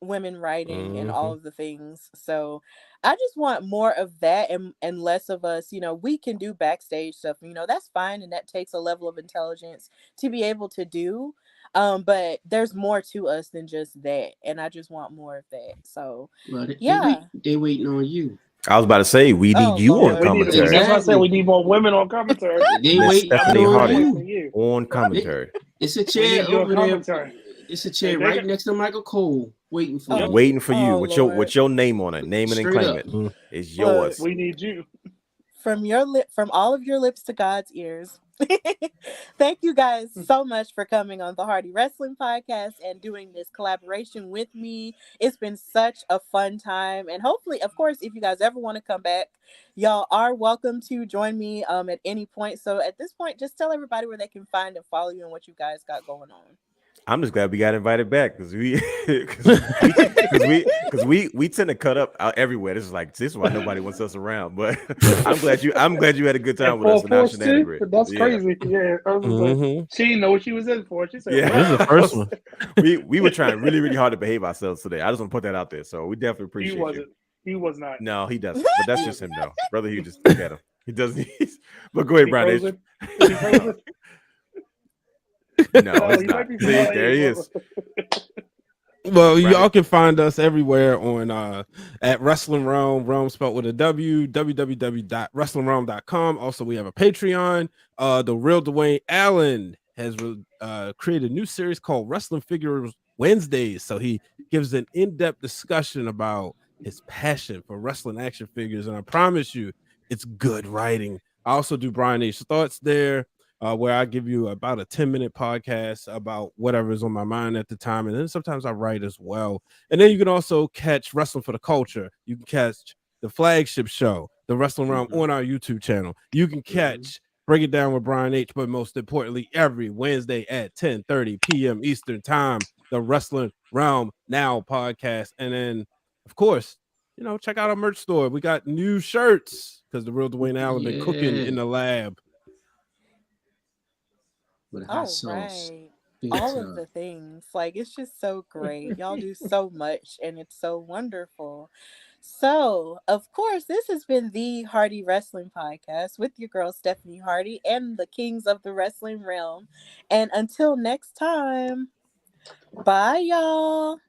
women writing and all Mhm. of the things. So I just want more of that and less of us, we can do backstage stuff, that's fine, and that takes a level of intelligence to be able to do. But there's more to us than just that. And I just want more of that. So Well, yeah. they waiting on you. I was about to say we Oh need you on Yeah, Lord. we need. commentary. That's why I said we Exactly. need more women on commentary. They Miss waiting I'm Stephanie just on Hardy waiting for you. you. on It, commentary. it's a We chair need you on over there. commentary. It's a Hey, chair they right got. next to Michael Cole, waiting for Yep. you. Waiting for you Oh with Lord. your name on it. Name it and Straight claim up. it. It's Look, yours. We need you. from all of your lips to God's ears. Thank you guys so much for coming on the Hardy Wrestling Podcast and doing this collaboration with me. It's been such a fun time, and hopefully, of course, if you guys ever want to come back, y'all are welcome to join me at any point. So at this point, just tell everybody where they can find and follow you and what you guys got going on. I'm just glad we got invited back because we tend to cut up out everywhere. This is why nobody wants us around. But I'm glad you had a good time And with us full and our force too. shenanigans. That's Yeah, crazy. Yeah, I was just like, she didn't know what she was in for. She said, yeah. This is the "What?" first one. We were trying really really hard to behave ourselves today. I just want to put that out there. So we definitely He appreciate you. wasn't. He was not. No, he doesn't. But that's just him though, brother. You just look at him. He doesn't. But go ahead, He Brian H. frozen. Is he frozen? No, No, he's he not. might be. See, Oh, there he is. Well, Right. y'all can find us everywhere on at Wrestling Wrealm, Realm spelled with a W, www.wrestlingrealm.com. Also, we have a Patreon. The Real Dwayne Allen has created a new series called Wrestling Figures Wednesdays. So he gives an in-depth discussion about his passion for wrestling action figures, and I promise you, it's good writing. I also do Brian H. Thoughts there. Where I give you about a 10-minute podcast about whatever is on my mind at the time. And then sometimes I write as well. And then you can also catch Wrestling for the Culture. You can catch the flagship show, the Wrestling Wrealm, on our YouTube channel. You can catch Break It Down with Brian H., but most importantly, every Wednesday at 10:30 p.m. Eastern Time, the Wrestling Wrealm Now podcast. And then, of course, check out our merch store. We got new shirts because the Real Dwayne Allen been cooking in the lab. With hot All sauce. right. Big All of time. the things. Like, it's just so great. Y'all do so much, and it's so wonderful. So, of course, this has been the Hardy Wrestling Podcast with your girl, Stephanie Hardy, and the Kings of the Wrestling Realm. And until next time, bye, y'all.